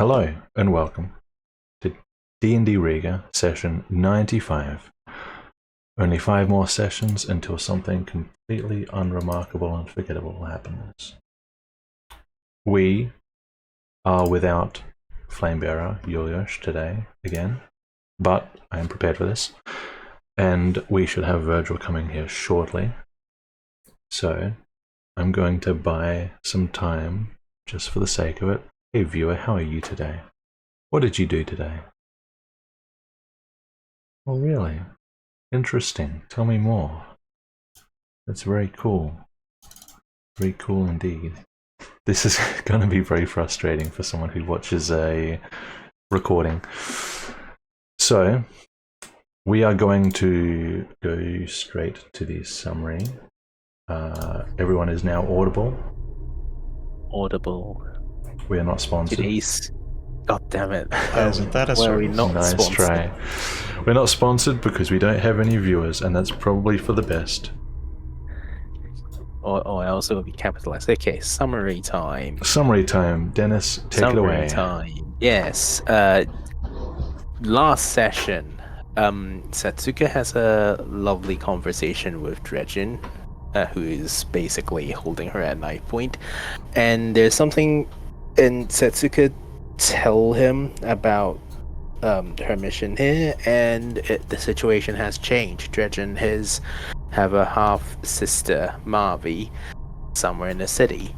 Hello and welcome to DnD Riiga session 95. Only 5 more sessions until something completely unremarkable and forgettable happens. We are without Flamebearer Yuliush today again, but I am prepared for this. And we should have Virgil coming here shortly. So I'm going to buy some time just for the sake of it. Hey viewer, how are you today? What did you do today? Oh really? Interesting. Tell me more. That's very cool. Very cool indeed. This is going to be very frustrating for someone who watches a recording. So, we are going to go straight to the summary. Everyone is now audible. Audible. We are not sponsored. Today's... God damn it. Isn't that a Were we service? not Nice sponsored? try. We're not sponsored because we don't have any viewers, and that's probably for the best. Or else it will be capitalized. Okay, summary time. Summary time. Dennis, take it away. Time. Yes. Last session, Satsuka has a lovely conversation with Dredgen, who is basically holding her at knife point. And there's something, and Satsuka tell him about her mission here, and the situation has changed. Dredgen have a half sister, Marvi, somewhere in the city,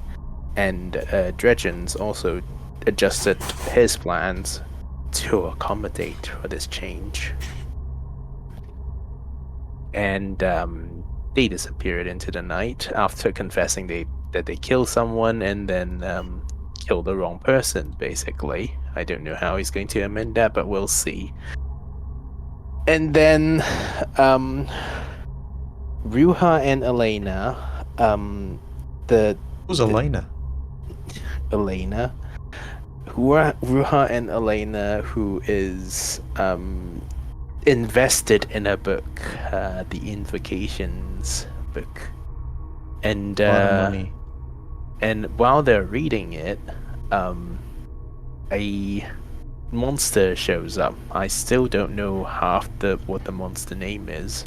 and Dredgen's also adjusted his plans to accommodate for this change. And they disappeared into the night after confessing that they killed someone and then killed the wrong person, basically. I don't know how he's going to amend that, but we'll see. And then Ruha and Elena, Who's Elena? Elena. Ruha and Elena, who is invested in a book, the Invocations book. And A lot of money. And while they're reading it, a monster shows up. I still don't know what the monster name is.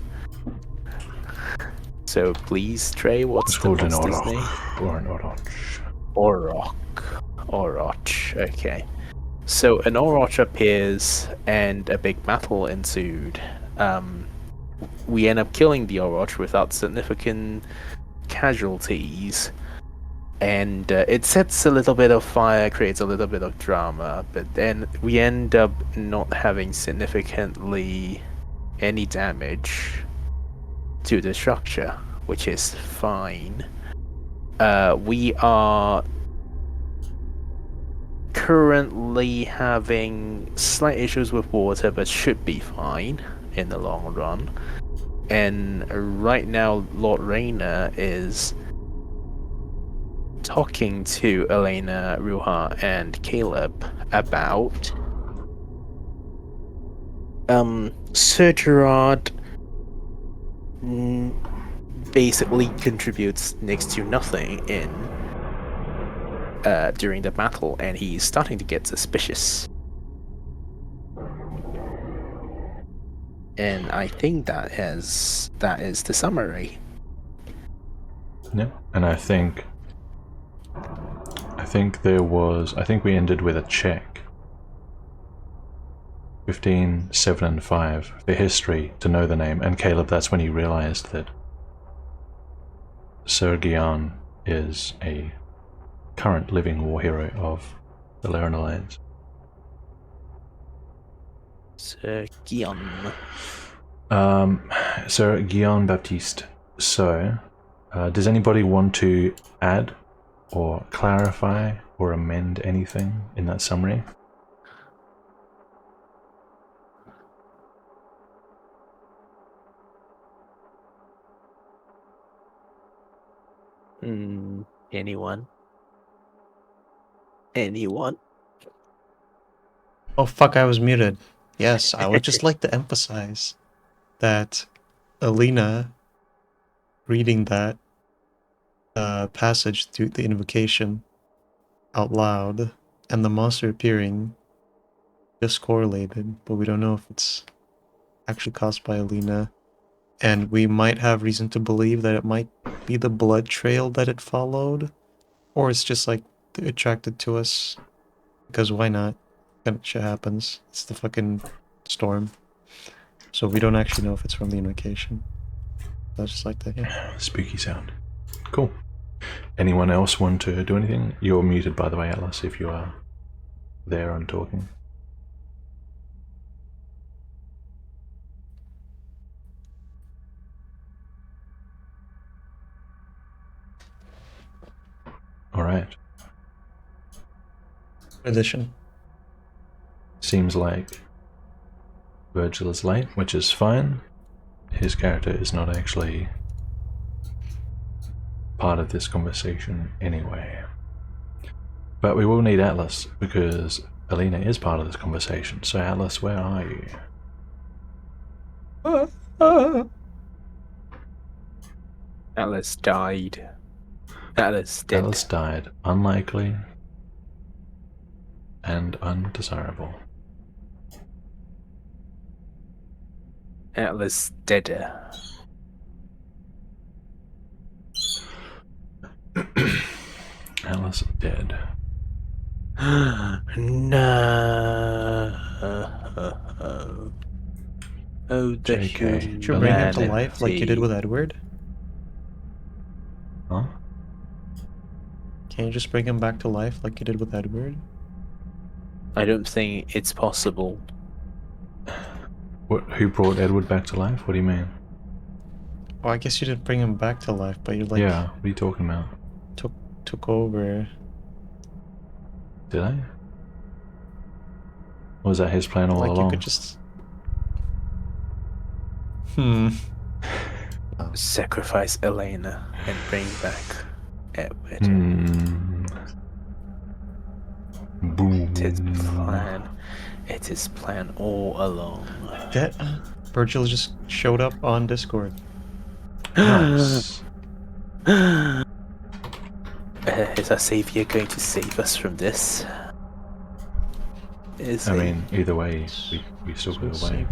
So please, Trey, what's the monster's name? Or an Oroch. Oroch. Okay. So an Oroch appears and a big battle ensued. We end up killing the Oroch without significant casualties. And it sets a little bit of fire, creates a little bit of drama, but then we end up not having significantly any damage to the structure, which is fine. We are currently having slight issues with water, but should be fine in the long run. And right now, Lord Rainer is talking to Elena, Ruha, and Caleb about Sir Gerard basically contributes next to nothing in during the battle, and he's starting to get suspicious. And I think that is the summary. Yeah, and I think we ended with a check. 15, 7, and 5 for history to know the name, and Caleb, that's when you realized that Sir Guion is a current living war hero of the Laren Alliance. Sir Guion. Sir Guion Baptiste. So, does anybody want to add or clarify or amend anything in that summary? Anyone? Anyone? Oh fuck, I was muted. Yes, I would just like to emphasize that Elena reading that passage through the invocation out loud and the monster appearing just correlated, but we don't know if it's actually caused by Alina. And we might have reason to believe that it might be the blood trail that it followed, or it's just like attracted to us. Because why not? That shit happens. It's the fucking storm. So we don't actually know if it's from the invocation. That's just like that, yeah. Spooky sound. Cool. Anyone else want to do anything? You're muted, by the way, Atlas, if you are there and talking. All right. Addition. Seems like Virgil is late, which is fine. His character is not actually part of this conversation anyway. But we will need Atlas, because Alina is part of this conversation. So Atlas, where are you? Atlas died. Atlas dead. Atlas died. Unlikely and undesirable. Atlas dead. Atlas dead. No. Oh, the JK. Did you bring him to life like you did with Edward? Huh? Can you just bring him back to life like you did with Edward? I don't think it's possible. What? Who brought Edward back to life? What do you mean? Well, I guess you didn't bring him back to life, but you like Yeah, what are you talking about? took over. Did I? Or was that his plan all Like along? you could just. Sacrifice Elena and bring back Edward. Boom. It is plan. It is plan all along. That Virgil just showed up on Discord. Nice. Is our savior going to save us from this? Is I he? mean, either way, we still go away.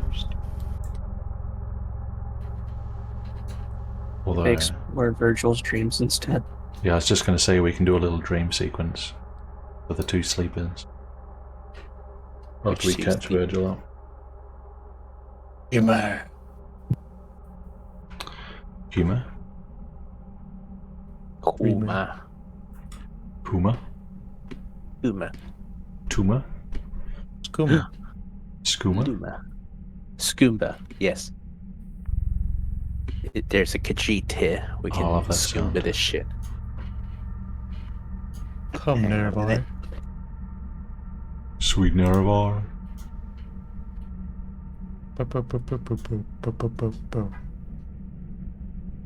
Although, Explore Virgil's dreams instead. yeah, I was just going to say we can do a little dream sequence for the two sleepers. After we Which catch seems Virgil up. Humor. Humor? Kuma. Puma? Kuma. Tuma? Skooma. Skooma? Luma. Skoomba. Yes. There's a Khajiit here. We I can love that Skoomba sound. this shit. Come Hang there, on a minute. boy. Sweet Naravar.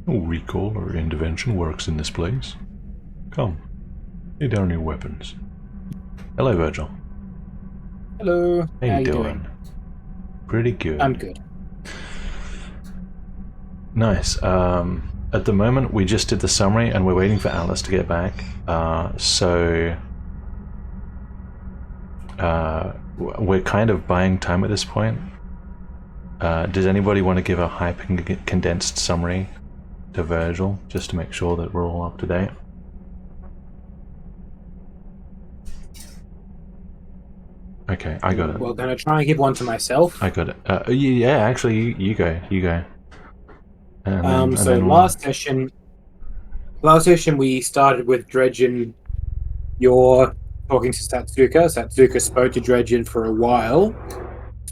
No recall or intervention works in this place. Come, lay down your weapons. Hello, Virgil. Hello. How you doing? Pretty good. I'm good. Nice. At the moment, we just did the summary, and we're waiting for Alice to get back. We're kind of buying time at this point. Does anybody want to give a hype and condensed summary to Virgil, just to make sure that we're all up to date? Okay, I got it. Well, gonna try and give one to myself. I got it. Yeah, actually, you go. You go. And So then last session we started with Dredgen. You're talking to Satsuka. Satsuka spoke to Dredgen for a while,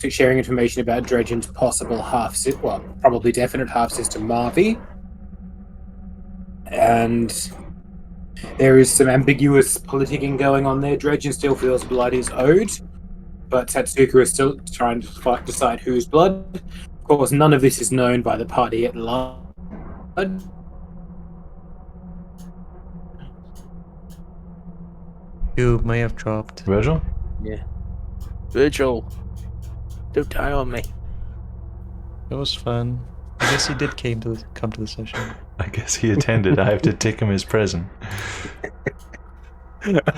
sharing information about Dredgen's possible probably definite half-sister Marvi. And there is some ambiguous politicking going on there. Dredgen still feels blood is owed, but Satsuka is still trying to decide whose blood. Of course, none of this is known by the party at large. You may have dropped. Virgil? Yeah. Virgil, don't die on me. It was fun. I guess he did come to the session. I guess he attended. I have to tick him as present.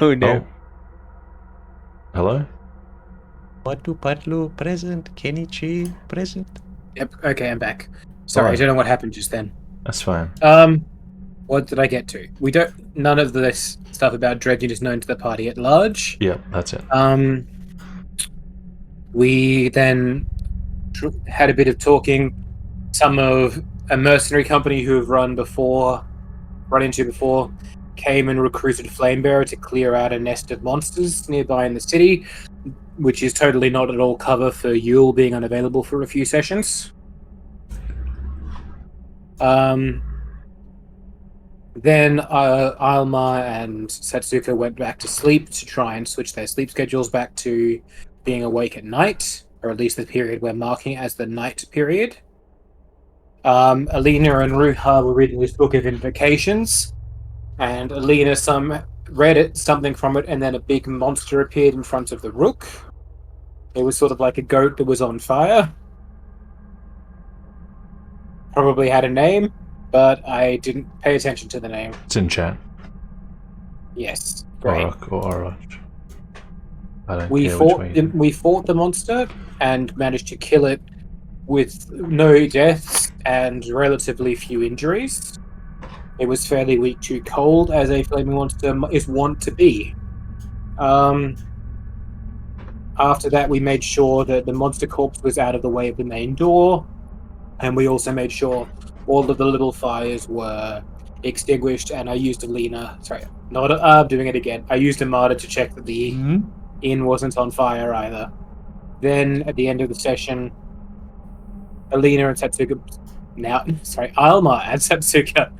Oh no. Hello? Patu Patlu present. Kenichi present. Yep. Okay, I'm back. Sorry, I Hello. don't know what happened just then. That's fine. What did I get to? We don't. None of this stuff about Dredgen is known to the party at large. Yep, that's it. We then had a bit of talking. Some of a mercenary company who have run into before, came and recruited Flamebearer to clear out a nest of monsters nearby in the city, which is totally not at all cover for Yule being unavailable for a few sessions. Then Alma and Satsuka went back to sleep to try and switch their sleep schedules back to being awake at night, or at least the period we're marking as the night period. Alina and Ruha were reading this book of invocations, and Alina read something from it, and then a big monster appeared in front of the rook. It was sort of like a goat that was on fire. Probably had a name, but I didn't pay attention to the name. It's in chat. Yes, great. Orok or Oroch. I don't We care which fought. way you We fought the monster and managed to kill it with no deaths and relatively few injuries. It was fairly weak to cold, as a flaming monster is wont to be. After that, we made sure that the monster corpse was out of the way of the main door, and we also made sure all of the little fires were extinguished. And I used Alina. Sorry, not. I'm doing it again. I used Amada to check that the inn wasn't on fire either. Then, at the end of the session, Alina and Satsuka. Alma and Satsuka.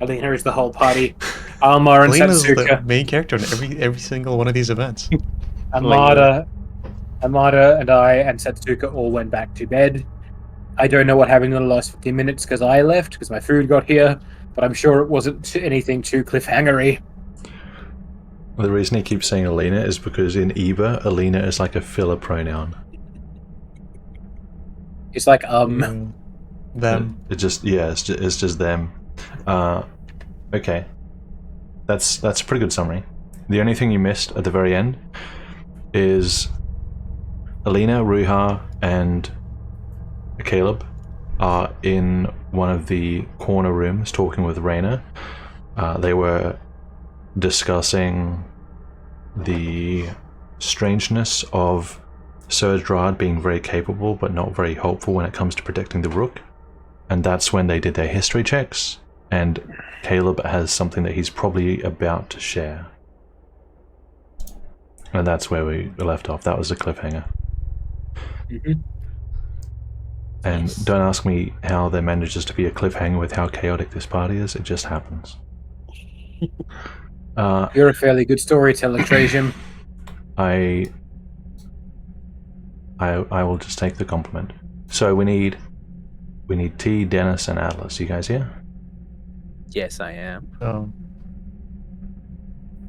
Alina is the whole party. Alma and Alina's the Satsuka. main character in every single one of these events. Amada and I and Satsuka all went back to bed. I don't know what happened in the last 15 minutes because I left because my food got here, but I'm sure it wasn't anything too cliffhangery. The reason he keeps saying Alina is because in Eva, Alina is like a filler pronoun. It's like Them. It's just them. Okay, that's a pretty good summary. The only thing you missed at the very end is Alina, Ruha, and Caleb are in one of the corner rooms talking with Reyna. They were discussing the strangeness of Sir Drad being very capable but not very helpful when it comes to protecting the Rook. And that's when they did their history checks, and Caleb has something that he's probably about to share. And that's where we left off. That was a cliffhanger. Mhm. And don't ask me how there manages to be a cliffhanger with how chaotic this party is. It just happens. You're a fairly good storyteller, Trajan. I will just take the compliment. So we need T, Dennis, and Atlas. You guys here? Yes, I am.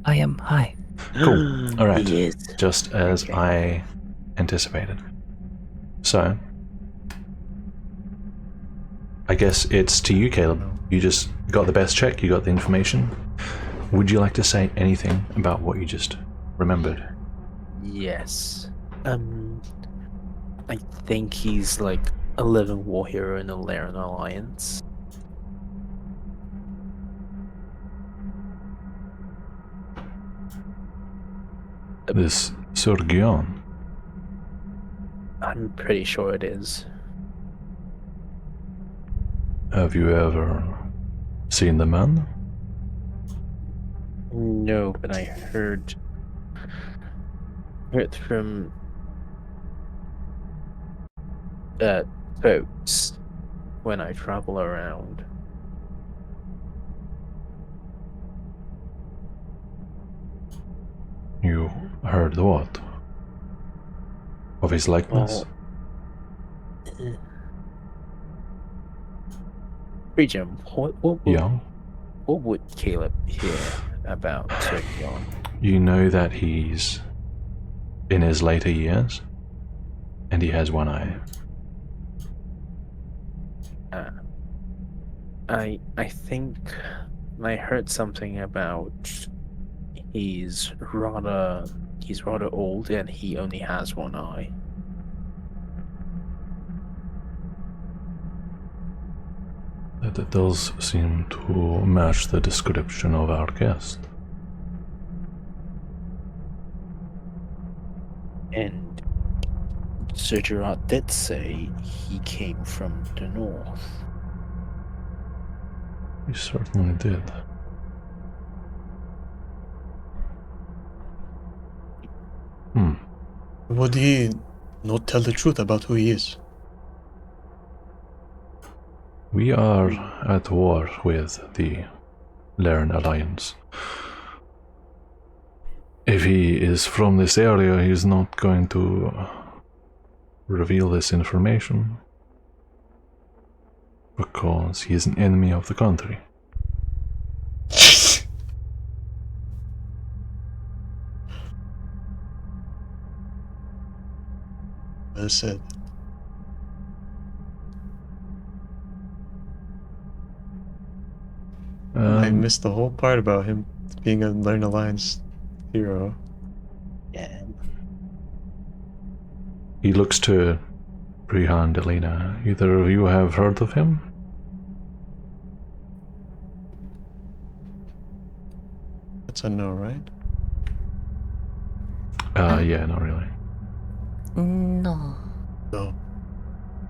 I am. Hi. Cool. All right. Yes. Just as I anticipated. So, I guess it's to you, Caleb. You just got the best check. You got the information. Would you like to say anything about what you just remembered? Yes. I think he's like a living war hero in the Laren Alliance. This Surgion. I'm pretty sure it is. Have you ever seen the man? No, but I heard from folks when I travel around. You heard what? Of his likeness? Region, Yeah. what would Caleb hear about Surgion? You know that he's in his later years, and he has one eye. I think I heard something about he's he's rather old and he only has one eye. That does seem to match the description of our guest. And Sir Gerard did say he came from the north. He certainly did. Would he not tell the truth about who he is? We are at war with the Lern Alliance. If he is from this area, he is not going to reveal this information because he is an enemy of the country. Well said. I missed the whole part about him being a Lern Alliance hero. Yeah. He looks to Riiga and Elena. Either of you have heard of him? That's a no, right? Yeah, not really. No. No.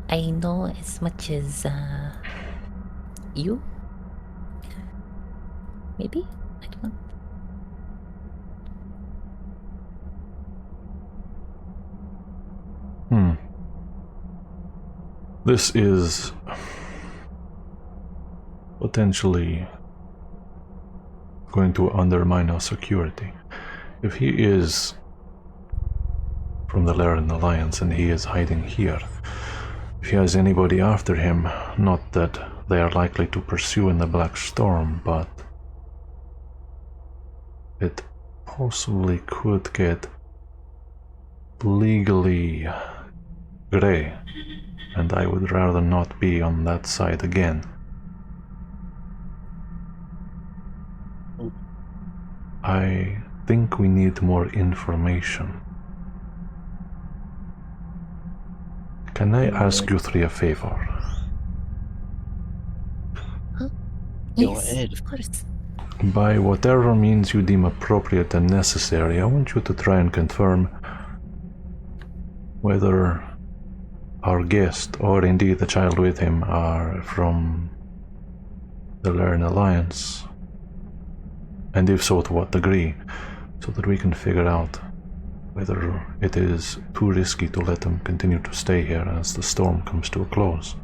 I know as much as you? Maybe? I don't know. This is potentially going to undermine our security. If he is from the Laren Alliance and he is hiding here, if he has anybody after him, not that they are likely to pursue in the Black Storm, but it possibly could get legally gray, and I would rather not be on that side again. I think we need more information. Can I ask you three a favor? Huh? Go Yes, ahead. of course. By whatever means you deem appropriate and necessary, I want you to try and confirm whether our guest, or indeed the child with him, are from the Lern Alliance, and if so, to what degree, so that we can figure out whether it is too risky to let them continue to stay here as the storm comes to a close.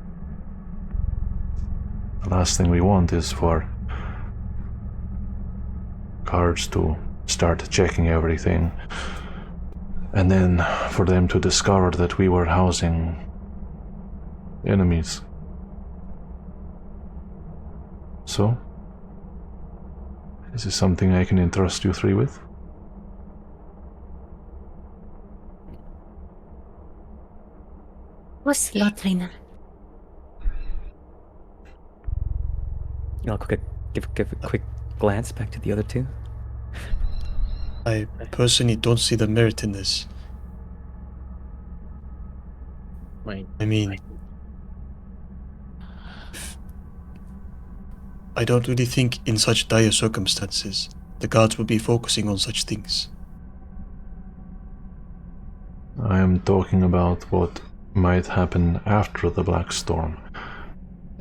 The last thing we want is for guards to start checking everything, and then for them to discover that we were housing enemies. So, is this something I can entrust you three with? What's Lotrina? I'll give a quick glance back to the other two. I personally don't see the merit in this. Right. I mean, I don't really think in such dire circumstances the guards would be focusing on such things. I am talking about what might happen after the Black Storm.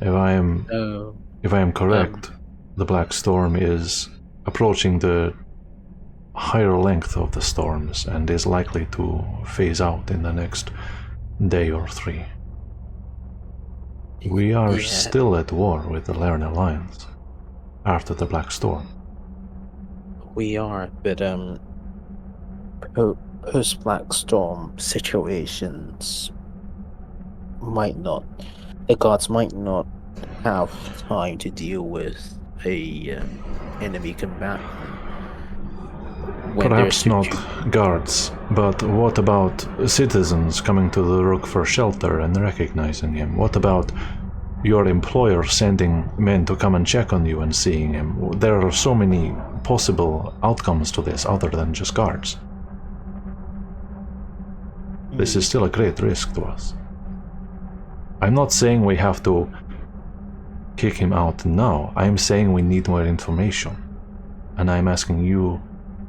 If I am correct, the Black Storm is approaching the higher length of the storms and is likely to phase out in the next day or three. We are still at war with the Lern Alliance after the Black Storm. We are, but post-Black Storm situations might not, the guards might not have time to deal with a enemy combatant. Perhaps not guards, but what about citizens coming to the Rook for shelter and recognizing him? What about your employer sending men to come and check on you and seeing him? There are so many possible outcomes to this other than just guards. This is still a great risk to us. I'm not saying we have to kick him out now. I'm saying we need more information. And I'm asking you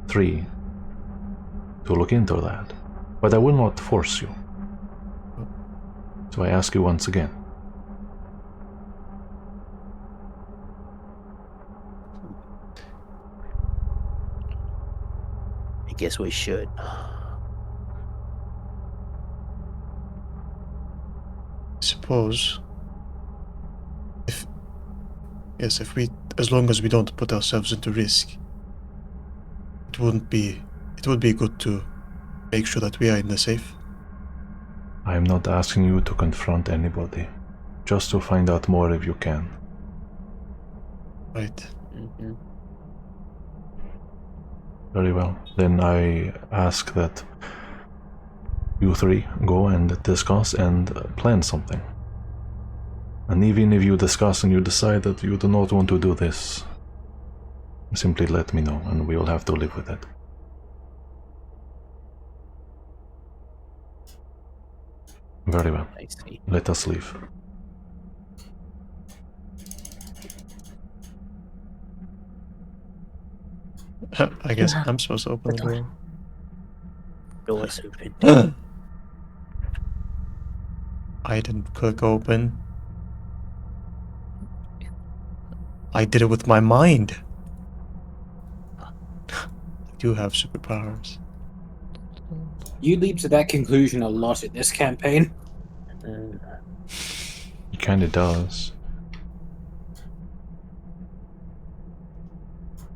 three to look into that. But I will not force you. So I ask you once again. I guess we should. Suppose if as long as we don't put ourselves into risk, it would be good to make sure that we are in the safe. I am not asking you to confront anybody, just to find out more if you can. Right. Very well. Then I ask that you three go and discuss and plan something. And even if you discuss and you decide that you do not want to do this, simply let me know and we will have to live with it. Very well. I see. Let us leave. I guess Yeah. I'm supposed to open the door. Doors open. I didn't click open. I did it with my mind. I do have superpowers. You leap to that conclusion a lot in this campaign. He kinda does.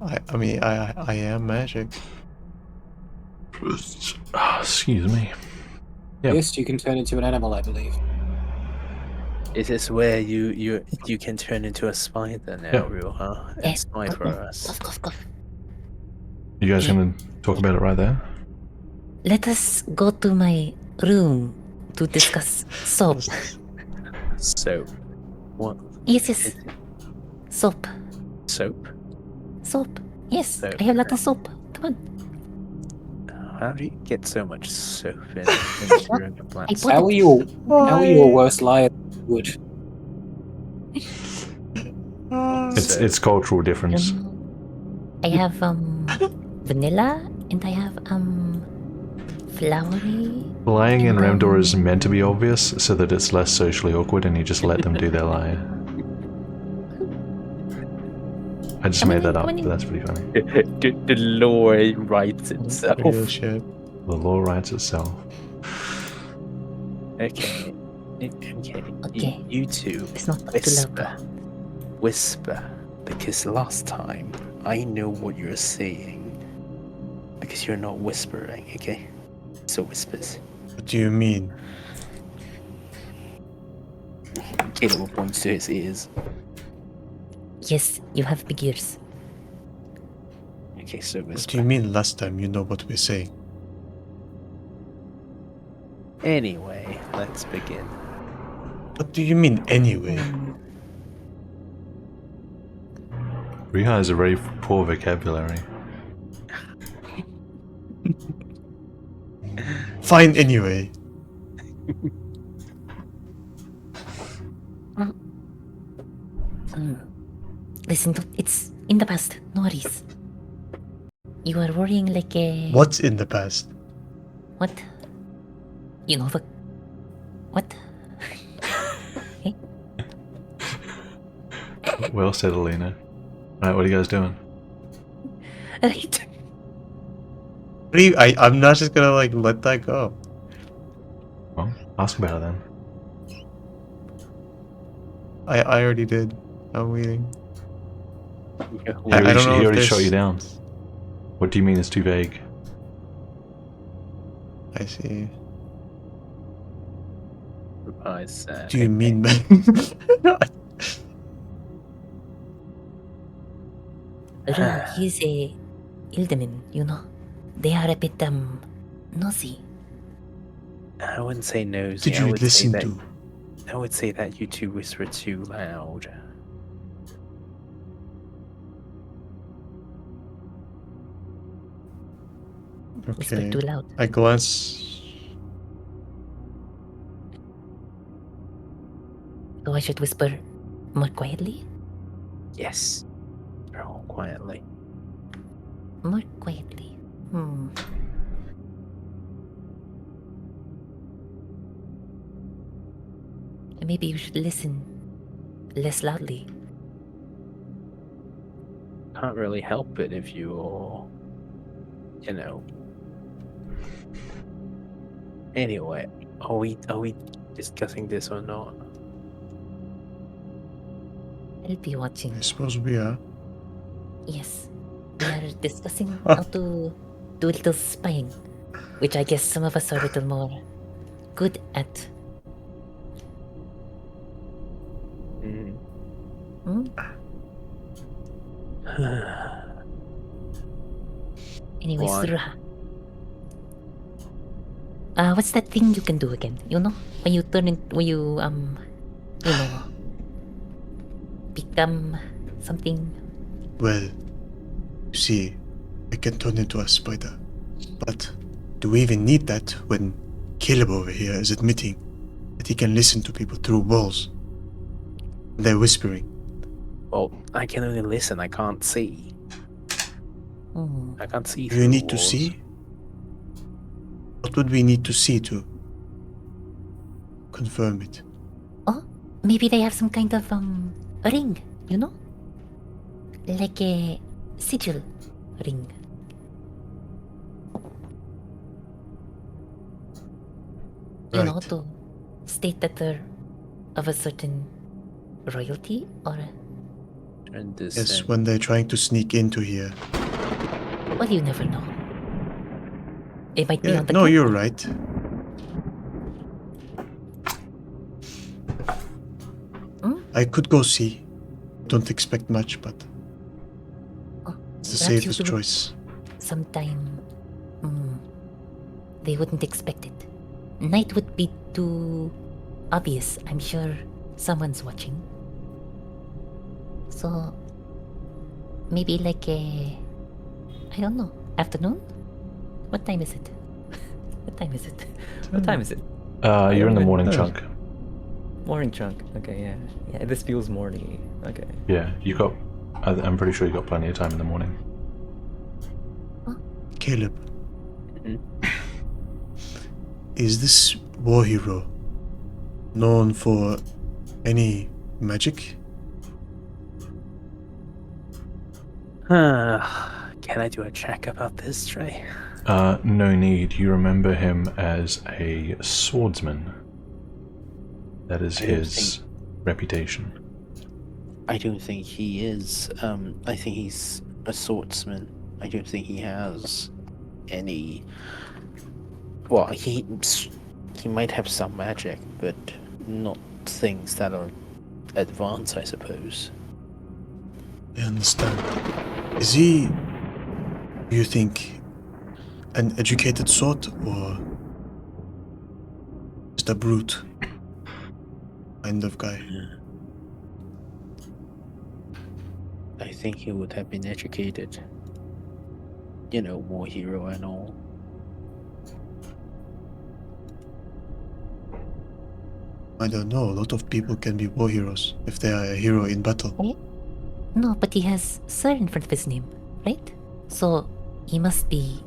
I mean, I am magic. Excuse me. Yep. Yes, you can turn into an animal, I believe. Is this where you can turn into a spider now, Yeah. Ruha, Eh, and spy for us? Cough, cough, cough. You guys gonna talk about it right there? Let us go to my room to discuss soap. So, what? Yes, yes. Soap. Soap? Soap. Yes, Soap. I have a lot of soap. Come on. How do you get so much soap in your I plants? put How are you? How are you a worse liar than you would? It's cultural difference. I have vanilla and I have flowery. Lying in and, Ramdor is meant to be obvious so that it's less socially awkward and you just let them do their lie. I just Come made on that in, up, come on but in. that's pretty funny. The lore writes itself. Real shit. The law writes itself. Okay. Okay. Okay. You two It's not too loud. whisper, because last time I know what you're saying. Because you're not whispering, okay? So whispers. What do you mean? Caleb points to his ears. Yes, you have big ears. Okay, so What whisper. do you mean last time you know what we're saying? Anyway, let's begin. What do you mean anyway? Riha has a very poor vocabulary. Fine anyway. Listen, it's in the past. No worries. You are worrying like a... What's in the past? What? You know the... What? Well said, Alina. Alright, what are you guys doing? Right. I'm not just gonna like let that go. Well, ask about it then. I already did. I'm waiting. Yeah, I don't know He if already shut there's- you down. What do you mean it's too vague? I see. replies, Do you mean He's a Ildamin, you know. They are a bit nosy. I wouldn't say nosy. did I you would listen say that, to? I would say that you two whisper too loud. Whisper Okay. too loud. I glance So I should whisper more quietly? Yes. All quietly. More quietly. Maybe you should listen less loudly. Can't really help it if you're, you know. Anyway, are we discussing this or not? I'll be watching. I suppose we are. Yes. We are discussing how to do a little spying, which I guess some of us are a little more good at. Hmm? Anyways, Why? Ruha. What's that thing you can do again? You know? When you become something. Well, you see, I can turn into a spider. But do we even need that when Caleb over here is admitting that he can listen to people through walls? They're whispering. Well, I can only listen. I can't see. Hmm. I can't see. Do you through need to walls. see? What would we need to see to confirm it? Oh, maybe they have some kind of ring, you know? Like a sigil ring. You know, Right. to state that they're of a certain royalty or And this. Yes, when they're trying to sneak into here. well, you never know. It might be Yeah, on the no, camp. you're right. Hmm? I could go see. Don't expect much, but Oh, it's the perhaps you safest do it choice. sometime. They wouldn't expect it. Night would be too obvious. I'm sure someone's watching. So maybe like a, I don't know, afternoon? What time is it? What time is it? What time is it? You're in the don't morning know. chunk. Morning chunk. Okay, yeah. Yeah, this feels morningy. Okay. Yeah, you got. I'm pretty sure you got plenty of time in the morning. Caleb, Mhm. is this war hero known for any magic? Can I do a check about this, Trey? No need. You remember him as a swordsman. That is I don't his reputation. I don't think he is. I think he's a swordsman. I don't think he has any. Well, he might have some magic, but not things that are advanced, I suppose. I understand. Is he, do you think, an educated sort or just a brute kind of guy? I think he would have been educated. You know, war hero and all. I don't know. A lot of people can be war heroes if they are a hero in battle. No, but he has Sir in front of his name, right? So he must be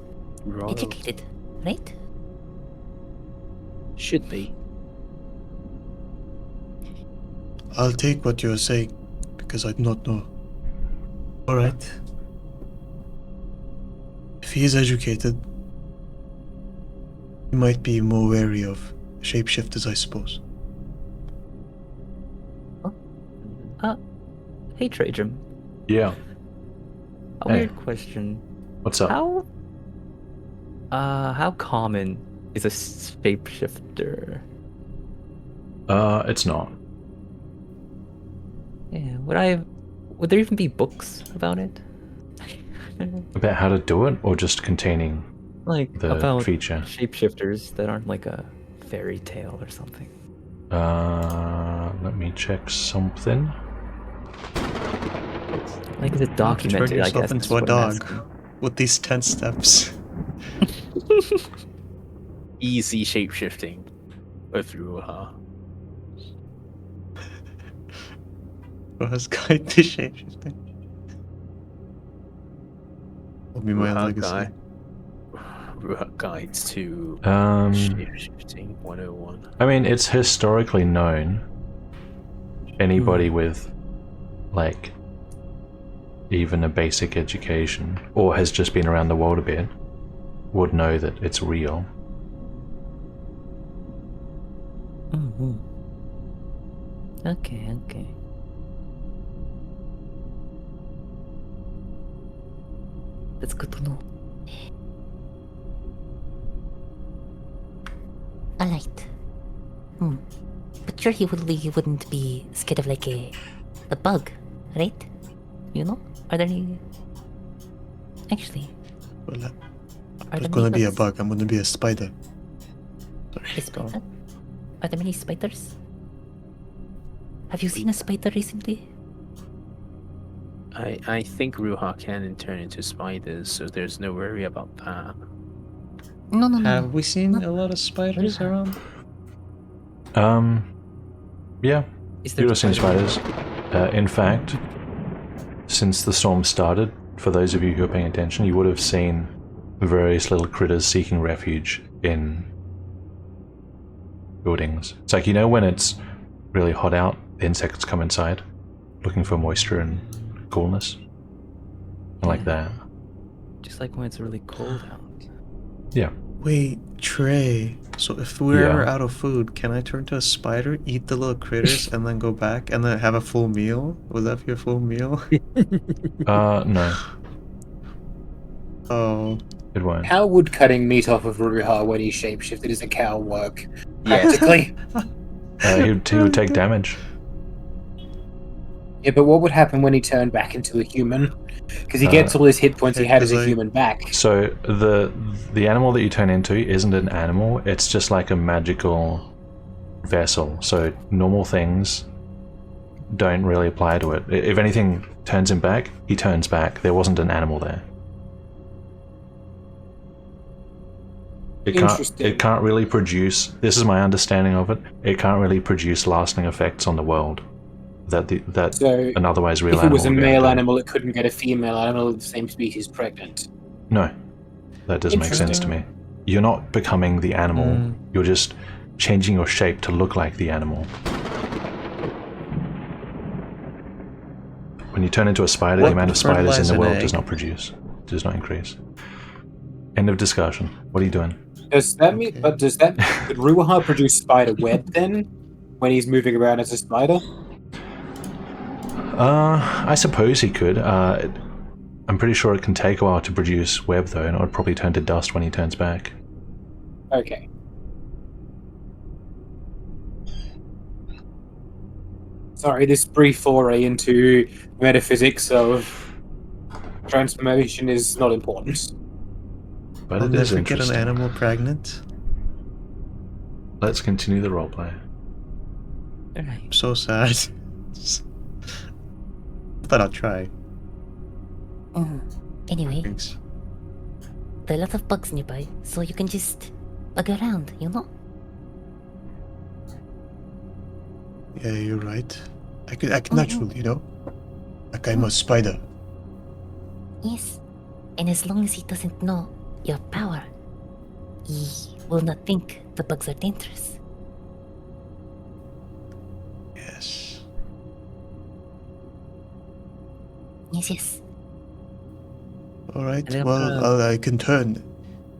Royal. educated, right? Should be. I'll take what you're saying because I do not know. Alright. If he is educated, he might be more wary of shapeshifters, I suppose. Hey, Trajum. Yeah. A Hey. weird question. What's up? How common is a shapeshifter? It's not. Yeah, would there even be books about it? About how to do it, or just containing Like the about feature? shapeshifters that aren't like a fairy tale or something. Let me check something. Like is it documented? Turn I yourself guess into is a what I'm dog asking. with these 10 steps. Easy shapeshifting with Ruha. Roha's guide to shapeshifting. Will be my Ruha legacy. Ruha guides to shapeshifting 101. I mean, it's historically known. Anybody with, like, even a basic education, or has just been around the world a bit, would know that it's real. Mm-hmm. Okay, okay. That's good to know. Alright. But sure he wouldn't be scared of like a bug, right? You know? Are there any... Actually, Well, are I'm there not gonna many be a bugs? bug, I'm gonna be a spider. Sorry, A go spider? on. Are there many spiders? Have you seen a spider recently? I think Ruha can turn into spiders, so there's no worry about that. No. Have we seen Not a lot of spiders Ruha. around? Yeah, Is you there would have seen spider- spiders. In fact, since the storm started, for those of you who are paying attention, you would have seen various little critters seeking refuge in buildings. It's like, you know, when it's really hot out, the insects come inside looking for moisture and coolness, and like that. Just like when it's really cold out. Yeah. Wait, Trey. So if we're Yeah. ever out of food, can I turn to a spider, eat the little critters, and then go back and then have a full meal? Would that be a full meal? No, Oh, it won't. How would cutting meat off of Ruha when he's shapeshifted as a cow work? Yes. Practically. He would take damage. Yeah, but what would happen when he turned back into a human? Because he gets all his hit points he had as a because I- human back. So the animal that you turn into isn't an animal, it's just like a magical vessel. So normal things don't really apply to it. If anything turns him back, he turns back. There wasn't an animal there. Interesting. It can't really produce, this is my understanding of it, it can't really produce lasting effects on the world that So, an otherwise real if it was a animal would be able male to do. animal, it couldn't get a female animal of the same species pregnant. No, that doesn't make sense to me. You're not becoming the animal, you're just changing your shape to look like the animal. When you turn into a spider, the What amount of would spiders in fertilize the an world egg? does not increase. End of discussion. What are you doing? Does that mean? Okay. But does that could Ruha produce spider web then, when he's moving around as a spider? I suppose he could. I'm pretty sure it can take a while to produce web though, and it would probably turn to dust when he turns back. Okay. Sorry, this brief foray into metaphysics of transformation is not important. But I'll it is never get an interesting. animal pregnant. Let's continue the roleplay. Alright. I'm so sad. But I'll try. Anyway, Thanks. there are a lot of bugs nearby, so you can just bug around, you know? Yeah, you're right. I could act natural, you know? Like I'm a spider. Yes. And as long as he doesn't know your power, he will not think the bugs are dangerous. Yes. Yes. Alright, And I'm well, gonna- I can turn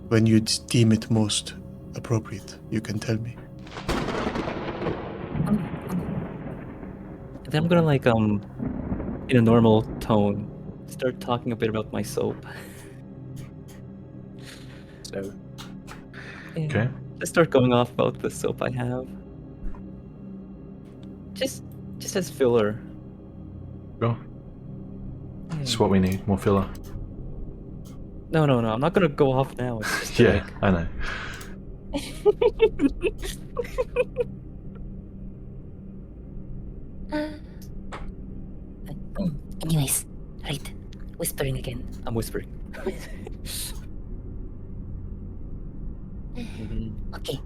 when you deem it most appropriate. You can tell me. Then I'm gonna like in a normal tone start talking a bit about my soap. So Yeah. Okay. Just start going off about the soap I have. Just as filler. Go. It's what we need. More filler. No, I'm not gonna go off now. It's just Yeah, like I know. Anyways, right. Whispering again. I'm whispering. Mhm. Okay.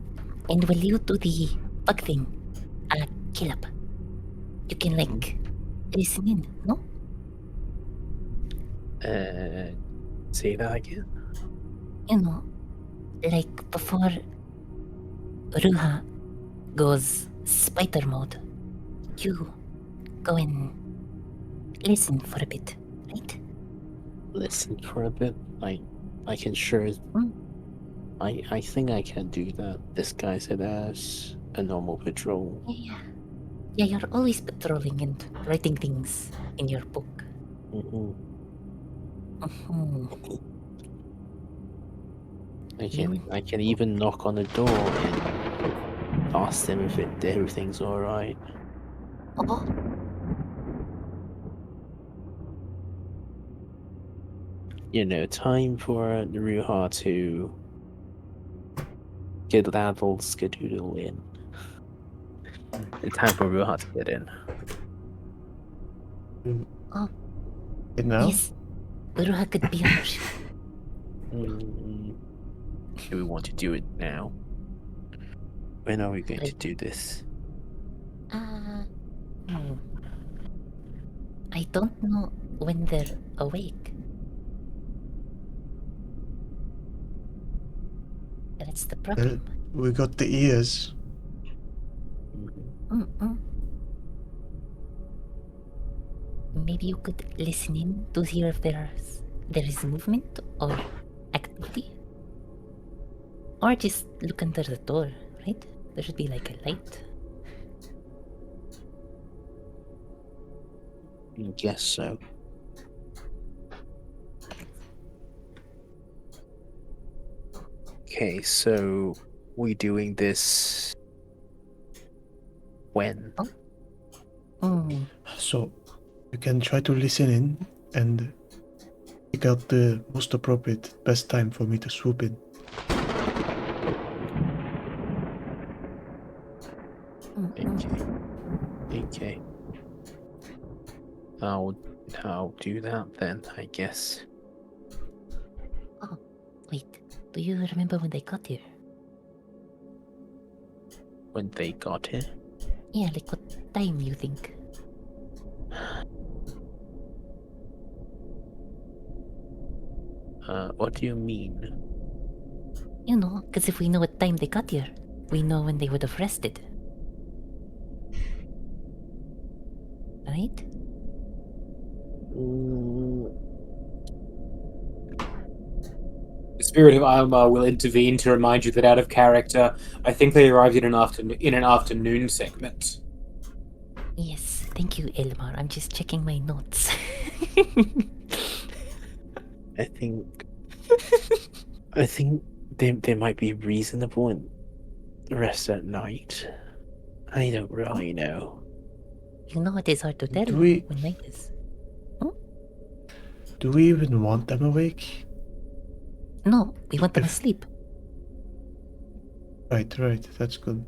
And while you do the bug thing, kill up. You can like listen in, no? Say that again. You know, like before Ruha goes spider mode, you go and listen for a bit, right? Listen for a bit. I can sure. Hmm. I think I can do that. Disguise it as a normal patrol. Yeah, you're always patrolling and writing things in your book. Mm-hmm. Mhm. I can even knock on the door and ask them if everything's all right. Oh, Time for the Ruha to get that little skedoodle in. It's time for Ruha to get in. Right now? yes. Ruha could be on our ship. Do we want to do it now? When are we going to do this? I don't know when they're awake. That's the problem. We got the ears. Mm-mm. Maybe you could listen in to hear if there is movement or activity. Or just look under the door, right? There should be like a light. I guess so. Okay, so we doing this when? So you can try to listen in and pick out the most appropriate, best time for me to swoop in. Okay. I'll do that then, I guess. Oh, wait. Do you remember when they got here? When they got here? Yeah, like what time you think? What do you mean? You know, because if we know what time they got here, we know when they would have rested. Right? The spirit of Alma will intervene to remind you that out of character, I think they arrived in an afternoon segment. Yes, thank you, Elmar. I'm just checking my notes. I think they might be reasonable and rest at night. I don't really know. You know it is hard to tell Do we- when night is. Do we even want them awake? No, we want them If- asleep. Right, that's good.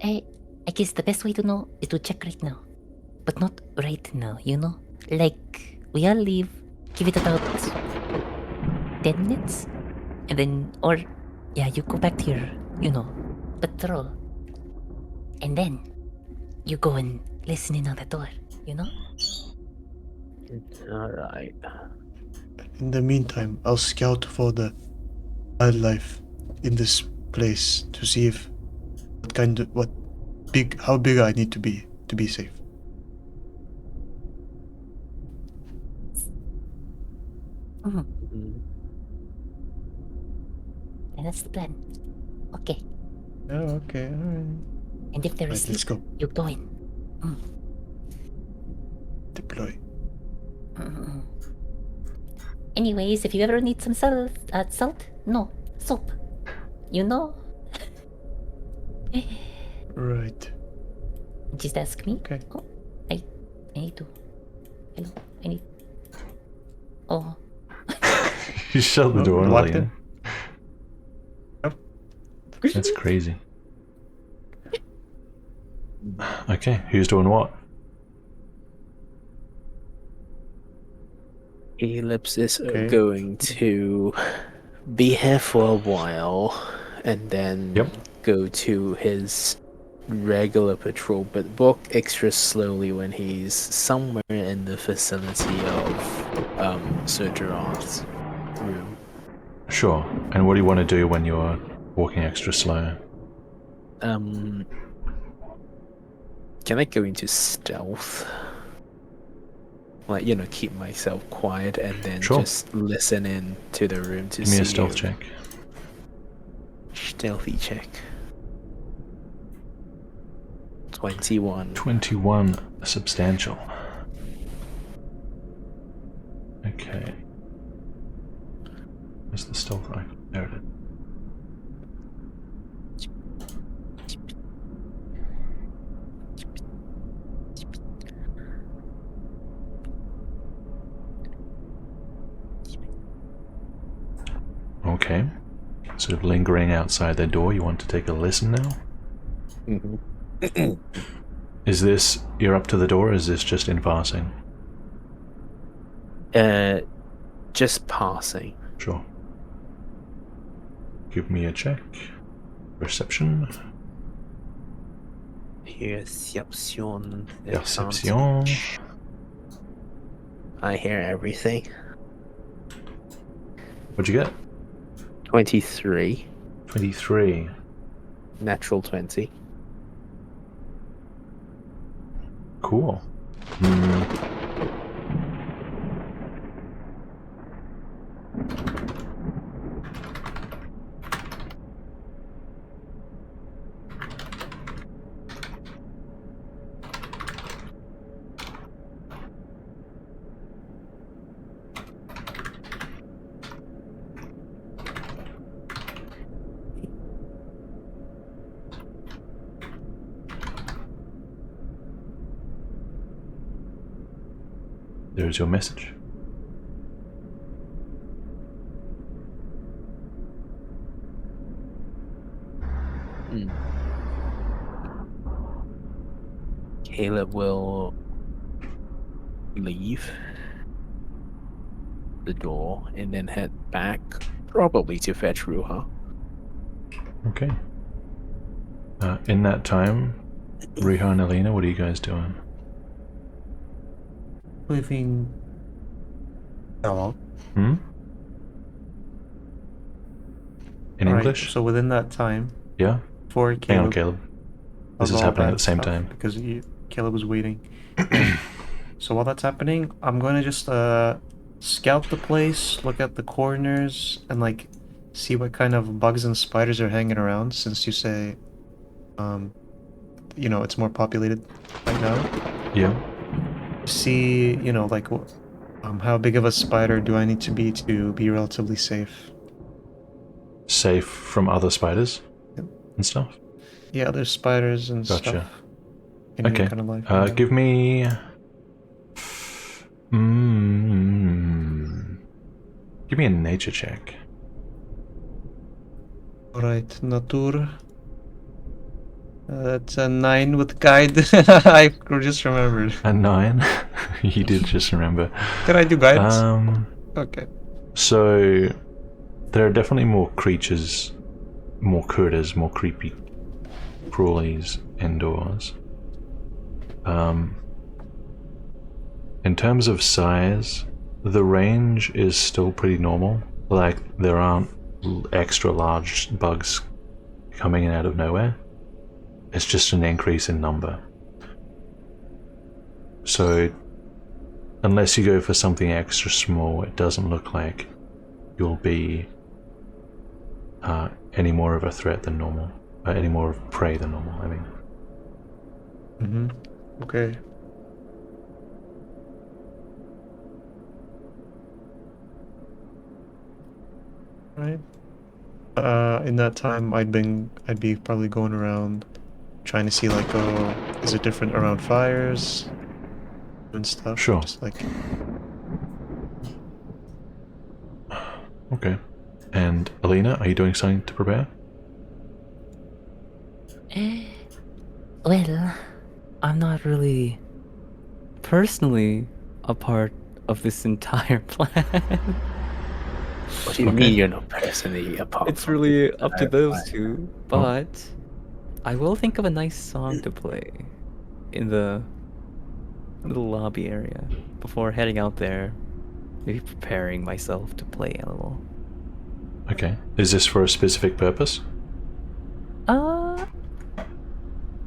I guess the best way to know is to check right now. But not right now, you know? Like, we all leave, give it about 10 minutes, and then, or, yeah, you go back to your, patrol. And then, you go and listen in on the door, you know? Alright. In the meantime, I'll scout for the wildlife in this place to see if how big I need to be safe. And that's the plan. Okay. Oh, okay, alright. And if they're Right, let's asleep, go. you go in. Deploy. Anyways, if you ever need some soap, you know? Right. Just ask me. Okay. Oh, I need to. Hello, I need. Oh, You shut the Oh, door, locked Elena. Yep. That's crazy. Okay, who's doing what? Ellipse is Okay. going to be here for a while and then Yep. go to his regular patrol, but walk extra slowly when he's somewhere in the vicinity of Sir Gerard's room. Sure. And what do you want to do when you're walking extra slow? Can I go into stealth? Like, keep myself quiet and then Sure. just listen in to the room to Give see. me a stealth check. Stealthy check. 21. 21, substantial. Okay. Where's the stealth icon? There it is. Okay. Sort of lingering outside their door. You want to take a listen now? Mm-hmm. Is this, you're up to the door, or is this just in passing? Just passing. Sure. Give me a check. Perception. Perception. Perception. I hear everything. What'd you get? 23. 23. Natural 20. Cool. There's your message. Caleb will leave the door and then head back, probably to fetch Ruha. Okay. In that time, Riha and Alina, what are you guys doing? Leaving. Hello. In Alright, English? so within that time, Yeah? for Hang Caleb, on, Caleb. This of is all happening that at the same stuff, time. because Caleb was waiting. So while that's happening, I'm going to just scout the place, look at the corners, and like see what kind of bugs and spiders are hanging around. Since you say, it's more populated right now. Yeah. See, like how big of a spider do I need to be relatively safe? Safe from other spiders Yep. and stuff? Yeah, there's spiders and Gotcha. stuff. In your Okay. kind of life. right now. Give me... Give me a nature check. Alright, nature. That's a 9 with guide. I just remembered. A 9? You did just remember. Can I do guidance? Okay. So there are definitely more creatures, more critters, more creepy crawlies indoors. In terms of size, the range is still pretty normal. Like, there aren't extra large bugs coming in out of nowhere. It's just an increase in number. So unless you go for something extra small, it doesn't look like you'll be any more of a threat than normal. Any more of prey than normal, I mean. Okay. Right. In that time, I'd be probably going around, trying to see like, is it different around fires and stuff? Sure. Just like. Okay. And Alina, are you doing something to prepare? Well, I'm not really personally a part of this entire plan. What do you Okay. mean you're not personally a part? It's from really the up to entire those plan? two, but I will think of a nice song to play in the little lobby area before heading out there. Maybe preparing myself to play a little. Okay. Is this for a specific purpose?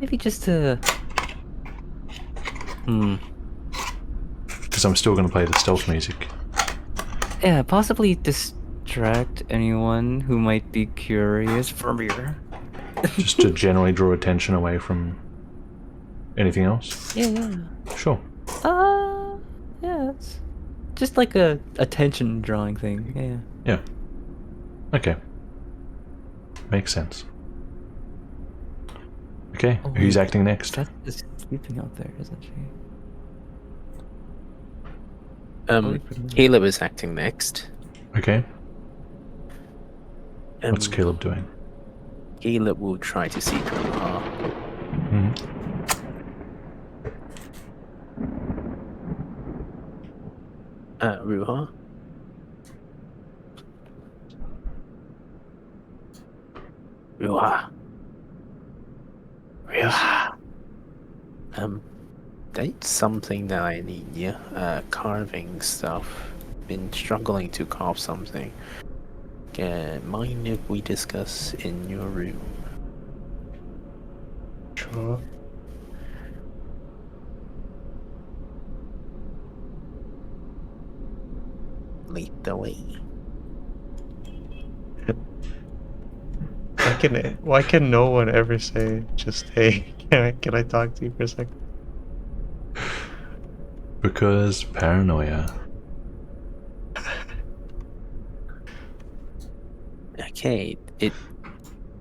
Maybe just to. Because I'm still going to play the stealth music. Yeah, possibly distract anyone who might be curious from here. Just to generally draw attention away from anything else? Yeah. Sure. Yeah, it's just like a attention drawing thing. Yeah. Yeah. Okay. Makes sense. Okay, Oh, who's wait. acting next? Strat is sleeping out there, isn't she? Caleb is acting next. Okay, Um, what's Caleb doing? Caleb will try to see Ruha. Hmm. Ruha? Ruha. Ruha. That's something that I need, yeah? Carving stuff. Been struggling to carve something. Mind if we discuss in your room? Sure. Lead the way. Why can no one ever say just, hey, can I talk to you for a second? Because paranoia. Okay,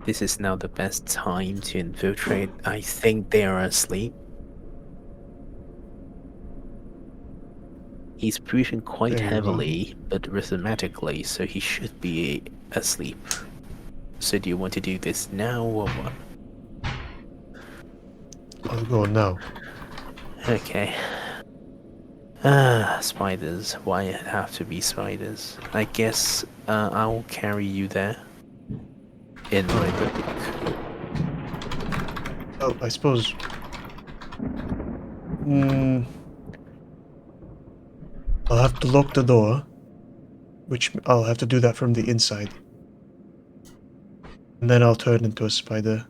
this is now the best time to infiltrate. I think they are asleep. He's breathing quite There you go. heavily, but rhythmically, so he should be asleep. So do you want to do this now or what? I'll go now. Okay. Spiders. Why it have to be spiders? I guess I'll carry you there. In my book. Oh, I suppose. I'll have to lock the door, which I'll have to do that from the inside. And then I'll turn into a spider.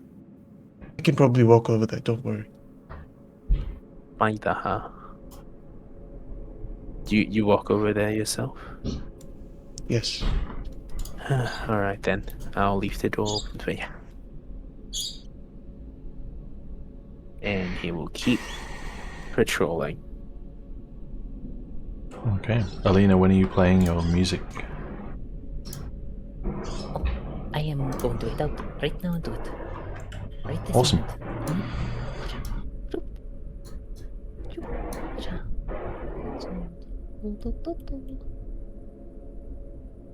I can probably walk over there, don't worry. Spider, huh? You walk over there yourself? Yes. Alright then. I'll leave the door open for you. And he will keep patrolling. Okay. Alina, when are you playing your music? I am going to head out right now and do it. Right this Awesome. moment.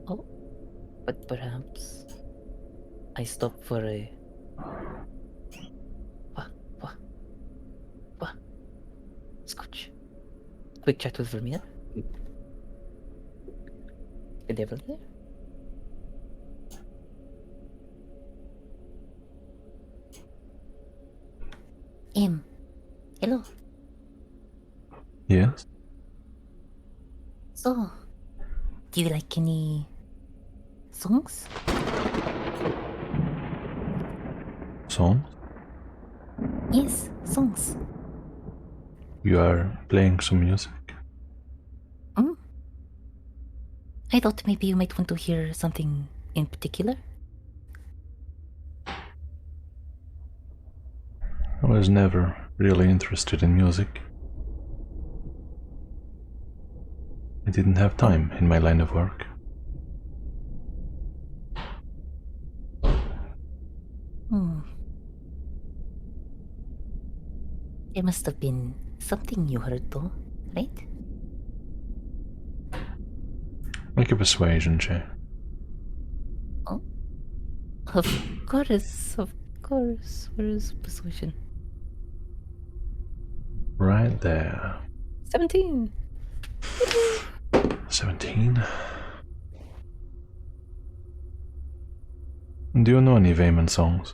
Oh, but perhaps I stop for a Scotch. Quick chat with Vermeer. The devil here. Hello. Yes? So, do you like any songs? Song? Yes, songs. You are playing some music? I thought maybe you might want to hear something in particular. I was never really interested in music. I didn't have time in my line of work. There must have been something you heard though, right? Make a persuasion check. Of course. Where is persuasion? Right there. 17. 17. Do you know any Vayman songs?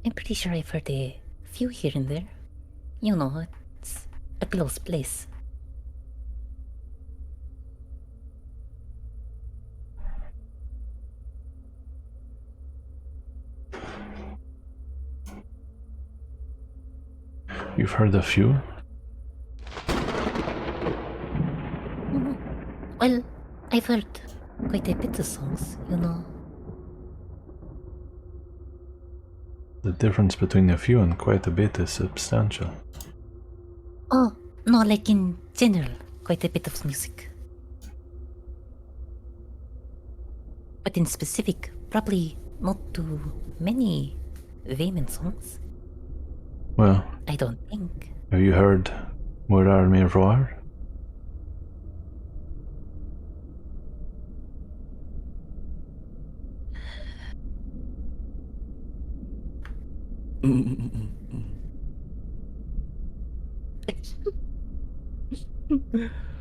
I'm pretty sure I've heard a few here and there. You know, it's a close place. You've heard a few? Mhm. Well, I've heard quite a bit of songs, you know. The difference between a few and quite a bit is substantial. Oh, no, like in general, quite a bit of music. But in specific, probably not too many Vayman songs. Well, I don't think. have you heard Murar Miroir?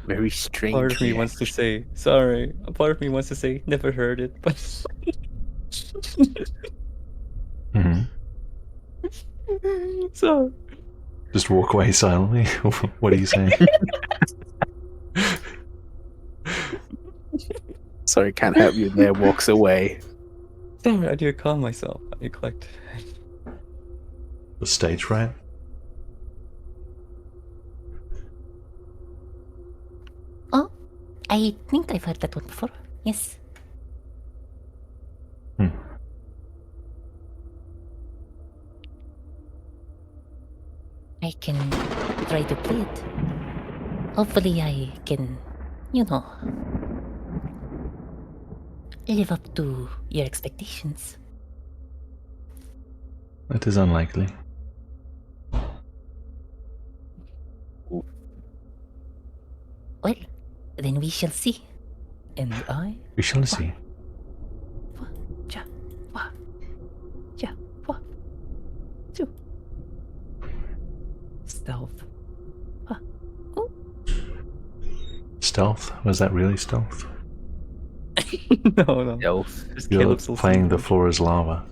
Very strange. Part of me wants to say sorry. A part of me wants to say never heard it, but Mm-hmm. so Just walk away silently? What are you saying? Sorry, can't help you there. Walks away. sorry. I need to calm myself. I need to collect. The stage fright? Oh, I think I've heard that one before. Yes. Hmm. I can try to play it. Hopefully I can, you know, live up to your expectations. It is unlikely. Well, then we shall see. And I... We shall see. Stealth. Stealth? Was that really stealth? no. Elf. Just You're Caleb's still playing the singing. floor is lava.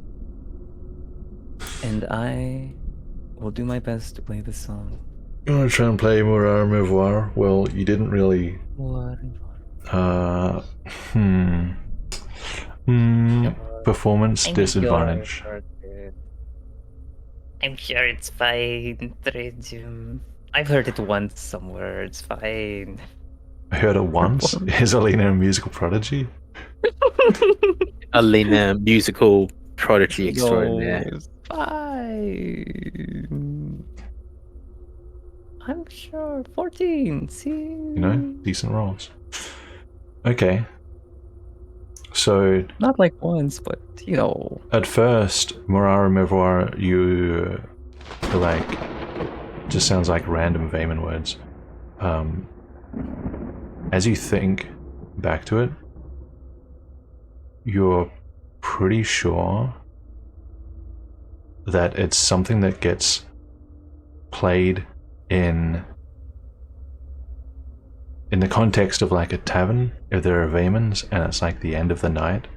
And I will do my best to play this song. You want to try and play Murar Miroir? Well, you didn't really... Performance disadvantage. I'm sure it's fine, Trejum. I've heard it once somewhere, it's fine. I heard it once. Is Alina a musical prodigy? Alina, musical prodigy No, extraordinaire. it's fine. I'm sure. 14. See? You know, decent rolls. Okay. So, Not like once, but you know. at first, Murar Miroir, you feel like, just sounds like random Vayman words. As you think back to it, you're pretty sure that it's something that gets played in the context of like a tavern, if there are Vaymans and it's like the end of the night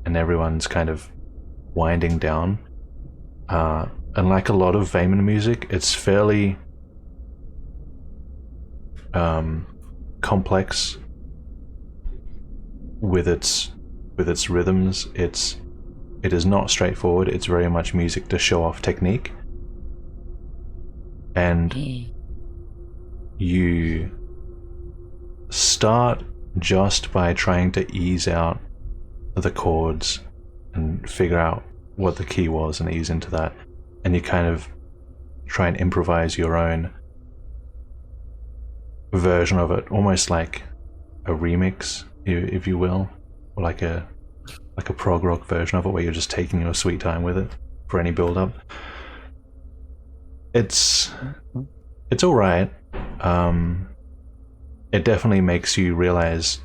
and everyone's kind of winding down. And like a lot of Vayman music, it's fairly complex with its rhythms. It is not straightforward. It's very much music to show off technique, and you start just by trying to ease out the chords and figure out what the key was and ease into that, and you kind of try and improvise your own version of it, almost like a remix, if you will, or like a prog rock version of it where you're just taking your sweet time with it for any build up. It's all right. It definitely makes you realize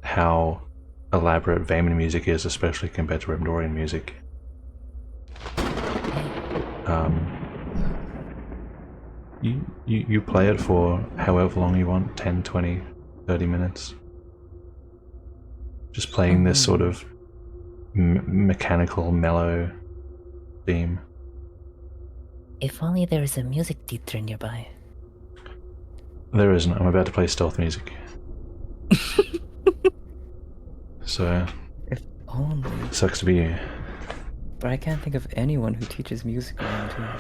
how elaborate Vayman music is, especially compared to Remdorian music. You play it for however long you want, 10, 20, 30 minutes. Just playing this sort of mechanical, mellow theme. If only there was a music teacher nearby. There isn't. I'm about to play stealth music. So, If only. sucks to be you. But I can't think of anyone who teaches music around here.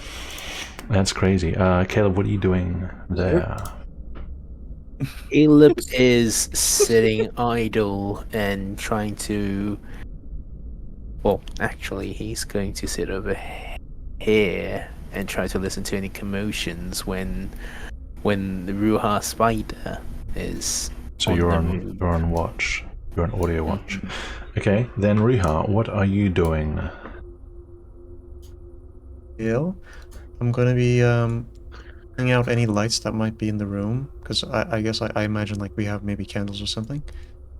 That's crazy. Caleb, what are you doing there? Caleb is sitting idle and trying to. Well, actually, he's going to sit over here and try to listen to any commotions when the Ruha spider is. So on you're the on move. you're on watch. You're on audio watch. Okay, then Riha, what are you doing? Well, I'm gonna be putting out any lights that might be in the room, because I guess I imagine like we have maybe candles or something.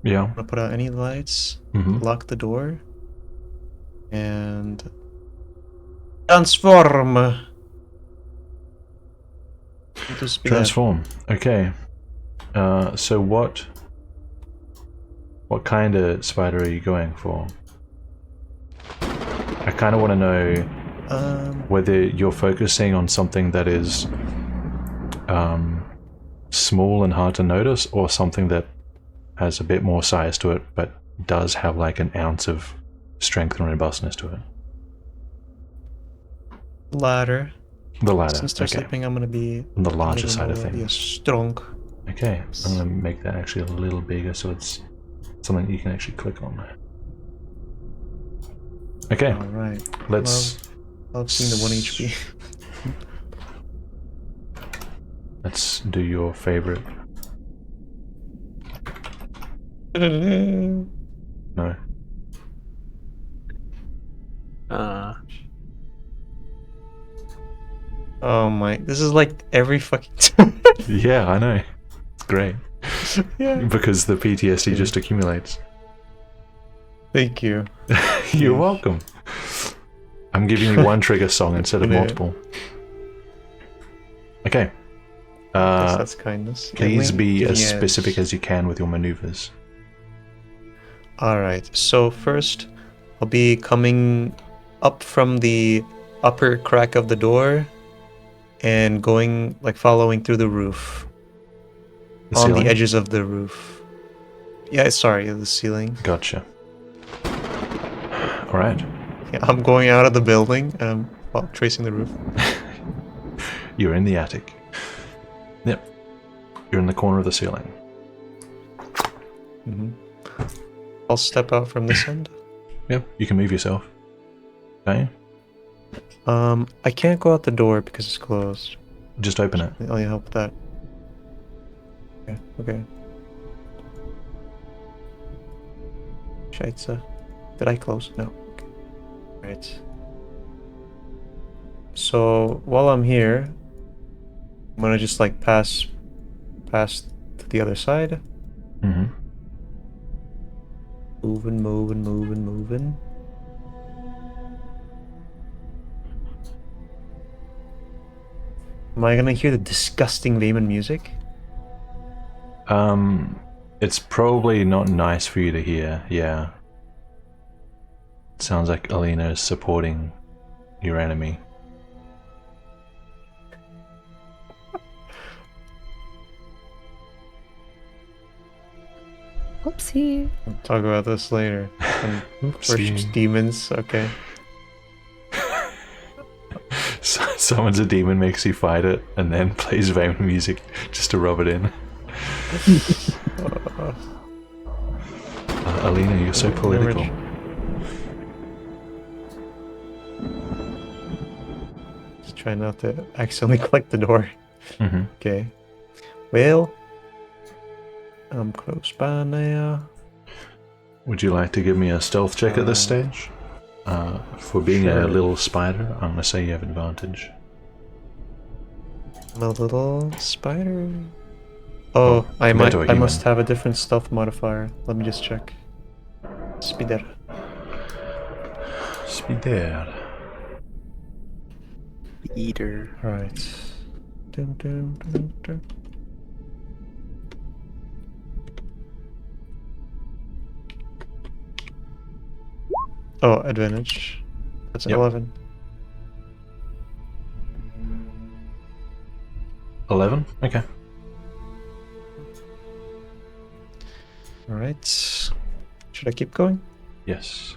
Yeah. I'm gonna put out any lights, Mm-hmm. lock the door, and transform into spaghetti. Transform. Okay. So what kind of spider are you going for? I kind of want to know whether you're focusing on something that is small and hard to notice, or something that has a bit more size to it but does have like an ounce of strength and robustness to it. Ladder. The latter. Since they're Okay. sleeping, I'm gonna be On the larger letting side of them be a things. strong. Okay, I'm going to make that actually a little bigger so it's something you can actually click on. Okay, All right. let's Love seeing the 1 HP. let's do your favorite. No. Oh my! This is like every fucking time. Yeah, I know. It's great Yeah. because the PTSD just accumulates. Thank you. You're welcome. I'm giving you one trigger song instead of Yeah. multiple. Okay. Guess that's kindness. Please be Giving as you specific as you can with your maneuvers. All right. So first, I'll be coming up from the upper crack of the door and going, like, following through the roof. The On ceiling? the edges of the roof. Yeah, sorry, the ceiling. Gotcha. Alright. Yeah, I'm going out of the building and I'm tracing the roof. You're in the attic. Yep. You're in the corner of the ceiling. I'll step out from this end. Yep. You can move yourself. Okay. I can't go out the door because it's closed. Just open it. I'll help with that. Okay, okay. Scheisse. Did I close? No. Okay. Right. So while I'm here, I'm gonna just like pass to the other side. Mm-hmm. Moving. Am I gonna hear the disgusting Lehman music? It's probably not nice for you to hear, yeah. It sounds like Alina is supporting your enemy. Oopsie. We'll talk about this later. And worships Oopsie. demons, okay. Summons a demon, makes you fight it, and then plays Vayne music just to rub it in. Alina, you're so political. Just try not to accidentally click the door. Mm-hmm. Okay. Well, I'm close by now. Would you like to give me a stealth check at this stage? For being a Sure. little spider, I'm gonna say you have advantage. I'm a little spider. Oh, I Better must human. have a different stealth modifier. Let me just check. Spider. Spider. Eater. Alright. Dun, dun, dun, dun. Oh, advantage. That's Yep. 11. 11? Okay. Alright. Should I keep going? Yes.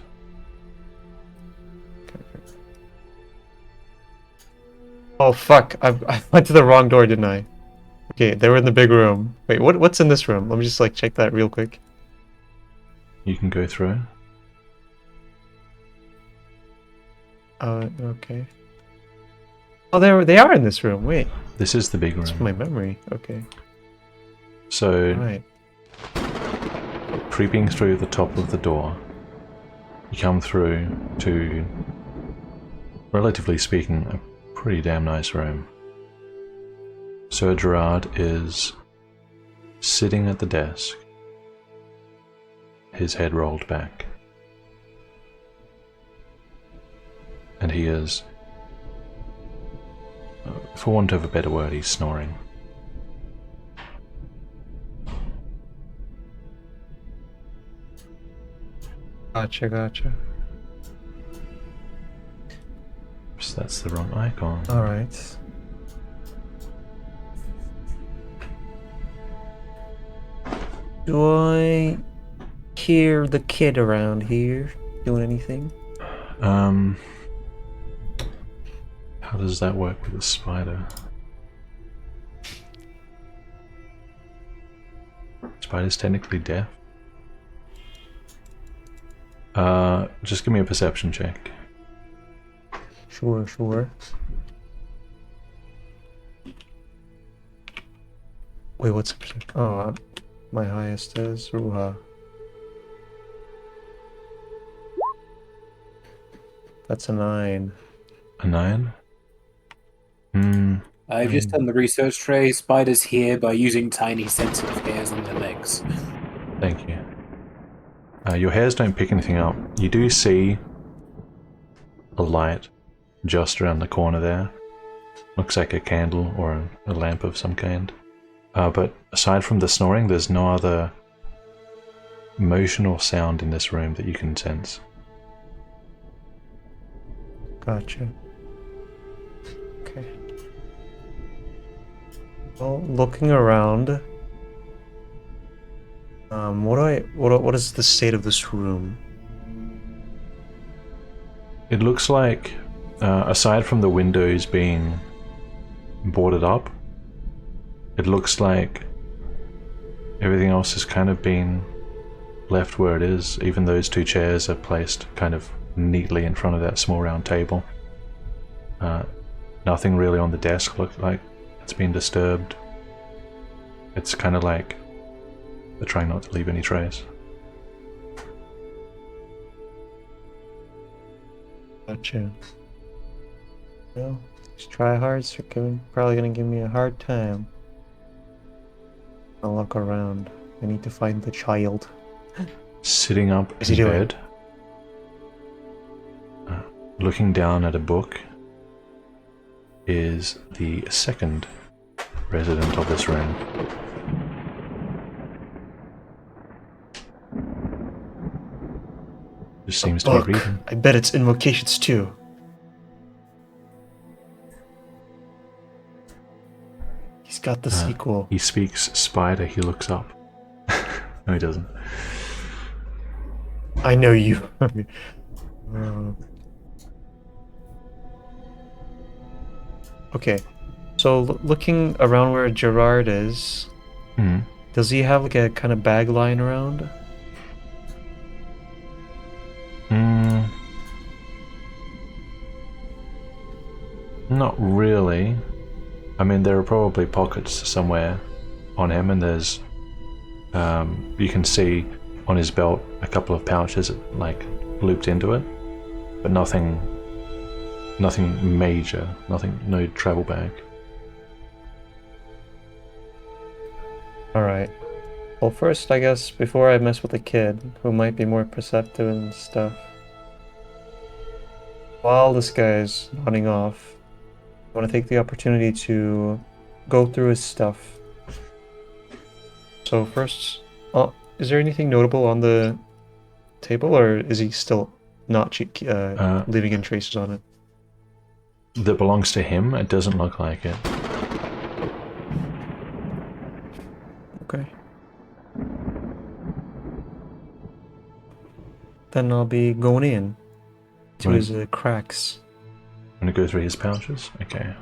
Oh fuck, I went to the wrong door, didn't I? Okay, they were in the big room. Wait, what's in this room? Let me just like check that real quick. You can go through. Okay. Oh, they are in this room. Wait, This is the big it's from room. my memory. Okay. So, Alright. creeping through the top of the door, you come through to, relatively speaking, a pretty damn nice room. Sir Gerard is sitting at the desk, his head rolled back. And he is, for want of a better word, he's snoring. Gotcha. Oops, that's the wrong icon. Alright. Do I hear the kid around here doing anything? How does that work with a spider? Spider's technically deaf. Just give me a perception check. Sure. Wait, what's the percent? Oh, my highest is Ruha. That's a 9. A 9? I've just done the research tray. Spiders hear by using tiny sensitive hairs on their legs. Thank you. Your hairs don't pick anything up. You do see a light just around the corner there. Looks like a candle or a lamp of some kind. But aside from the snoring, there's no other motion or sound in this room that you can sense. Gotcha. Okay. Well, looking around, what is the state of this room? It looks like, aside from the windows being boarded up, it looks like everything else has kind of been left where it is. Even those two chairs are placed kind of neatly in front of that small round table. Nothing really on the desk looks like it's been disturbed. It's kind of like they're trying not to leave any trace. Gotcha. Well, these tryhards are probably gonna give me a hard time. I'll look around. I need to find the child. Sitting up What's in he doing? bed, looking down at a book, is the second resident of this room. Just seems to be reading. I bet it's Invocations too. He's got the sequel. He speaks spider, he looks up. No, he doesn't. I know you. Okay, so looking around where Gerard is, does he have like a kind of bag lying around? Not really. I mean, there are probably pockets somewhere on him, and there's you can see on his belt a couple of pouches like looped into it, but nothing major, no travel bag. Alright. Well, first, I guess, before I mess with the kid, who might be more perceptive and stuff, while this guy's nodding off, I want to take the opportunity to go through his stuff. So first, is there anything notable on the table, or is he still not leaving in traces on it? That belongs to him? It doesn't look like it. then I'll be going in to Right. his cracks. I'm gonna go through his pouches. Okay.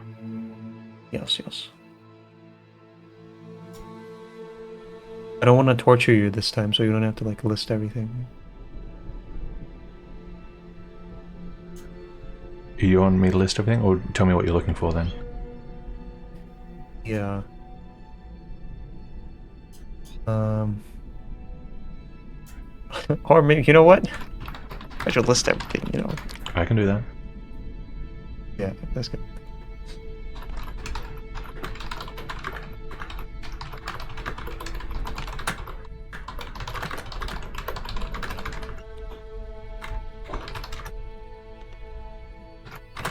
Yes, yes. I don't want to torture you this time, so you don't have to like list everything. You want me to list everything, or tell me what you're looking for then? Yeah. Or maybe, you know what? I should list everything, you know. I can do that. Yeah, that's good.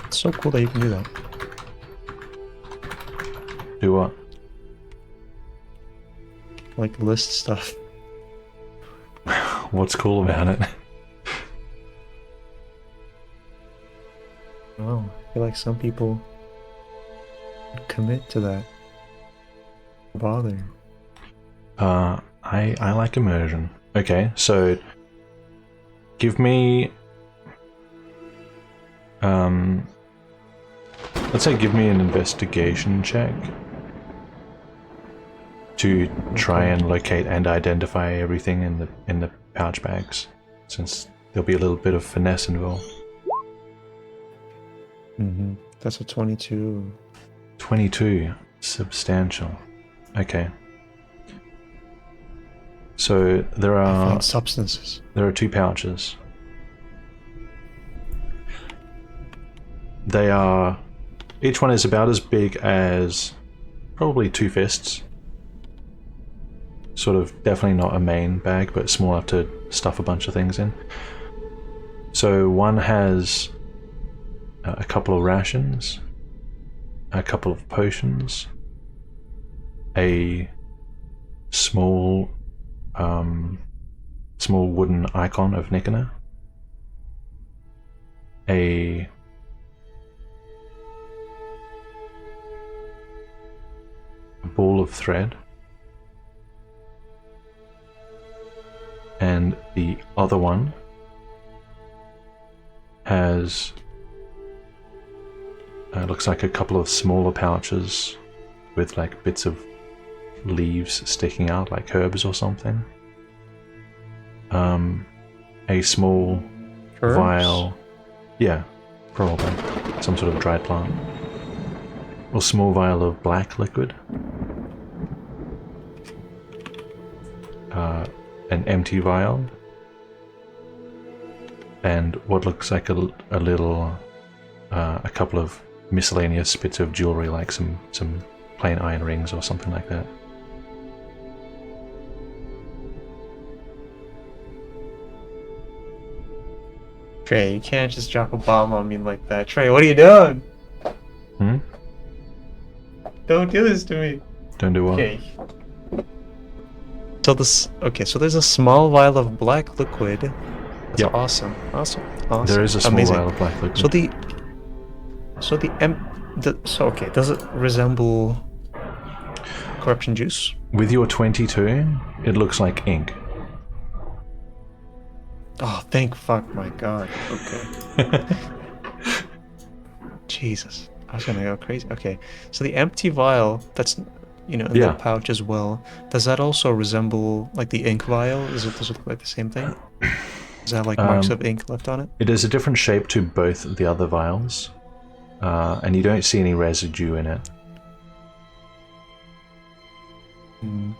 It's so cool that you can do that. Do what? Like list stuff. What's cool about it? Wow, I feel like some people would commit to that. Bother. I like immersion. Okay, so give me let's say give me an investigation check to try and locate and identify everything in the pouch bags, since there'll be a little bit of finesse involved. Mm-hmm. That's a 22. 22, substantial. Okay. So there I are find substances. There are 2 pouches. They are... Each one is about as big as probably 2 fists. Sort of definitely not a main bag, but small enough to stuff a bunch of things in. So one has a couple of rations, a couple of potions, a small small wooden icon of Nicanor, a ball of thread, and the other one has looks like a couple of smaller pouches with like bits of leaves sticking out, like herbs or something. A small Herbs? vial, yeah, probably some sort of dried plant, or small vial of black liquid, an empty vial, and what looks like a little, a couple of miscellaneous bits of jewelry, like some plain iron rings or something like that. Trey, you can't just drop a bomb on me like that. Trey, what are you doing? Hmm? Don't do this to me. Don't do what? Okay. So so there's a small vial of black liquid. That's Yep. awesome. Awesome. There is a small Amazing. vial of black liquid. So does it resemble corruption juice? With your 22, it looks like ink. Oh, thank fuck, my god. Okay. Jesus. I was gonna go crazy. Okay. So the empty vial, that's, in Yeah. the pouch as well, does that also resemble, like, the ink vial? Does it look like the same thing? Does it have, like, marks of ink left on it? It is a different shape to both the other vials, and you don't see any residue in it. Hmm.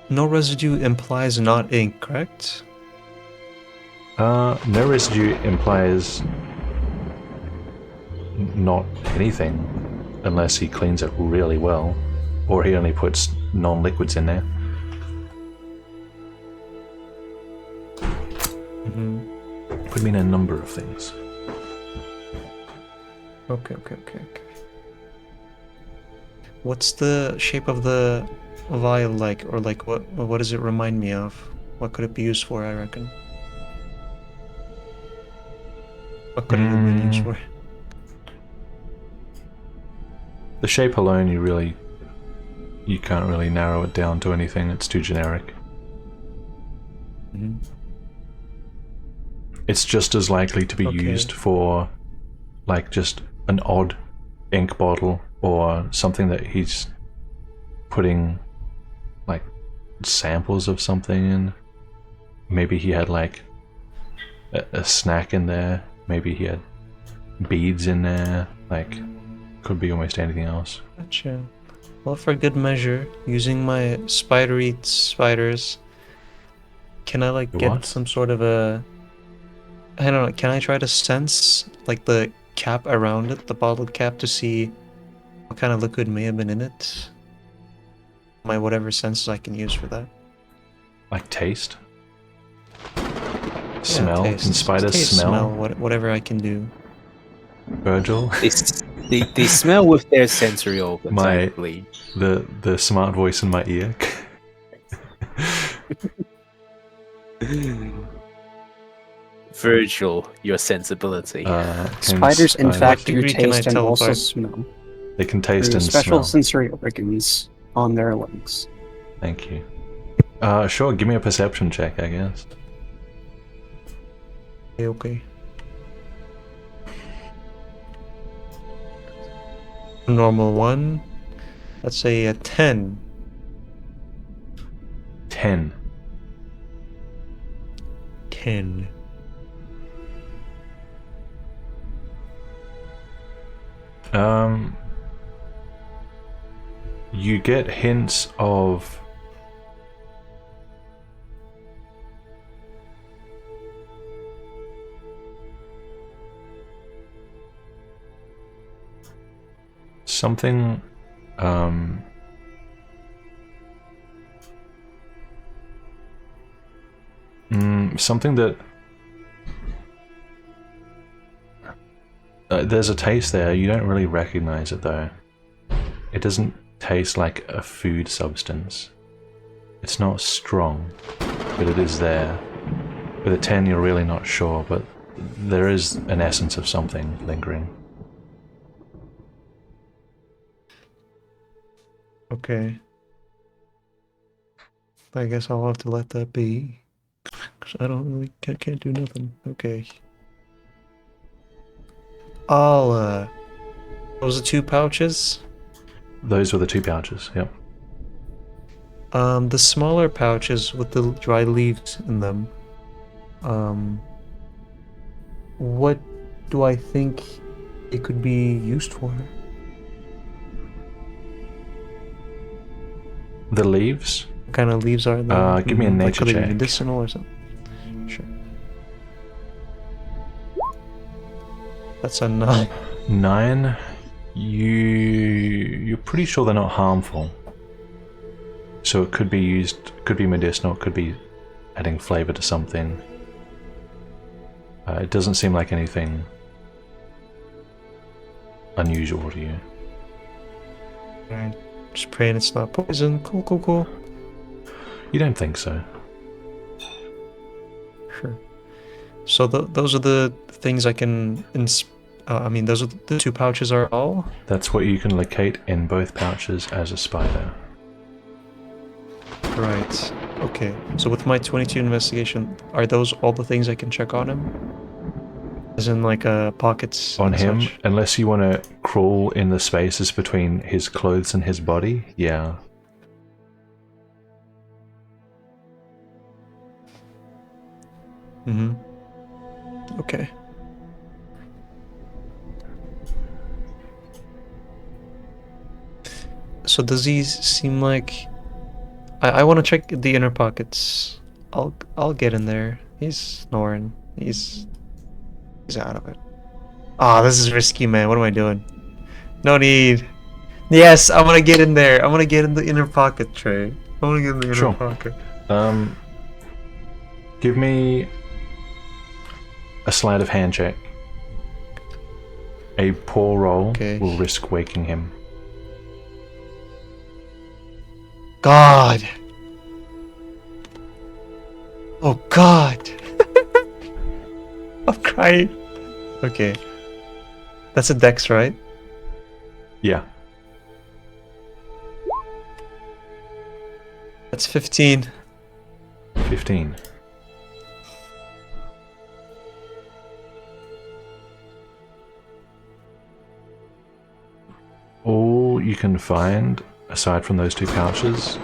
No residue implies not ink, correct? No residue implies not anything, unless he cleans it really well, or he only puts non-liquids in there. Mm-hmm. Could mean a number of things. Okay. What's the shape of the vial like, or like what does it remind me of? What could it be used for, I reckon? What could it have been used for? The shape alone, you can't really narrow it down to anything. It's too generic. Mm-hmm. it's just as likely to be Okay. used for like just an odd ink bottle or something that he's putting like samples of something in. Maybe he had like a snack in there. Maybe he had beads in there. Like, could be almost anything else. Gotcha. Well, for good measure, using my spider eats spiders, can I like Your get what? some sort of a... I don't know, can I try to sense like the cap around it, the bottle cap, to see what kind of liquid may have been in it? My whatever senses I can use for that. Like taste? Yeah, Smell? taste. Can spiders Taste, smell? whatever I can do. Virgil? They smell with their sensory organs, My- I believe. the smart voice in my ear. Virgil, your sensibility. Can Spiders, in spiders- fact, do degree can I taste and also teleport? smell. they can taste Through and special smell. sensory organs on their legs. Thank you. Sure, give me a perception check, I guess. Okay. Normal one. Let's say a 10. 10. 10. You get hints of something, something that there's a taste there. You don't really recognize it though. It doesn't taste like a food substance. It's not strong, but it is there. With a 10, you're really not sure, but there is an essence of something lingering. Okay. I guess I'll have to let that be. Cause I don't really can't do nothing. Okay. I'll those are 2 pouches. Those were the 2 pouches, yep. The smaller pouches with the dry leaves in them. What do I think it could be used for? The leaves? What kind of leaves are they? Give me a nature could they be check. medicinal or something? Sure. That's a 9. 9. You're pretty sure they're not harmful. So it could be used, could be medicinal, it could be adding flavor to something. It doesn't seem like anything unusual to you. Alright. Just praying it's not poison. Cool, cool, cool. You don't think so? Sure. So those are the things I can... I mean, those are the 2 pouches are all? That's what you can locate in both pouches as a spider. Right. Okay. So with my 22 investigation, are those all the things I can check on him? As in like pockets On and him, such? unless you want to crawl in the spaces between his clothes and his body, yeah. Mm-hmm. Okay. So does he seem like... I want to check the inner pockets. I'll get in there. He's snoring. He's out of it. Ah, this is risky, man. What am I doing? No need. Yes, I want to get in there. I want to get in the inner pocket, Trey. I want to get in the inner Sure. pocket. Give me a sleight of hand check. A poor roll Okay. will risk waking him. God. Oh God. I'm crying. Okay. That's a dex, right? Yeah. That's 15. 15. you can find, aside from those two pouches,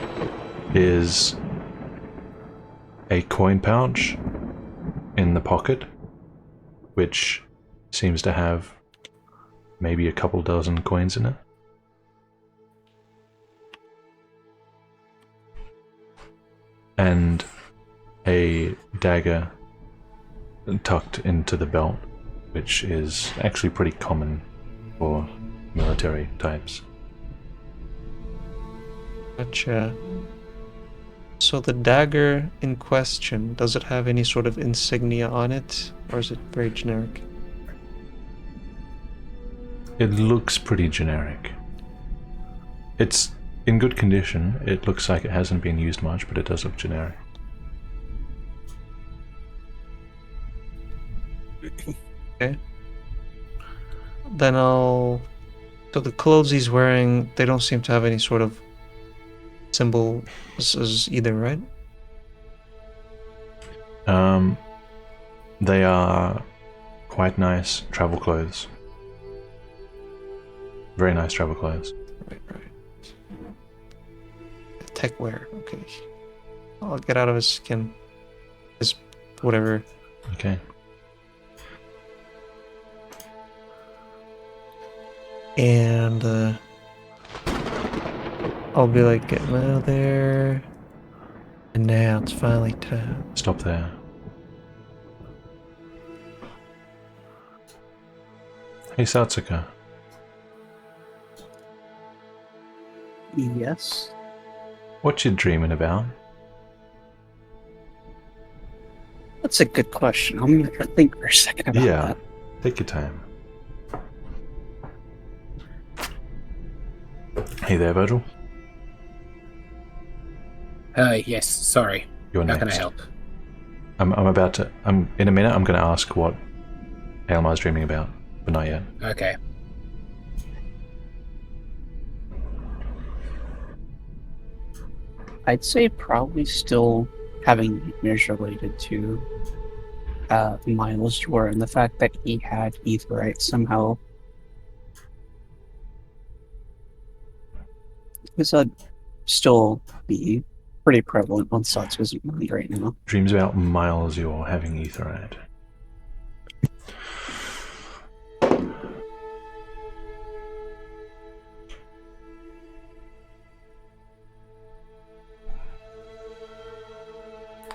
is a coin pouch in the pocket, which seems to have maybe a couple dozen coins in it. And a dagger tucked into the belt, which is actually pretty common for military types. Gotcha. So the dagger in question, does it have any sort of insignia on it, or is it very generic? It looks pretty generic. It's in good condition. It looks like it hasn't been used much, but it does look generic. Okay. Then I'll... So the clothes he's wearing, they don't seem to have any sort of symbols either, right? They are quite nice travel clothes. Very nice travel clothes. Right. Tech wear, okay. I'll get out of his skin. His whatever. Okay. And I'll be like, getting out of there. And now it's finally time. Stop there. Hey, Satsuka. Yes. What you dreaming about? That's a good question. I'm gonna think for a second about Yeah. that. Take your time. Hey there, Virgil. Yes, sorry. You're How next. can I help? I'm about to. In a minute. I'm going to ask what Aylmar's dreaming about, but not yet. Okay. I'd say probably still having nightmares related to Miles' Door and the fact that he had Etherite somehow. Because that'd still be pretty prevalent on Satsu's mind right now. Dreams about miles you're having etherite.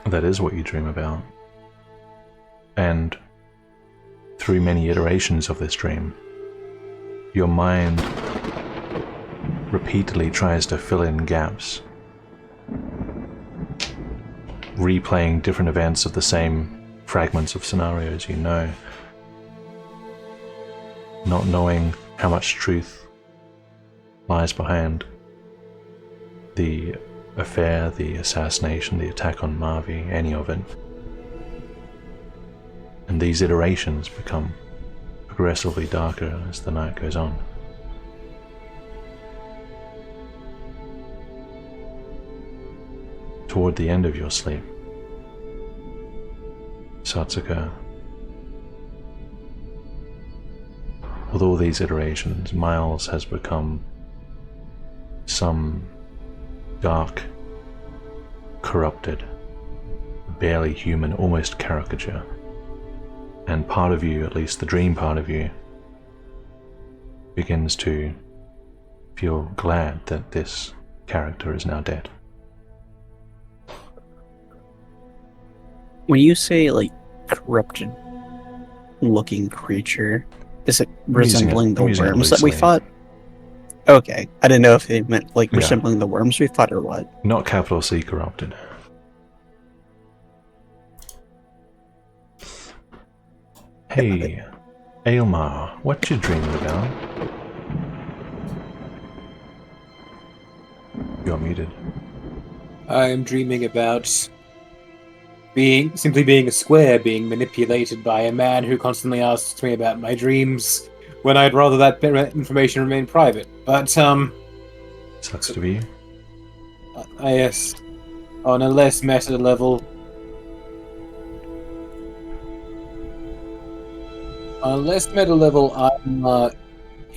That is what you dream about. And through many iterations of this dream, your mind repeatedly tries to fill in gaps, replaying different events of the same fragments of scenarios you know, not knowing how much truth lies behind the affair, the assassination, the attack on Marvi, any of it. And these iterations become progressively darker as the night goes on. Toward the end of your sleep, Satsuka, with all these iterations, Miles has become some dark, corrupted, barely human, almost caricature. And part of you, at least the dream part of you, begins to feel glad that this character is now dead. When you say, like, corrupted looking creature, is it resembling the I'm using it worms that we loosely. fought? Okay. I didn't know if it meant, like, Yeah. resembling the worms we fought or what. Not capital C corrupted. Hey, Aylmar, what you dreaming about? You're muted. I'm dreaming about simply being a square, being manipulated by a man who constantly asks me about my dreams when I'd rather that information remain private. But, Sucks to be you. yes, on a less meta level, I'm,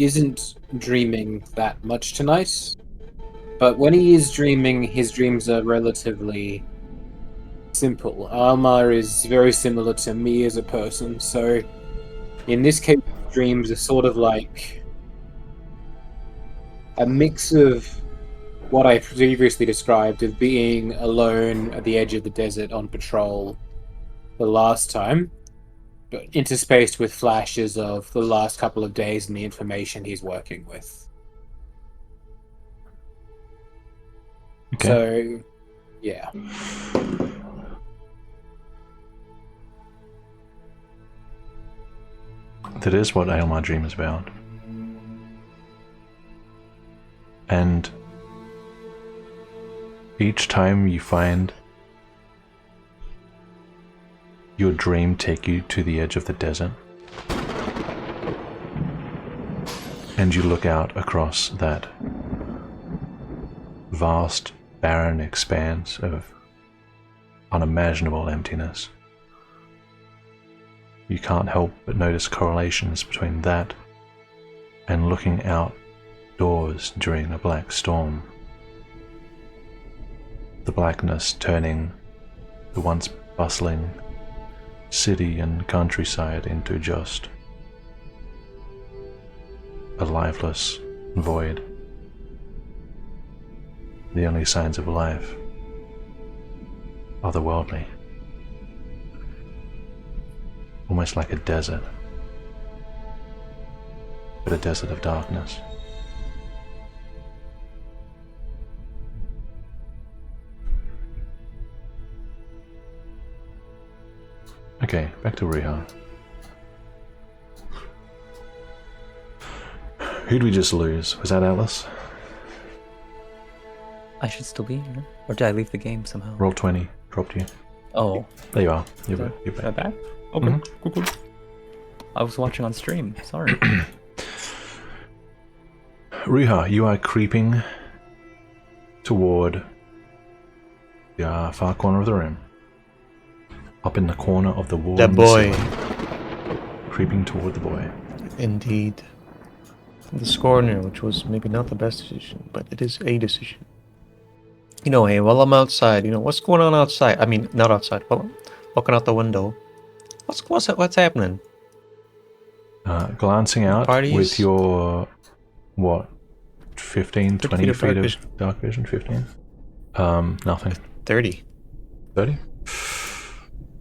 isn't dreaming that much tonight, but when he is dreaming, his dreams are relatively simple. Alma is very similar to me as a person, so in this case, dreams are sort of like a mix of what I previously described of being alone at the edge of the desert on patrol the last time, but interspaced with flashes of the last couple of days and the information he's working with. Okay. So, yeah. That is what Aylmar Dream is about. And each time you find your dream take you to the edge of the desert, and you look out across that vast, barren expanse of unimaginable emptiness, you can't help but notice correlations between that and looking outdoors during a black storm. The blackness turning the once bustling city and countryside into just a lifeless void. The only signs of life, otherworldly. Almost like a desert, but a desert of darkness. Okay, back to Riiga. Who'd we just lose? Was that Alice? I should still be here. Or did I leave the game somehow? Roll 20, dropped you. Oh, There you are. You're am I back. back? Okay, cool. I was watching on stream. Sorry. Riiga, you are creeping toward the far corner of the room. Up in the corner of the wall. The boy. Creeping toward the boy. Indeed. This corner, which was maybe not the best decision, but it is a decision. You know, hey, while I'm outside, what's going on outside? I mean, not outside. Well, looking out the window. What's happening? Glancing out Parties? with your, what, 15, 20 feet of feet dark of vision. dark vision? 15? Nothing. 30. 30?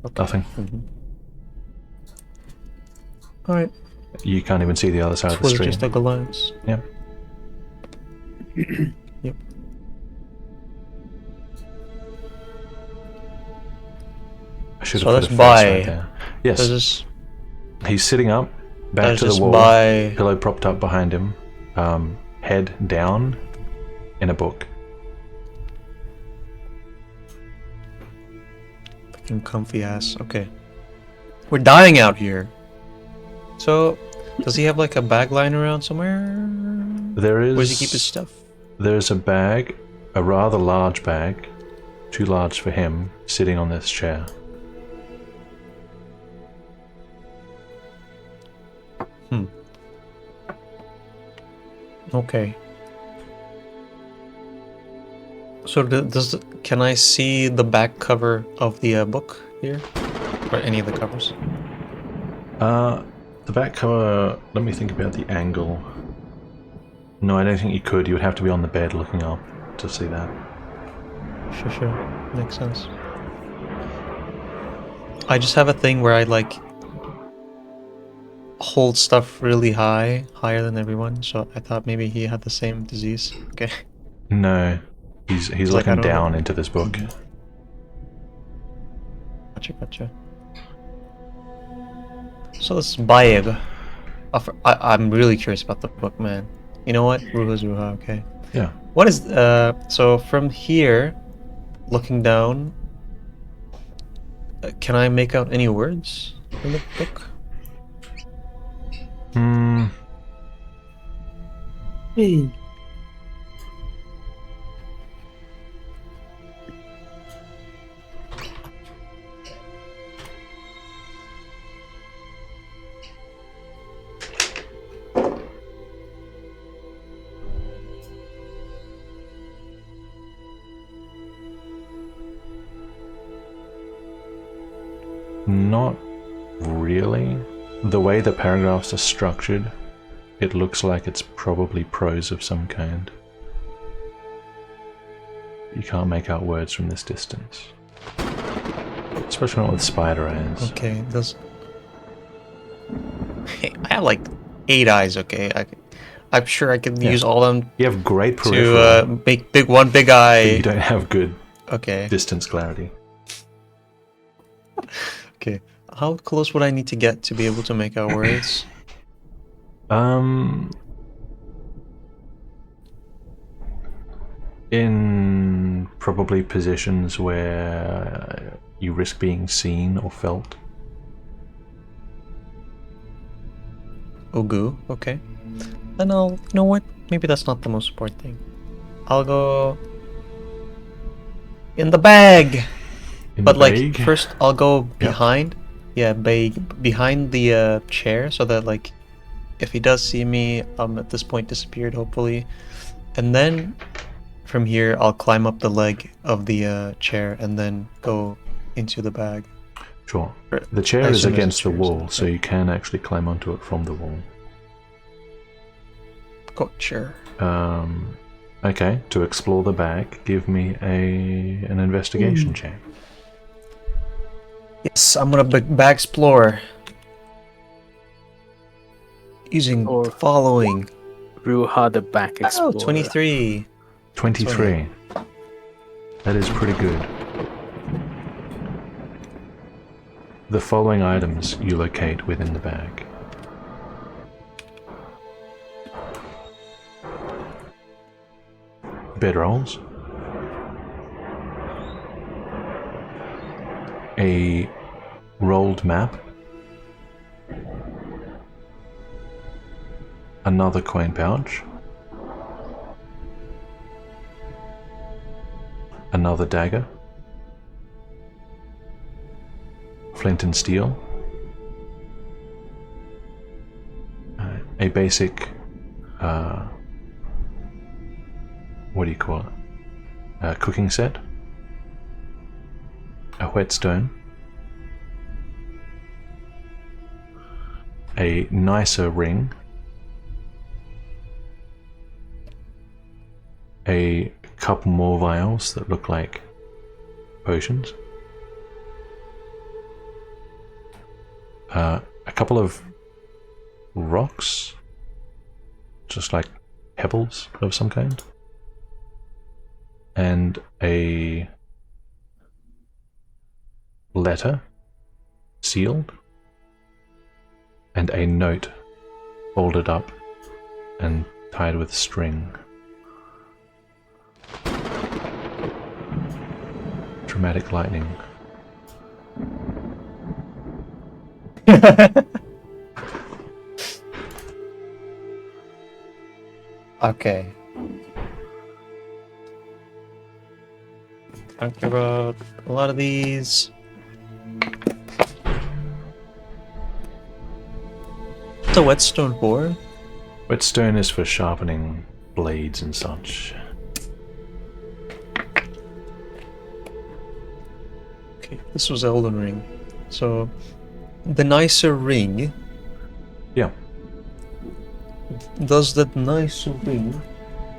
Okay. Nothing. Alright. You can't even see the other side This of the was stream. just a glance. Yep. Yep. I should So have put let's a face buy. right there. Yes. Does this He's sitting up, back does to the this wall, buy pillow propped up behind him, head down in a book. fucking comfy ass? Okay. We're dying out here. So does he have like a bag lying around somewhere? There is. Where does he keep his stuff? There's a bag, a rather large bag, too large for him, sitting on this chair. Okay. So can I see the back cover of the book here? Or any of the covers? The back cover, let me think about the angle. No, I don't think you could. You would have to be on the bed looking up to see that. Sure. Makes sense. I just have a thing where I like hold stuff really high, higher than everyone, so I thought maybe he had the same disease. Okay. No, he's Like, I looking don't down know. into this book. Gotcha. So this Bayeg. I'm really curious about the book, man. You know what? Ruha's Ruha, okay. Yeah. What is so from here, looking down, can I make out any words in the book? Not really. The way the paragraphs are structured, it looks like it's probably prose of some kind. You can't make out words from this distance. Especially not with spider eyes. Okay, does... I have like 8 eyes, okay? I'm sure I can use all of them You have great peripheral, to make one big but eye. you don't have good Okay. distance clarity. Okay. How close would I need to get to be able to make out words? In probably positions where you risk being seen or felt. Ugu, okay. Then I'll... You know what? Maybe that's not the most important thing. I'll go... in the bag! In But the like, bag. first I'll go behind. Yeah, behind the chair, so that like, if he does see me, I'm at this point disappeared, hopefully. And then, from here, I'll climb up the leg of the chair and then go into the bag. Sure. The chair As is soon as against the it's wall, yours, so yeah. you can actually climb onto it from the wall. Gotcha. Okay, to explore the bag, give me an investigation check. Yes, I'm gonna bag explore. Using Or- the following. Ruha the back Oh, explorer. 23. 23. That is pretty good. The following items you locate within the bag. Bedrolls. A rolled map. Another coin pouch. Another dagger. Flint and steel. A basic, what do you call it? A cooking set. A whetstone. A nicer ring. A couple more vials that look like potions. A couple of rocks, just like pebbles of some kind, and a letter sealed, and a note folded up and tied with string. Dramatic lightning. Okay. Talked about a lot of these. What's a whetstone for? Whetstone is for sharpening blades and such. Okay, this was Elden Ring. So, the nicer ring. Yeah. Does that nicer ring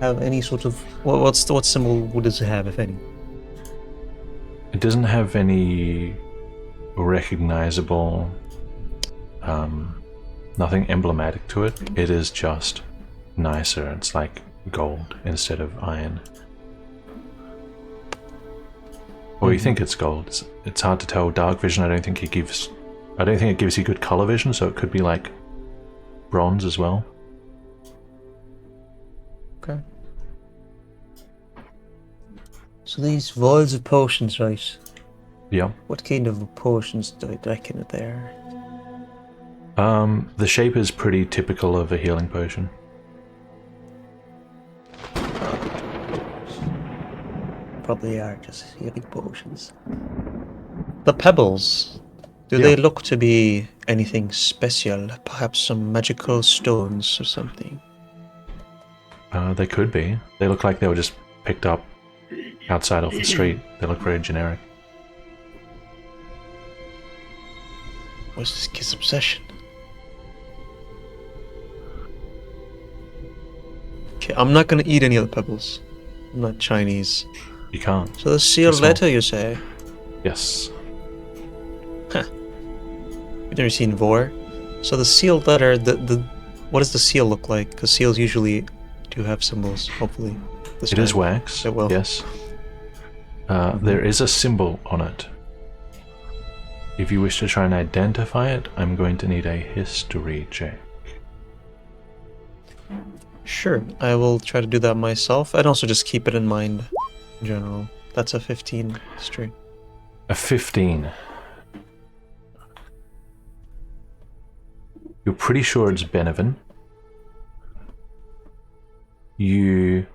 have any sort of what symbol would it have, if any? It doesn't have any recognizable, nothing emblematic to it. It is just nicer. It's like gold instead of iron. Or you think it's gold. It's hard to tell. Dark vision, I don't think it gives you good color vision, so it could be like bronze as well. Okay. So these vials of potions, right? Yeah. What kind of potions do I reckon there? The shape is pretty typical of a healing potion. Probably are just healing potions. The pebbles, do Yeah. they look to be anything special? Perhaps some magical stones or something? They could be. They look like they were just picked up outside off the street. They look very generic. What's this kid's obsession? Okay, I'm not gonna eat any of the pebbles. I'm not Chinese. You can't. So the sealed small. letter, you say? Yes. You've never seen Vor? So the sealed letter, what does the seal look like? Because seals usually do have symbols, hopefully. It is wax. It will. Yes. There is a symbol on it. If you wish to try and identify it, I'm going to need a history check. Sure, I will try to do that myself, and also just keep it in mind in general. That's a 15 history. A 15. You're pretty sure it's Benevan. You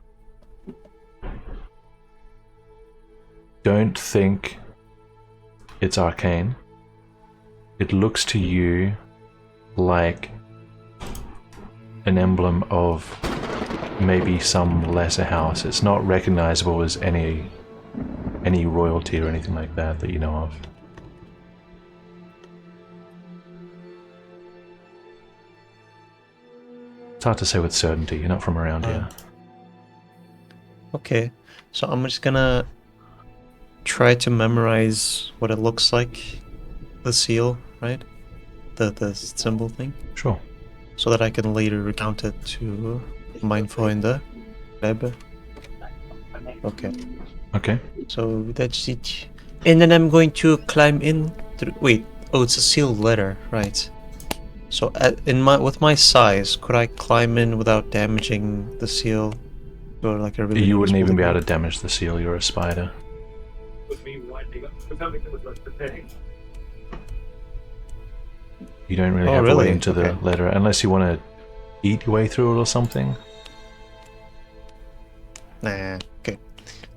don't think it's arcane. It looks to you like an emblem of maybe some lesser house. It's not recognizable as any royalty or anything like that you know of. It's hard to say with certainty. You're not from around here. Okay, so I'm just gonna try to memorize what it looks like, the seal, right? The symbol thing. Sure. So that I can later recount it to mein Freunde. Okay. Okay. So that's it. And then I'm going to climb in through. Wait. Oh, it's a sealed letter, right? So with my size, could I climb in without damaging the seal? Or like a really You wouldn't even be noticeable able to damage the seal. You're a spider. You don't really have a way into the letter unless you want to eat your way through it or something. Nah, okay.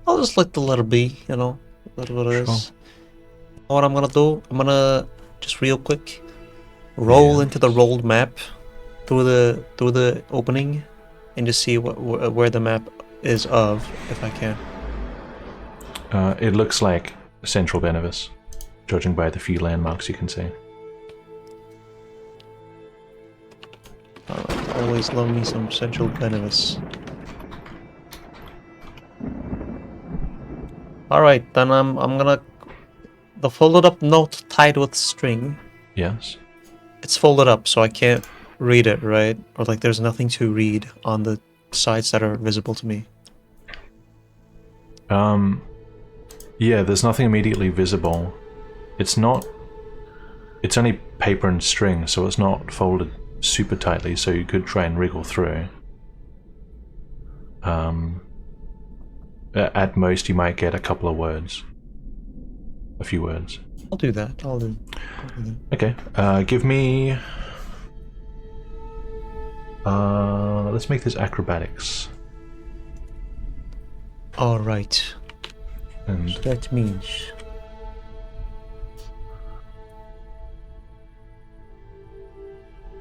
I'll just let the letter be, you know. Let what it is. Sure. What I'm gonna do, I'm gonna just real quick roll into the rolled map through the opening and just see where the map is of, if I can. It looks like Central Benevis, judging by the few landmarks you can see. Alright, always love me some Central Benevis. Alright, then I'm gonna... The folded up note tied with string. Yes. It's folded up, so I can't read it, right? Or like there's nothing to read on the sides that are visible to me. Yeah, there's nothing immediately visible. It's only paper and string, so it's not folded super tightly, so you could try and wriggle through. At most, you might get a couple of words. A few words. I'll do that. I'll do that. Okay, give me... let's make this acrobatics. Alright. And So that means...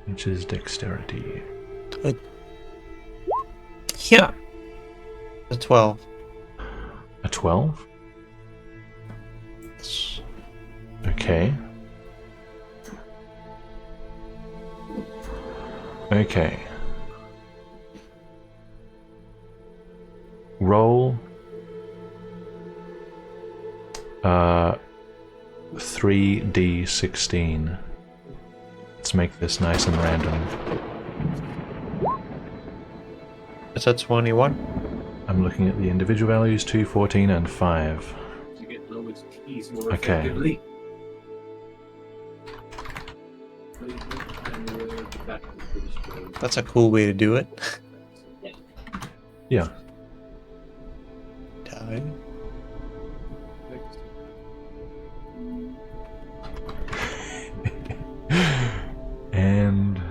which is dexterity. Yeah! A 12. A 12? Okay. Okay. Roll 3d16. Let's make this nice and random. Is that 21? I'm looking at the individual values, 2, 14, and 5. Okay. That's a cool way to do it. Yeah. Die. And...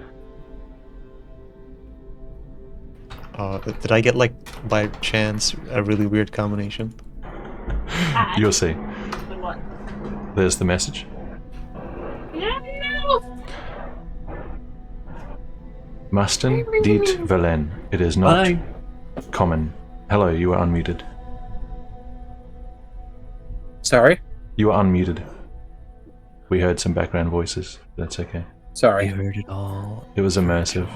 did I get, like, by chance, a really weird combination? you'll see. There's the message. Masten dit Velen. It is not common. Hello, you are unmuted. Sorry? You are unmuted. We heard some background voices. That's okay. I Sorry. heard it all. It was immersive.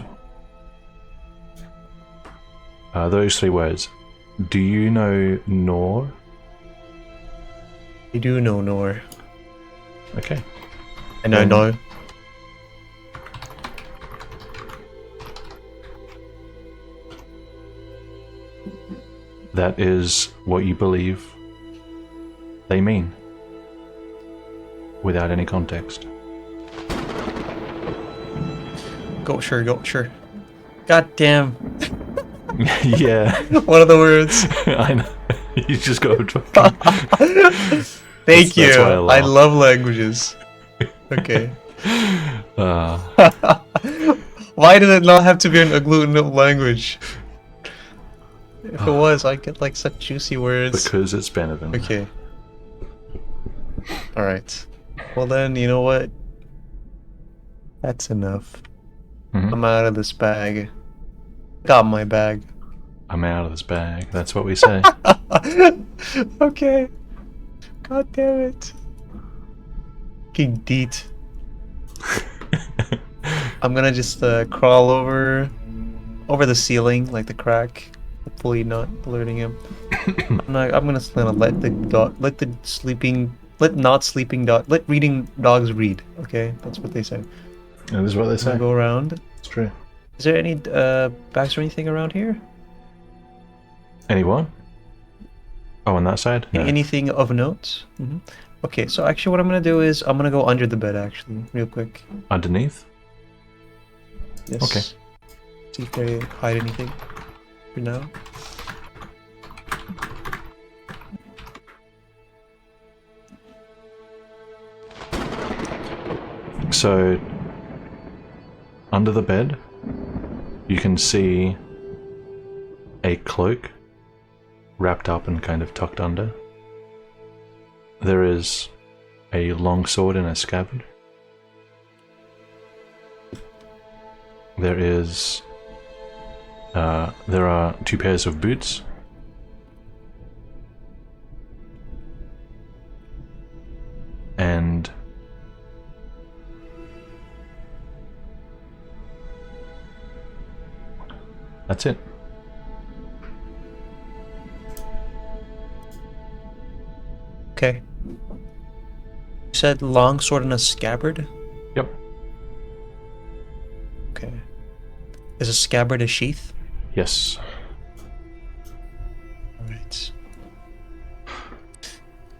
Those 3 words. Do you know Nor? I do know Nor. Okay. And I know. That is what you believe they mean. Without any context. Go, sure, go, sure. God damn. Yeah. One of the words. I know. You just got to Thank you. That's why I I laugh. love languages. Okay. Why did it not have to be an agglutinative language? If it was, I'd get like such juicy words. Because it's Benevin. Okay. Alright. Well then, you know what? That's enough. Mhm. I'm out of this bag. Got my bag. I'm out of this bag. That's what we say. Okay. God damn it. King Deet. I'm gonna just crawl over the ceiling, like the crack. Hopefully not alerting him. I'm just gonna let let reading dogs read. Okay, that's what they say. That is what they I'm say. gonna go around. It's true. Is there any backs or anything around here? Anyone? Oh, on that side? No. Anything of note? Okay, so actually what I'm gonna do is I'm gonna go under the bed actually, real quick. Underneath? Yes. Okay. See if I hide anything for now. So, under the bed, you can see a cloak wrapped up and kind of tucked under. There is a long sword in a scabbard. There is there are 2 pairs of boots. And that's it. Okay. You said long sword and a scabbard? Yep. Okay. Is a scabbard a sheath? Yes. Alright.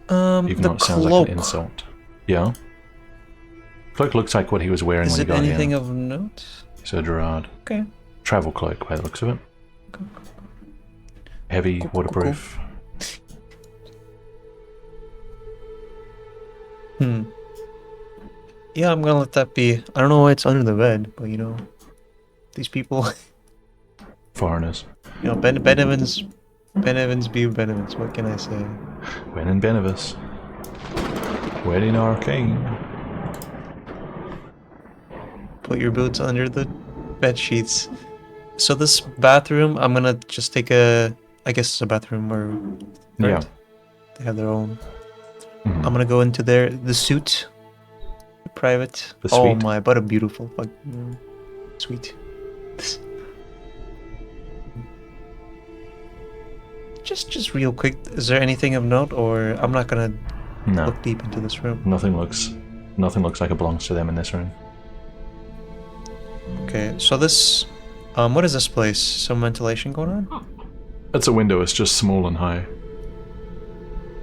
Even the though it sounds cloak. like an insult. Yeah. Cloak looks like what he was wearing Is when it he got anything here. of note? So Gerard. Okay. Travel cloak by the looks of it. Heavy, Cool. waterproof. Yeah, I'm gonna let that be. I don't know why it's under the bed, but you know, these people, Foreigners. you know, Ben Evans be Ben Evans. What can I say? Ben and Benevis. Wedding Arcane. Put your boots under the bed sheets. So this bathroom, I'm gonna just take a. I guess it's a bathroom or. Yeah. They have their own. Mhm. I'm gonna go into the suite. Private. The Oh suite. my, what a beautiful fucking suite. Just real quick, is there anything of note, or I'm not gonna No. look deep into this room? Nothing looks like it belongs to them in this room. Okay, so this, what is this place? Some ventilation going on? It's a window, it's just small and high.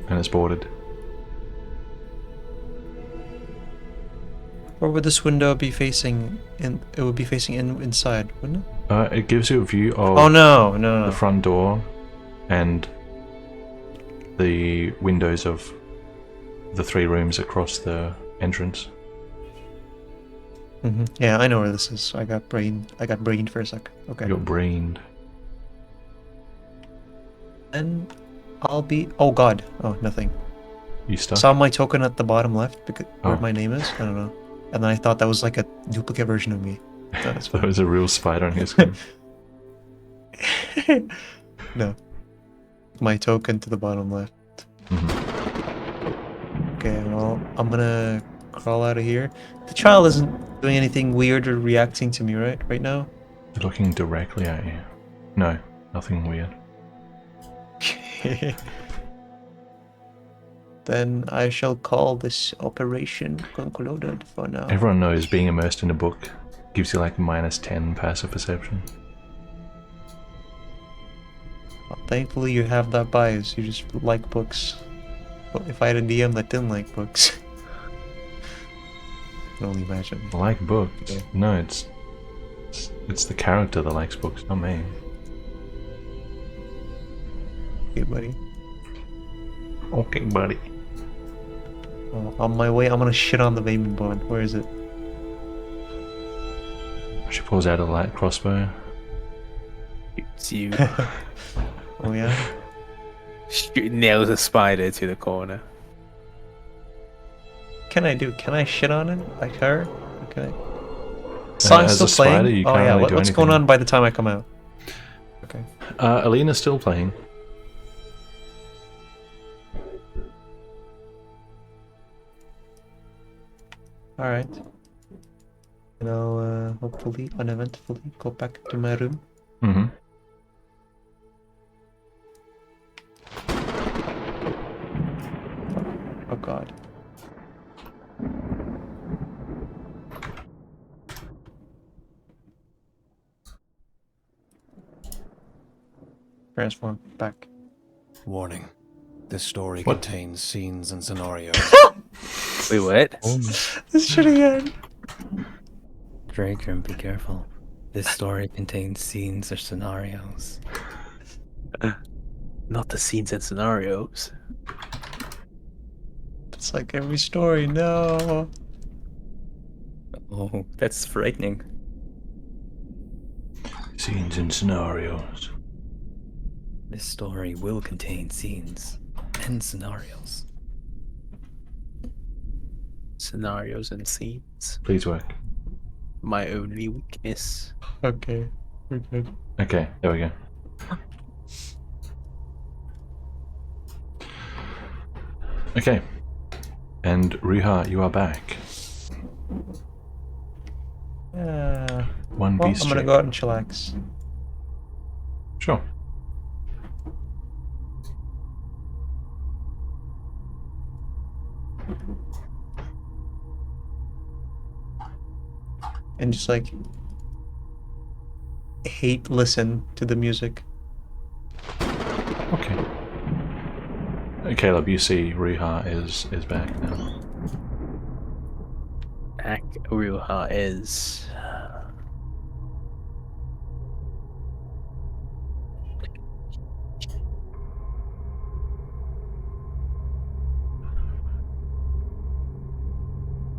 And it's boarded. Or would this window be facing in? It would be facing inside, wouldn't it? It gives you a view of Oh no. the front door and the windows of the 3 rooms across the entrance. Yeah, I know where this is. I got brained for a sec. Okay. You're brained. And I'll be. Oh god. Oh, nothing. You stuck? Saw my token at the bottom left because where Oh. my name is. I don't know. And then I thought that was like a duplicate version of me. That is There was a real spider on his skin. No. My token to the bottom left. Mhm. Okay, well, I'm gonna crawl out of here. The child isn't doing anything weird or reacting to me, right now? They're looking directly at you. No, nothing weird. Then I shall call this operation concluded for now. Everyone knows being immersed in a book gives you like -10 passive perception. Well, thankfully, you have that bias. You just like books. But if I had a DM that didn't like books, I can only imagine. Like books? Yeah. No, it's the character that likes books, not me. Okay, buddy. Okay, buddy. On my way, I'm gonna shit on the Vayman bond. Where is it? She pulls out a light crossbow. It's you. Oh yeah. Nails a spider to the corner. Can I shit on it? Like her? Okay. As Song's a still spider, playing? you Oh can't yeah, really do what's going anything. on by the time I come out? Okay. Alina's still playing. Alright. And I'll hopefully, uneventfully, go back to my room. Mm-hmm. Oh god. Transform back. Warning. This story What? contains scenes and scenarios. Wait, what? This shit again. Dragon, be careful. This story contains scenes or scenarios. Not the scenes and scenarios. It's like every story, no. Oh, that's frightening. Scenes and scenarios. This story will contain scenes and scenarios. Scenarios and scenes. Please work. My only weakness. Okay, we're good. Okay, there we go. Okay. And Riiga, you are back. Yeah. One Well, beast I'm gonna check. go out and chillax. Sure. And just like hate listen to the music. Okay. Caleb, you see Riiga is back now. Ruha is.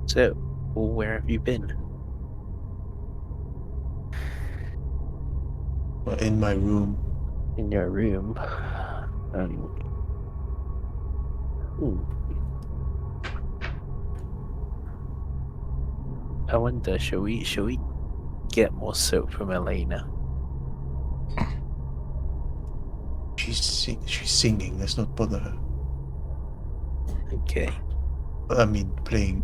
So, where have you been? In my room. In your room. Ooh. I wonder, shall we get more soap from Elena? She's singing. Let's not bother her. Okay. I mean, playing.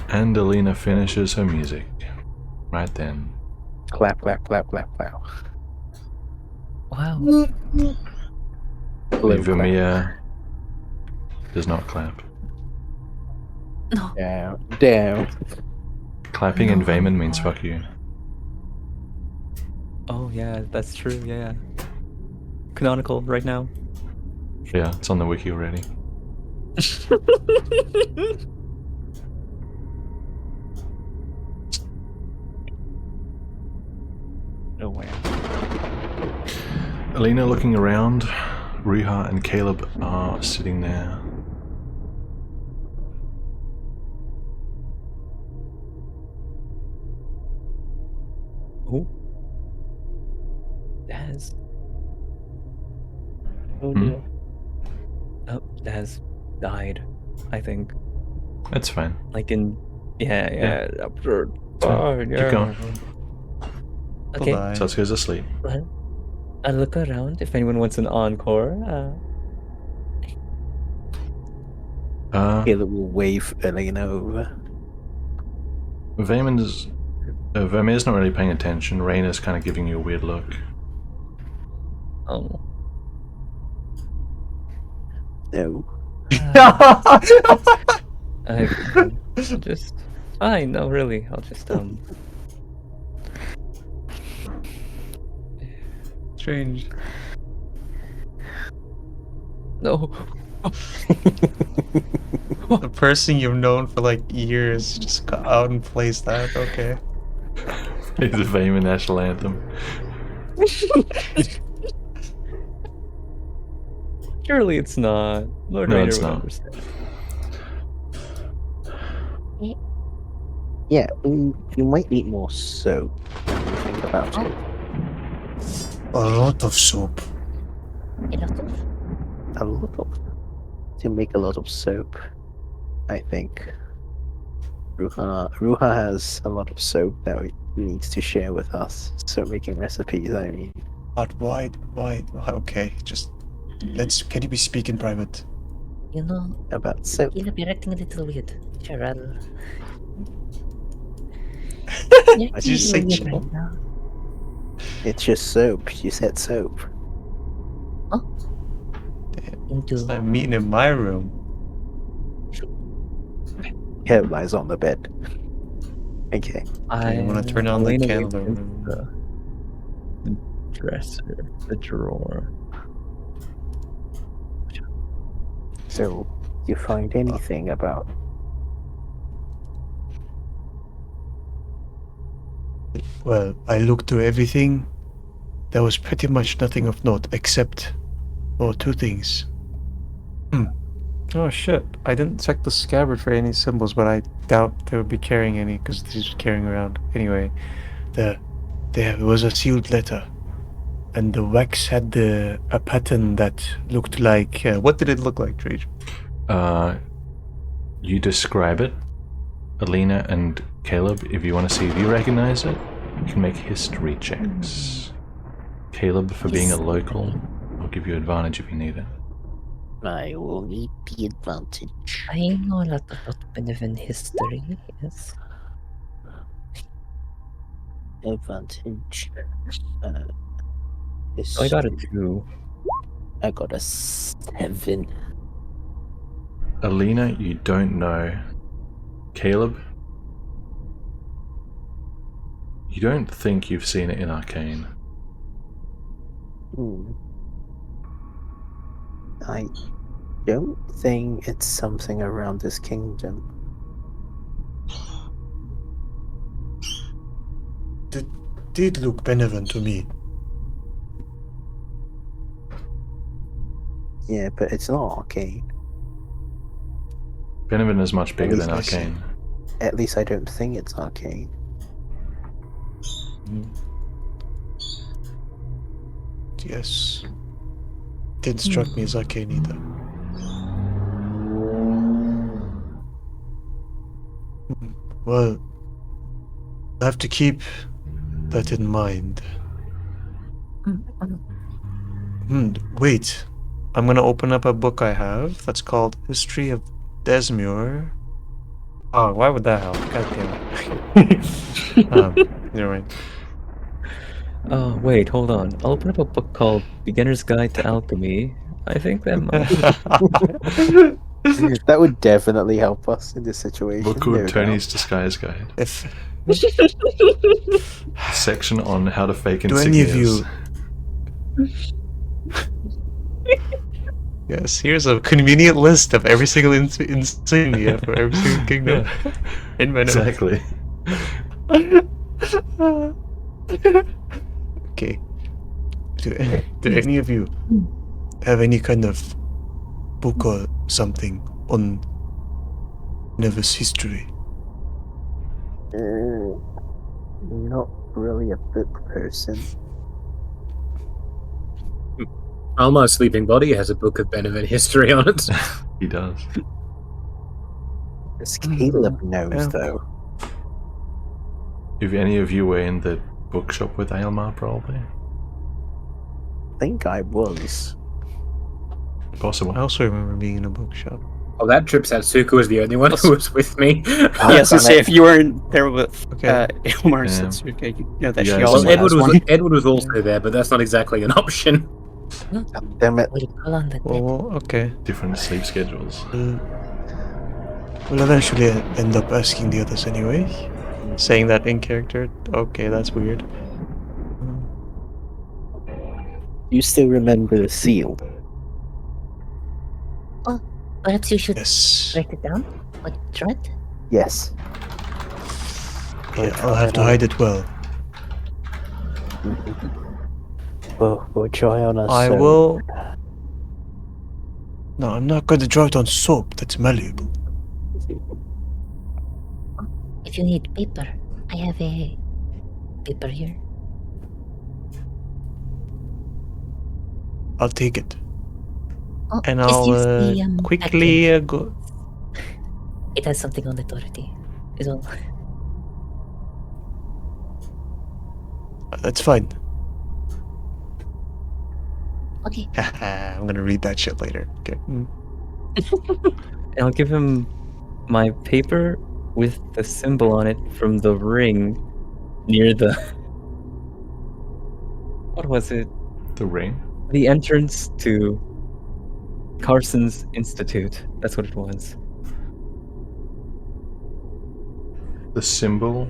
And Alina finishes her music. Right then. Clap, clap, clap, clap, clap. Wow. Vermeer does not clap. No. Down, down. Clapping in Vayman means fuck you. Oh yeah, that's true, yeah. Canonical right now. Yeah, it's on the wiki already. Oh wow. Alina looking around. Riiga and Caleb are sitting there. Oh. Daz. Oh Hmm? dear. Oh, Daz died, I think. That's fine. Like in yeah. After It's fine. Keep going. Okay. Bye-bye. Sasuke's asleep. Well, I'll look around if anyone wants an encore. Caleb will wave Elena over. Vaemon's Vermeer's not really paying attention. Raina's kind of giving you a weird look. Oh. No. I'll just. Fine, no, really. I'll just, Strange. No. The person you've known for like years just got out and plays that. Okay. It's a Vaemon national anthem. Surely it's not. Lord No, Rainer it's would not. understand. Yeah, you might need more soap. When you think about it. A lot of soap. A lot of. A lot of to make a lot of soap. I think. Ruha has a lot of soap that he needs to share with us. So making recipes, I mean. But why? Okay, just can you be speak in private? You know, About soap. Caleb, you're acting a little weird. Sure, I'll. Why'd you say weird chill? right now. It's just soap. You said soap. Into. I'm meeting in my room. Caleb lies on the bed. Okay. I want to turn on the Elena candle. waits in the dresser, the drawer. So, you find anything about? Well, I looked through everything. There was pretty much nothing of note except for two things. Oh shit! I didn't check the scabbard for any symbols, but I doubt they would be carrying any because he's carrying around. Anyway, there was a sealed letter, and the wax had a pattern that looked like. What did it look like, Trage? You describe it, Alina and Caleb. If you want to see if you recognize it, you can make history checks. Caleb, for being a local, I'll give you advantage if you need it. I will need the advantage. I know a lot about Benevolent history, yes. Advantage. I got a History. 2. I got a 7. Alina, you don't know. Caleb, you don't think you've seen it in Arcane. I don't think it's something around this kingdom. Did look benevolent to me. Yeah, but it's not arcane. Benevolent is much bigger than I see. Arcane. At least I don't think it's arcane. Yes. Didn't struck me as arcane either. Well, I have to keep that in mind. Wait. I'm gonna open up a book I have that's called History of Desmure. Oh, why would that help? God damn it. Never mind. Oh, wait, hold on. I'll open up a book called Beginner's Guide to Alchemy. I think that might. That would definitely help us in this situation. Book no called doubt. Tony's Disguise Guide. If Section on how to fake do any of insignias. you Yes, here's a convenient list of every single insignia for every single kingdom in my notes. Exactly. Okay. Do any of you have any kind of book or something on Nevis history? Not really a book person. Alma's sleeping body has a book of Benevolent history on it. He does. As Caleb knows, Yeah. though. If any of you were in the bookshop with Aylmar, probably. I think I was. Possible. I also remember being in a bookshop. Oh, that trip Satsuka was the only one who was with me. Yes, to say if you weren't there with Okay. Omar Yeah. Satsuka, you know that You she guys- also Well, Edward has was one. Edward was also there, but that's not exactly an option. Damn it. We'll call on the dead. Well, okay. Different sleep schedules. We'll eventually end up asking the others anyway. Saying that in character. Okay, that's weird. You still remember the seal? Perhaps you should Yes. write it down or draw it. Yes. Yeah, I'll have to hide it well. We'll try on a I will. No, I'm not going to draw it on soap. That's malleable. If you need paper, I have a paper here. I'll take it. Oh, And just I'll use the, quickly back go. It has something on it already. Is all. That's fine. Okay. I'm gonna read that shit later. Okay. And I'll give him my paper with the symbol on it from the ring near the. What was it? The ring. The entrance to Carson's Institute. That's what it was. The symbol.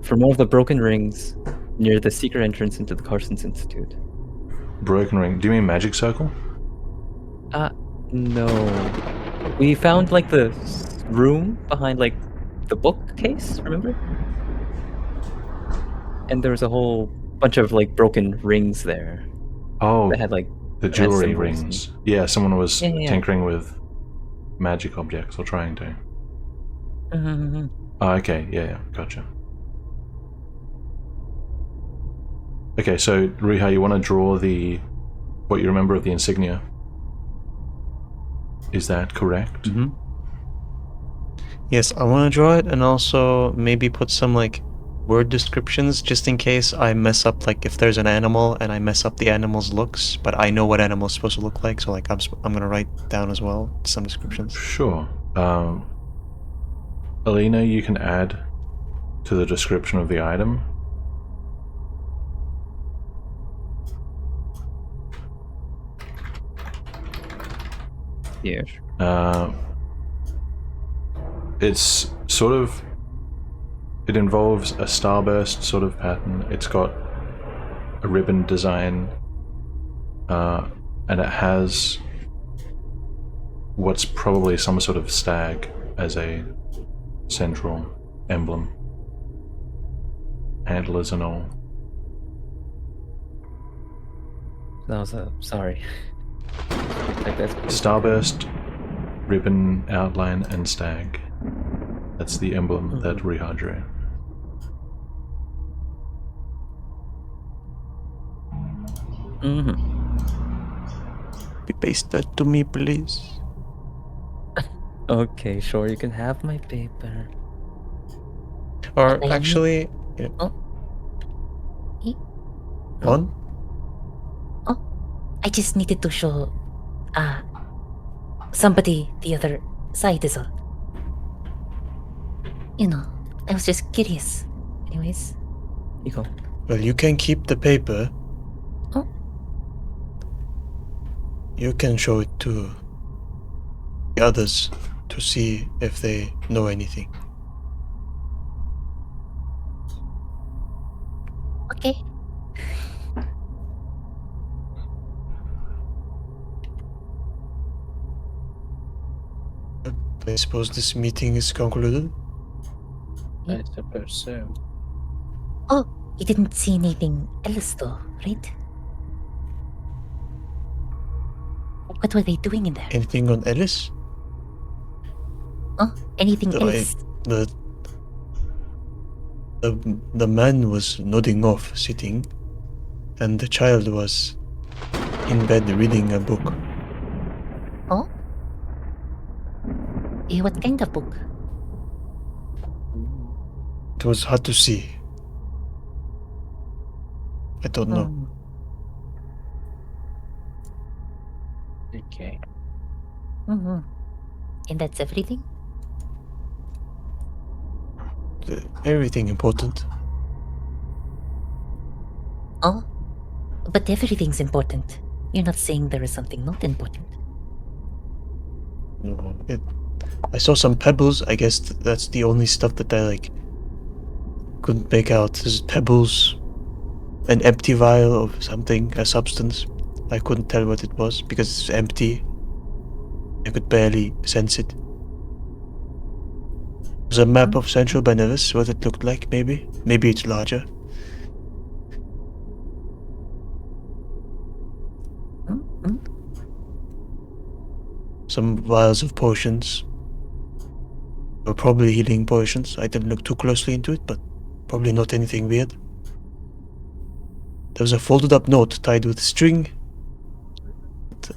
From one of the broken rings near the secret entrance into the Carson's Institute. Broken ring. Do you mean magic circle? No. We found like the room behind like the bookcase, remember? And there was a whole bunch of like broken rings there Oh, that had like the that had jewelry symbols. rings. Yeah, someone was Yeah. tinkering with magic objects or trying to. Mhm. Oh, okay. Yeah, gotcha. Okay, so Riha, you want to draw what you remember of the insignia? Is that correct? Mm-hmm. Yes, I want to draw it and also maybe put some like word descriptions just in case I mess up, like if there's an animal and I mess up the animal's looks, but I know what animal's supposed to look like, so like I'm gonna write down as well some descriptions. Sure. Alina, you can add to the description of the item. Yeah. It's sort of. It involves a starburst sort of pattern. It's got a ribbon design, and it has what's probably some sort of stag as a central emblem. Antlers and all. That was sorry. Like that's Starburst, ribbon outline, and stag. That's the emblem that Riha drew. Paste that to me, please. Okay, sure, you can have my paper. Or I actually, on? I just needed to show somebody the other side is all. You know, I was just curious. Anyways. Nico. Well, you can keep the paper. Oh. You can show it to the others to see if they know anything. Okay. I suppose this meeting is concluded. I suppose so. Oh, you didn't see anything else though, right? What were they doing in there? Anything on Ellis? Oh, anything The- else? The man was nodding off, sitting, and the child was in bed reading a book. Oh? What kind of book? It was hard to see. I don't know. Okay. Mm-hmm. And that's everything? Everything important. Oh? But everything's important. You're not saying there is something not important. No, I saw some pebbles. I guess that's the only stuff that I like couldn't make out. There's pebbles, an empty vial of something, a substance. I couldn't tell what it was because it's empty. I could barely sense it. There's a map of Central Benevis, what it looked like, maybe. Maybe it's larger. Mm-hmm. Some vials of potions. Were probably healing potions. I didn't look too closely into it, but probably not anything weird. There was a folded up note tied with string.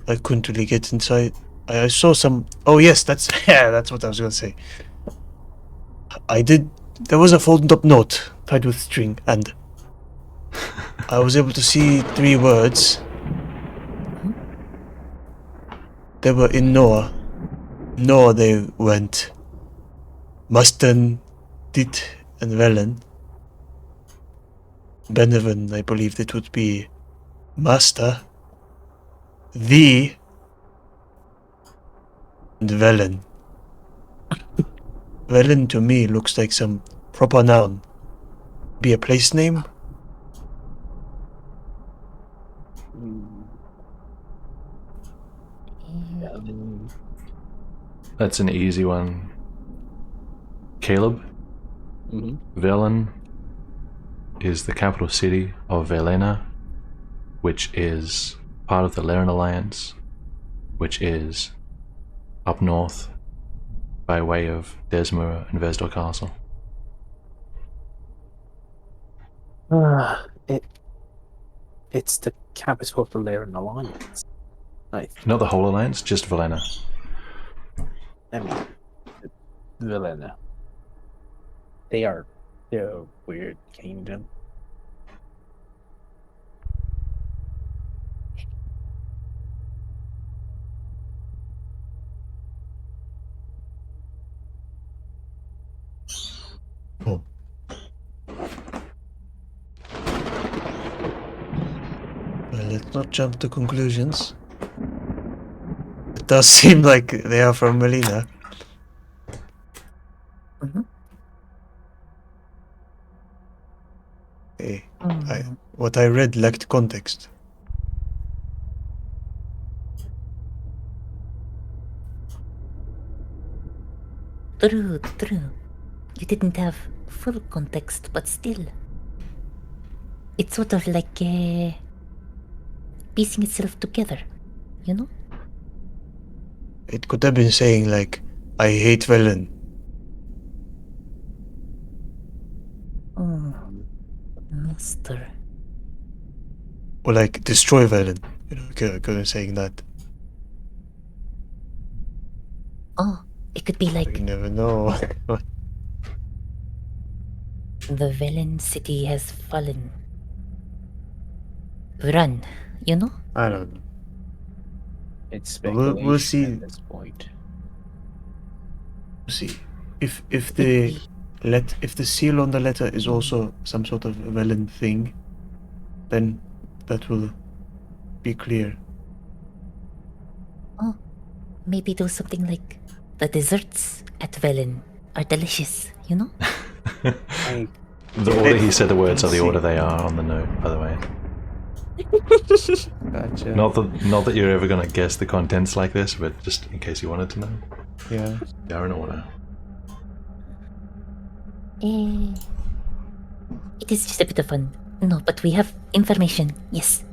I couldn't really get inside. I saw some. Oh yes, that's yeah, that's what I was gonna say. There was a folded up note tied with string, and I was able to see 3 words. They were in Noah. Noah they went. Musten, Dit, and Velen. Beneven, I believed it would be Master. The and Velen. Velen to me looks like some proper noun. Be a place name? That's an easy one. Caleb, Velen is the capital city of Velena, which is part of the Laren Alliance, which is up north by way of Desmura and Vesdor Castle. It's the capital of the Laren Alliance. Not the whole alliance, just Velena. I mean, Vilena. They're a weird kingdom. Oh. Well, let's not jump to conclusions. It does seem like they are from Melina. Mm-hmm. Hey, what I read lacked context. True. You didn't have full context, but still. It's sort of like piecing itself together, you know? It could have been saying like, I hate Velen. Master. Or like, destroy Velen. You know, could have been saying that. Oh, it could be like You never know. the Velen city has fallen. Run, you know? I don't know. It's speculation We'll see. at this point. See, if the seal on the letter is also some sort of Velen thing, then that will be clear. Oh, maybe do something like the desserts at Velen are delicious, you know? The order he said the words are the order they are on the note, by the way. Gotcha. Not that you're ever gonna guess the contents like this, but just in case you wanted to know. Yeah. They are in order. It is just a bit of fun. No, but we have information, yes.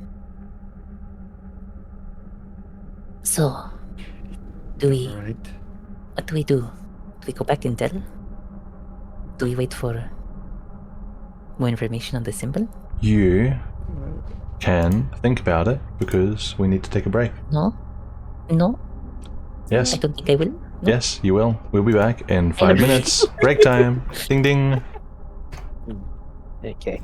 So, do we... Right. What do we do? Do we go back and tell? Do we wait for more information on the symbol? You can think about it, because we need to take a break. No? No? Yes. I don't think I will. No? Yes, you will. We'll be back in 5 minutes. Break time. Ding ding. Okay.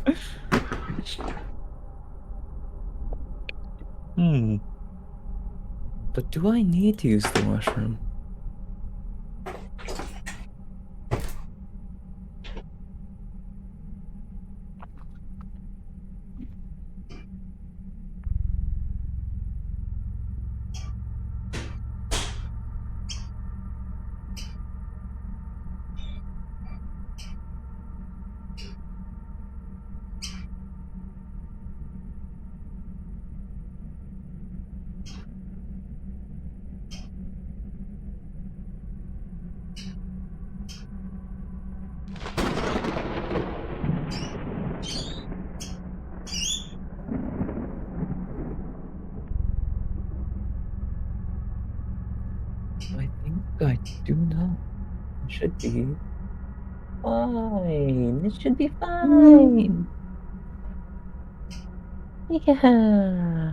But do I need to use the washroom? I think I do know. It should be fine. It should be fine. Yeah.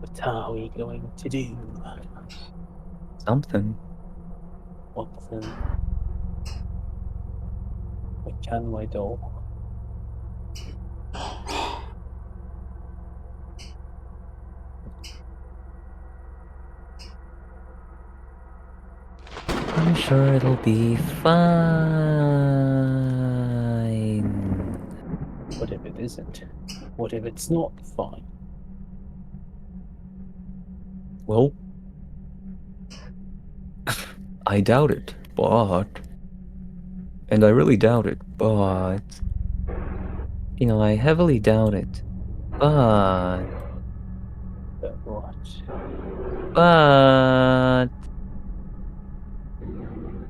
What are we going to do? Something. Watson. What can we do? I'm sure it'll be fine. What if it isn't? What if it's not fine? Well, I doubt it, but. And I really doubt it, but. You know, I heavily doubt it. But. But what? But.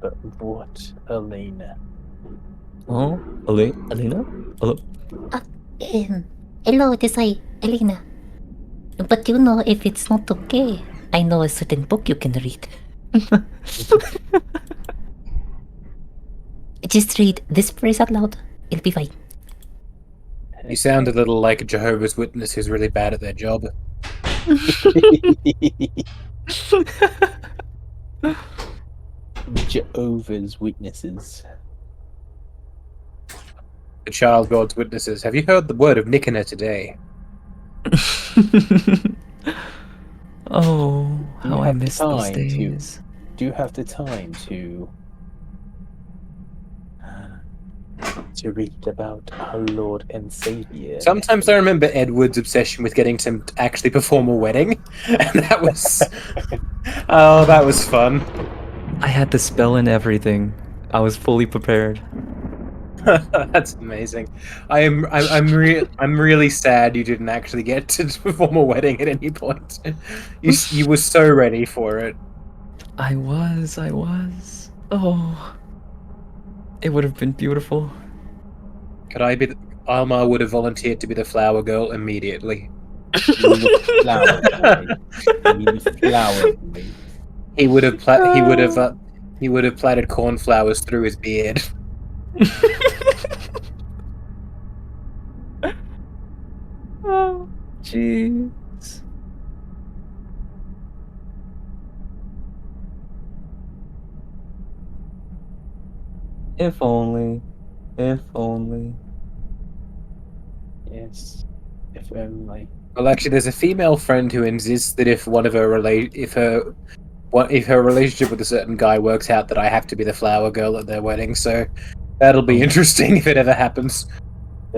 But what, Elena? Oh, Elena? Hello? Hello, this is Elena. But you know, if it's not okay, I know a certain book you can read. Just read this phrase out loud. It'll be fine. You sound a little like a Jehovah's Witness who's really bad at their job. Jehovah's Witnesses. The child God's witnesses. Have you heard the word of Nicanor today? Oh, Do you how I have the miss those time to- days. Do you have the time to read about our Lord and Savior? Sometimes I remember Edward's obsession with getting to actually perform a wedding, and that was oh, that was fun. I had the spell and everything. I was fully prepared. That's amazing. I'm really sad you didn't actually get to perform a wedding at any point. You were so ready for it. I was. Oh. It would have been beautiful. Could I be? Alma would have volunteered to be the flower girl immediately. Flower boy. You mean the flower boy. He would have platted cornflowers through his beard. Oh, jeez. If only. If only. Yes. If only. Well, actually, there's a female friend who insists that if her relationship with a certain guy works out, that I have to be the flower girl at their wedding. So that'll be interesting if it ever happens.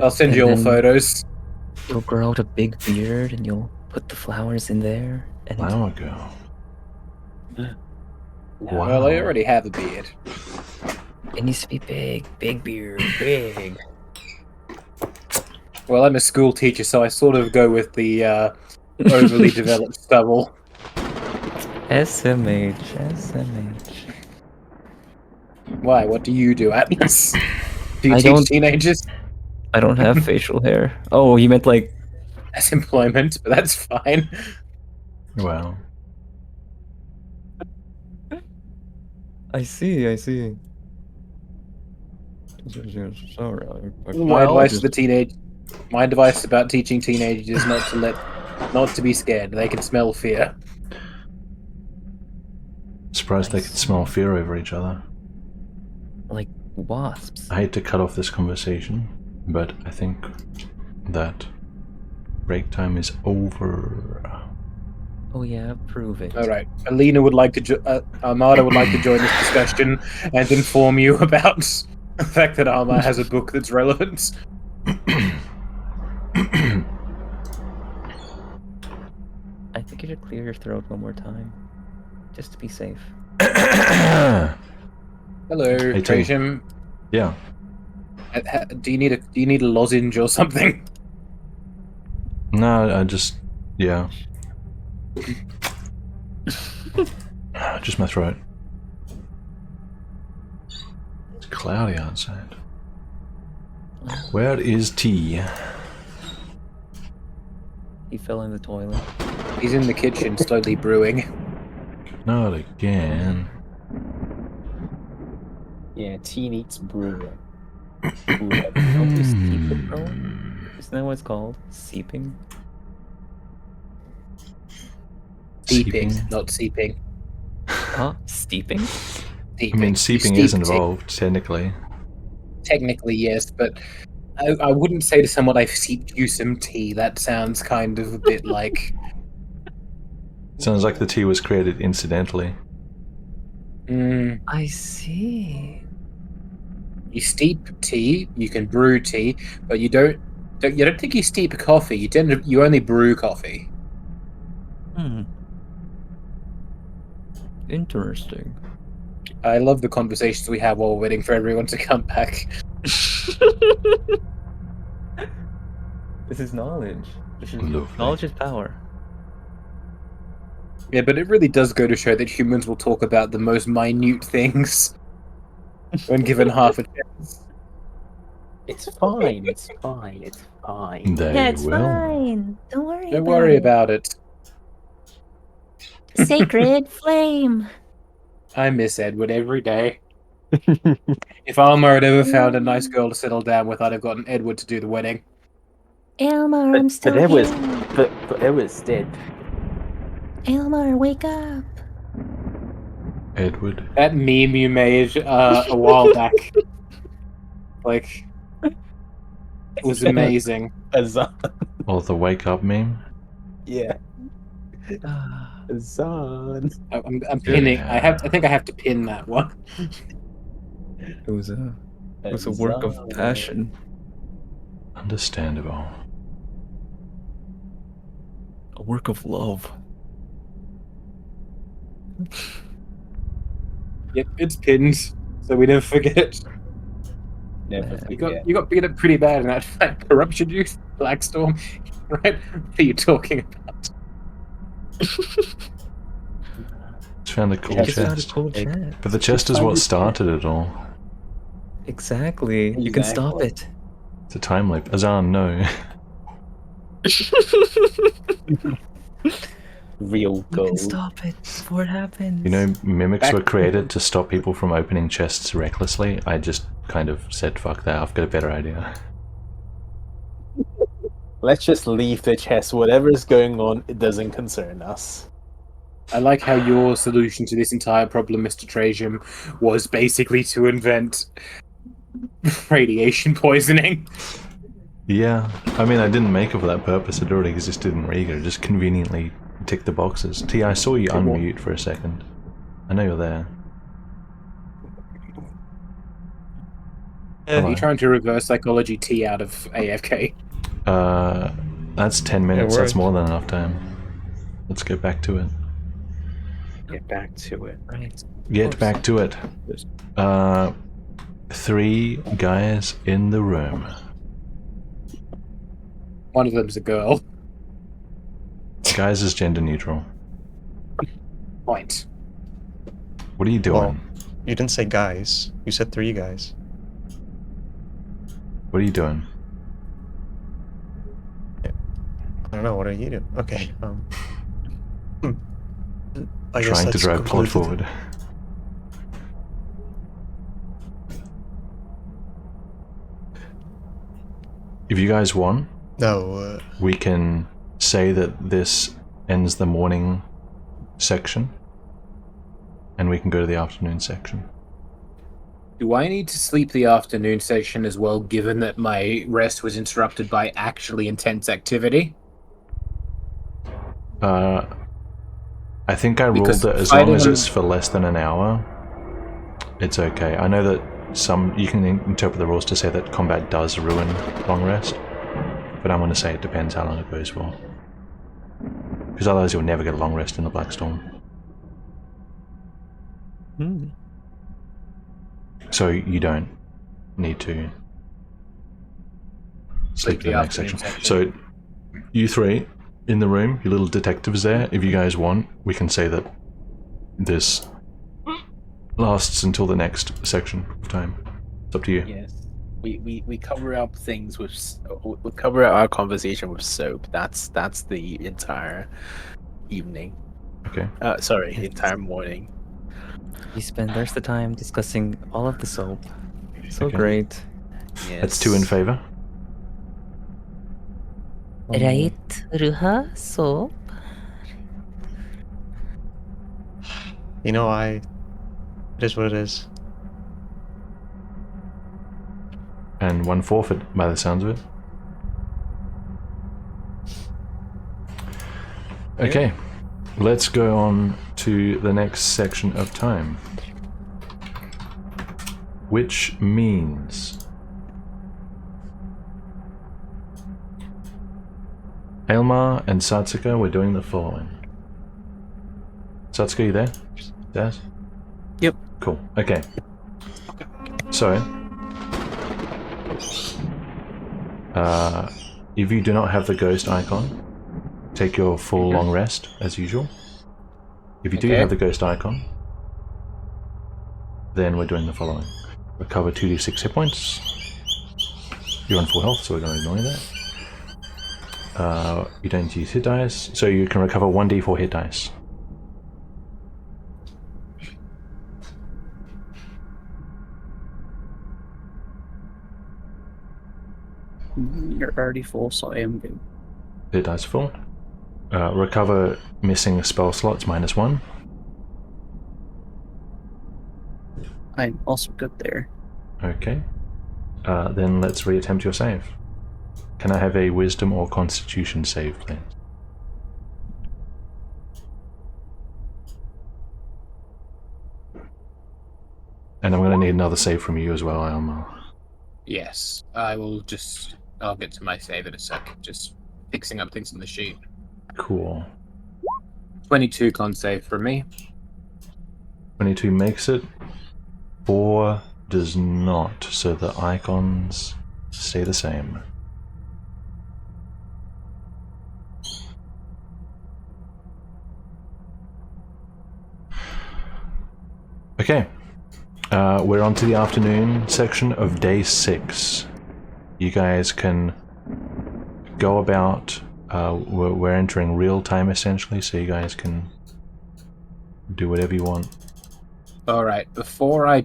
I'll send you all And then- photos. You'll grow out a big beard and you'll put the flowers in there. And Flower girl. No. Wow. Well, I already have a beard. it needs to be big. Big beard. Big. Well, I'm a school teacher, so I sort of go with the overly developed stubble. SMH. Why? What do you do, Atlas? Do you I teach don't- teenagers? I don't have facial hair. Oh, you meant like That's employment, but that's fine. Well, I see. My advice to the teenage, my advice about teaching teenagers is not to be scared. They can smell fear. surprised they could smell fear over each other. like wasps. I hate to cut off this conversation, but I think that break time is over. Oh yeah, prove it. All right, Alina would like to. Armada would like to join this discussion and inform you about the fact that Arma has a book that's relevant. I think you should clear your throat one more time, just to be safe. Hello, Hey, Tim. Trajum. Yeah. Do you need a lozenge or something? No, I just... Yeah. Just my throat. It's cloudy outside. Where is tea? He fell in the toilet. He's in the kitchen, slowly brewing. Not again. Yeah, tea needs brewing. Don't you steep it, bro? Isn't that what it's called? Seeping? Seeping, Seeping? not seeping. Huh? Steeping? I mean, seeping is involved, technically. Technically, yes, but I wouldn't say to someone, I've seeped you some tea. That sounds kind of a bit like... Sounds like the tea was created incidentally. I see. You steep tea, you can brew tea, but you don't think you steep coffee. You only brew coffee. Interesting. I love the conversations we have while we're waiting for everyone to come back. This is knowledge. Lovely. Knowledge is power. Yeah, but it really does go to show that humans will talk about the most minute things when given half a chance. It's fine. It's fine. It's fine. They Yeah, it's will. fine. Don't worry. Don't worry about it. Sacred flame. I miss Edward every day. If Alma had ever found a nice girl to settle down with, I'd have gotten Edward to do the wedding. Elmar, I'm still But it was, here. but it was dead. Elmar, wake up. Edward. That meme you made a while back, like, it was amazing. Azan. Or the wake up meme. Yeah. Azan. I'm pinning. I think I have to pin that one. It was a work of passion. Understandable. A work of love. Yep, it's pinned, so we never forget. Never forget. You got beat up pretty bad in that corruption juice, Blackstorm. Right? What are you talking about? Just found a cool Just found a chest. cool chest. But the chest is what started it all. Exactly. You can stop it. It's a time loop. Azan, no. Real You gold. can stop it before it happens. You know, mimics were created to stop people from opening chests recklessly. I just kind of said, fuck that, I've got a better idea. Let's just leave the chest. Whatever's going on, it doesn't concern us. I like how your solution to this entire problem, Mr. Trajum, was basically to invent radiation poisoning. Yeah, I mean, I didn't make it for that purpose. It already existed in Riiga. It just conveniently ticked the boxes. T, I saw you unmute for a second. I know you're there. Are you trying to reverse psychology T out of AFK? That's 10 minutes. That's worked. more than enough time. Let's get back to it. Get back to it. Right. Get back to it. 3 guys in the room. One of them's a girl. Guys is gender neutral. Point. What are you doing? Well, you didn't say guys. You said 3 guys. What are you doing? I don't know. What are you doing? Okay. I guess Trying to let's drive plot conclude forward. If you guys want, No. we can say that this ends the morning section, and we can go to the afternoon section. Do I need to sleep the afternoon section as well, given that my rest was interrupted by actually intense activity? I think I ruled Because that as fighting long as on- it's for less than an hour, it's okay. I know that you can interpret the rules to say that combat does ruin long rest, but I'm going to say it depends how long it goes for. Because otherwise you'll never get a long rest in the Black Storm. So you don't need to sleep in the next section. So you 3 in the room, you little detectives there, if you guys want, we can say that this lasts until the next section of time. It's up to you. Yes. We cover up things with we cover our conversation with soap. That's the entire evening. Okay. Sorry, Yes. entire morning. We spend the rest of the time discussing all of the soap. So Okay. great. Yes. That's 2 in favor. Right, Ruha? So, You know, it is what it is. And 1 forfeit by the sounds of it. Okay, let's go on to the next section of time. Which means Aylmar and Satsuka, we're doing the following. Satsuka, you there? Daz? Yep. Cool. Okay. So, if you do not have the ghost icon, take your full long rest as usual. If you do Okay. have the ghost icon, then we're doing the following. Recover 2d6 hit points. You're on full health, so we're going to ignore that. You don't need to use hit dice, so you can recover 1d4 hit dice. You're already full, so I am good. Hit dice full. Recover missing spell slots -1. I'm also good there. Okay. Then let's reattempt your save. Can I have a wisdom or constitution save, please? And I'm going to need another save from you as well, Elmar. Yes, I'll get to my save in a sec. Just fixing up things on the sheet. Cool. 22 con save for me. 22 makes it. 4 does not, so the icons stay the same. Okay. We're on to the afternoon section of day 6. You guys can go about. We're entering real time essentially, so you guys can do whatever you want. All right. Before I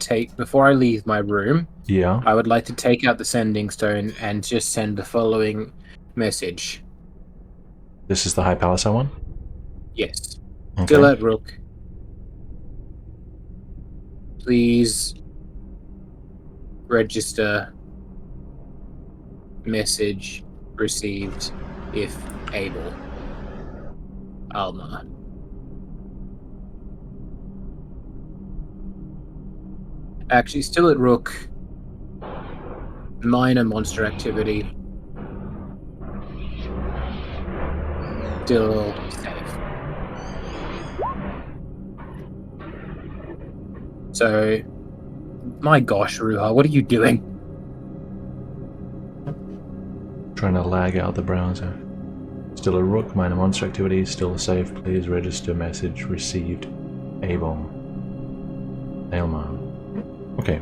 leave my room, Yeah. I would like to take out the sending stone and just send the following message. This is the High Palace one? Yes. Okay. Still at Rook. Please register message received if able. Alma. Actually, still at Rook. Minor monster activity. Still safe. So, my gosh, Ruha, what are you doing? Trying to lag out the browser. Still a rook, minor monster activity, still safe. Please register message received. Able. Aylmar. Okay.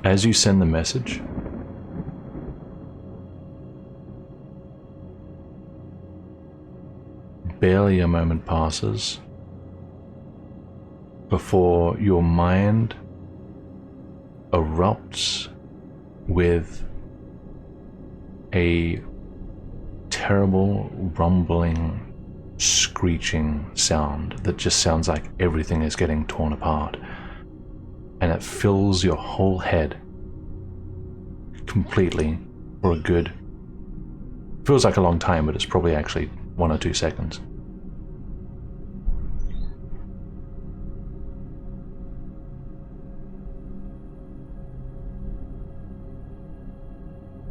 As you send the message, barely a moment passes before your mind erupts with a terrible rumbling, screeching sound that just sounds like everything is getting torn apart. And it fills your whole head completely for a good... feels like a long time, but it's probably actually 1 or 2 seconds.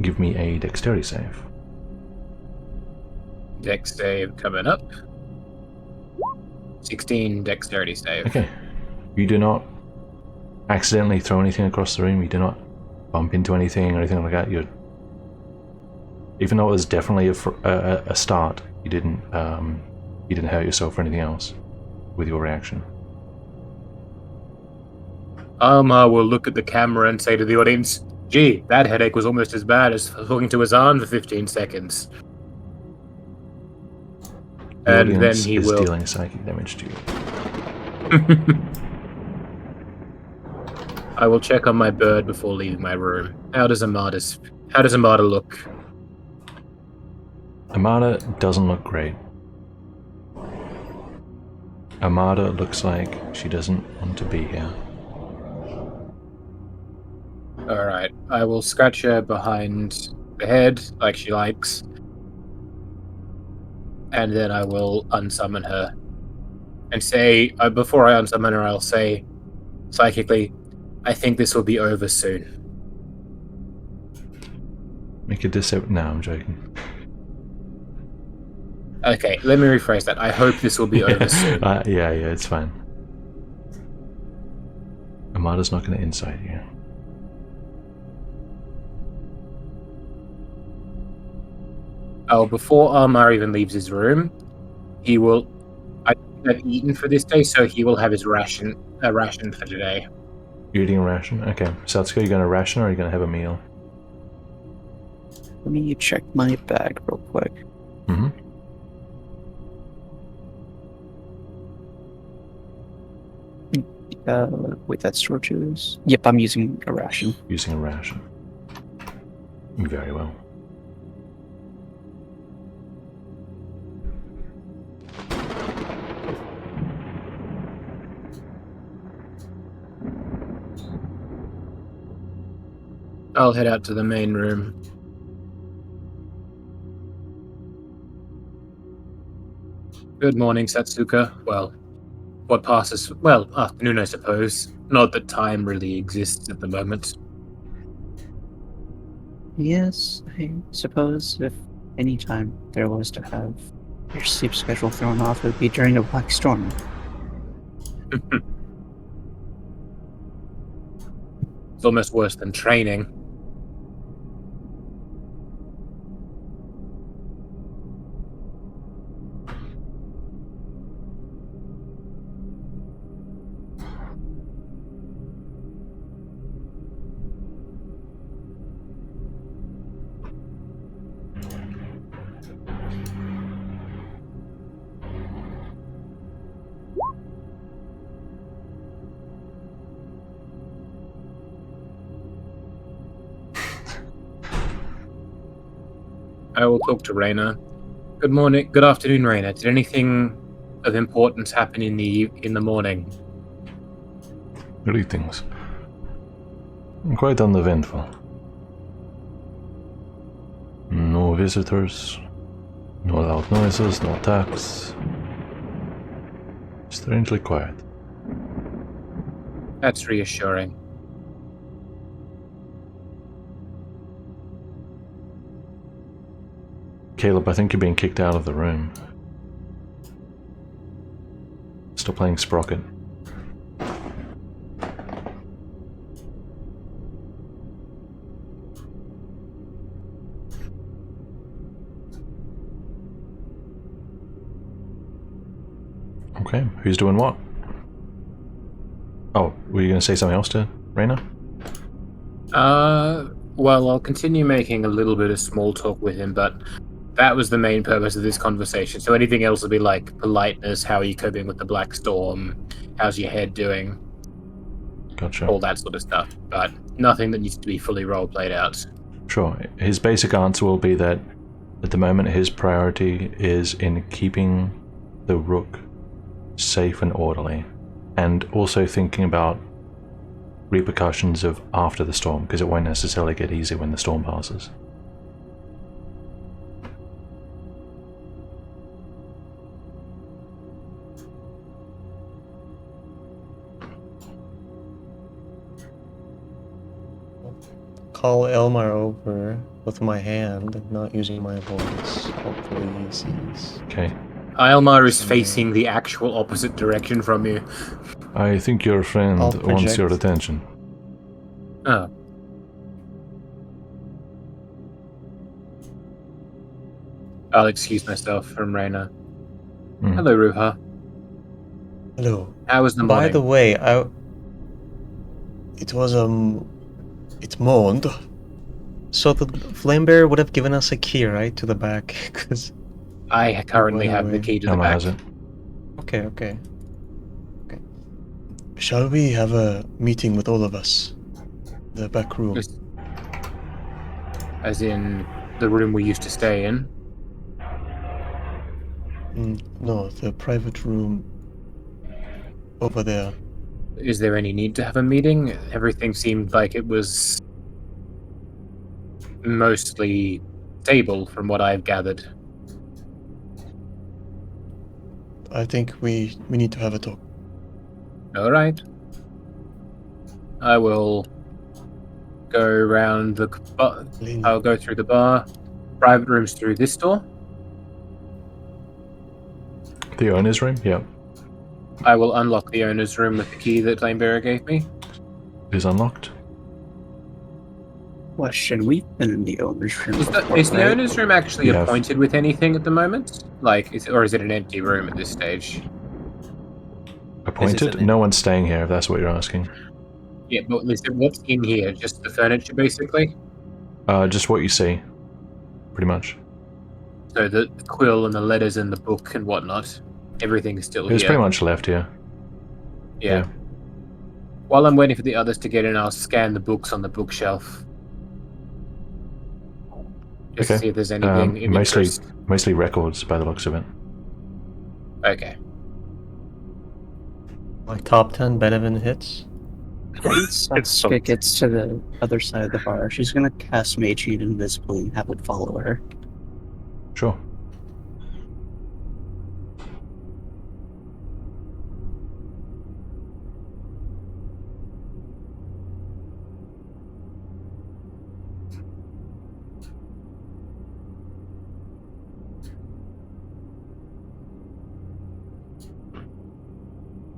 Give me a dexterity save. Dex save coming up. 16 dexterity save. Okay. You do not accidentally throw anything across the room. You do not bump into anything or anything like that. You're, even though it was definitely a start, you didn't hurt yourself or anything else with your reaction. Alma will look at the camera and say to the audience, "Gee, that headache was almost as bad as talking to Azan for 15 seconds." The And then audience he is will... dealing psychic damage to you. I will check on my bird before leaving my room. How does Amada look? Amada doesn't look great. Amada looks like she doesn't want to be here. Alright, I will scratch her behind the head, like she likes. And then I will unsummon her. And say, before I unsummon her, I'll say, psychically, I think this will be over soon. Make a deception. No, I'm joking. Okay, let me rephrase that. I hope this will be over soon. Yeah, it's fine. Amada's not going to insight you. Oh, before Almar even leaves his room, he will... I have eaten for this day, so he will have his ration for today. You're eating a ration? Okay. Satsuko, you going to ration or are you going to have a meal? Let me check my bag real quick. Mm-hmm. Wait, that's torches? Yep, I'm using a ration. Using a ration. Very well. I'll head out to the main room. Good morning, Satsuka. Well, what passes... well, afternoon, I suppose. Not that time really exists at the moment. Yes, I suppose if any time there was to have your sleep schedule thrown off, it would be during a black storm. It's almost worse than training. I will talk to Raina. Good morning. Good afternoon, Raina. Did anything of importance happen in the morning? Greetings. Quite uneventful. No visitors, no loud noises, no attacks. Strangely quiet. That's reassuring. Caleb, I think you're being kicked out of the room. Still playing Sprocket. Okay, who's doing what? Oh, were you going to say something else to Raina? Well, I'll continue making a little bit of small talk with him, but that was the main purpose of this conversation. So anything else would be like politeness, how are you coping with the Black Storm, how's your head doing, Gotcha. all that sort of stuff. But nothing that needs to be fully role-played out. Sure. His basic answer will be that at the moment his priority is in keeping the Rook safe and orderly, and also thinking about repercussions of after the storm, because it won't necessarily get easy when the storm passes. Call Elmar over with my hand, not using my voice. Hopefully he sees. Okay. Aylmar is facing the actual opposite direction from you. I think your friend I'll wants your project. attention. Oh. I'll excuse myself from Raina. Mm. Hello, Ruha. Hello. How was the By morning? the way, it moaned. So the flame bearer would have given us a key, right, to the back? Because I currently have the Anyway. key to the Emma back. has it. okay. Shall we have a meeting with all of us? The back room. Just- As in the room we used to stay in. No, the private room over there. Is there any need to have a meeting? Everything seemed like it was mostly stable from what I've gathered. I think we need to have a talk. Alright. I will go around the bar. I'll go through the bar. Private rooms through this door. The owner's room? Yeah. I will unlock the owner's room with the key that Flamebearer gave me. It is unlocked. Question: we've been in the owner's room Is before, the right? owner's room actually Yeah. appointed with anything at the moment? Like, or is it an empty room at this stage? Appointed? an- No one's staying here, if that's what you're asking. Yeah, but listen, what's in here? Just the furniture, basically? Just what you see. Pretty much. So the quill and the letters and the book and whatnot. Everything is still It was here. pretty much left here. Yeah. While I'm waiting for the others to get in, I'll scan the books on the bookshelf. Just to Okay. see if there's anything of interest. Mostly records by the looks of it. Okay. Like top 10 Beethoven hits. Once Satsuka gets to the other side of the bar, she's gonna cast Mage Hand invisibly and have it follow her. Sure.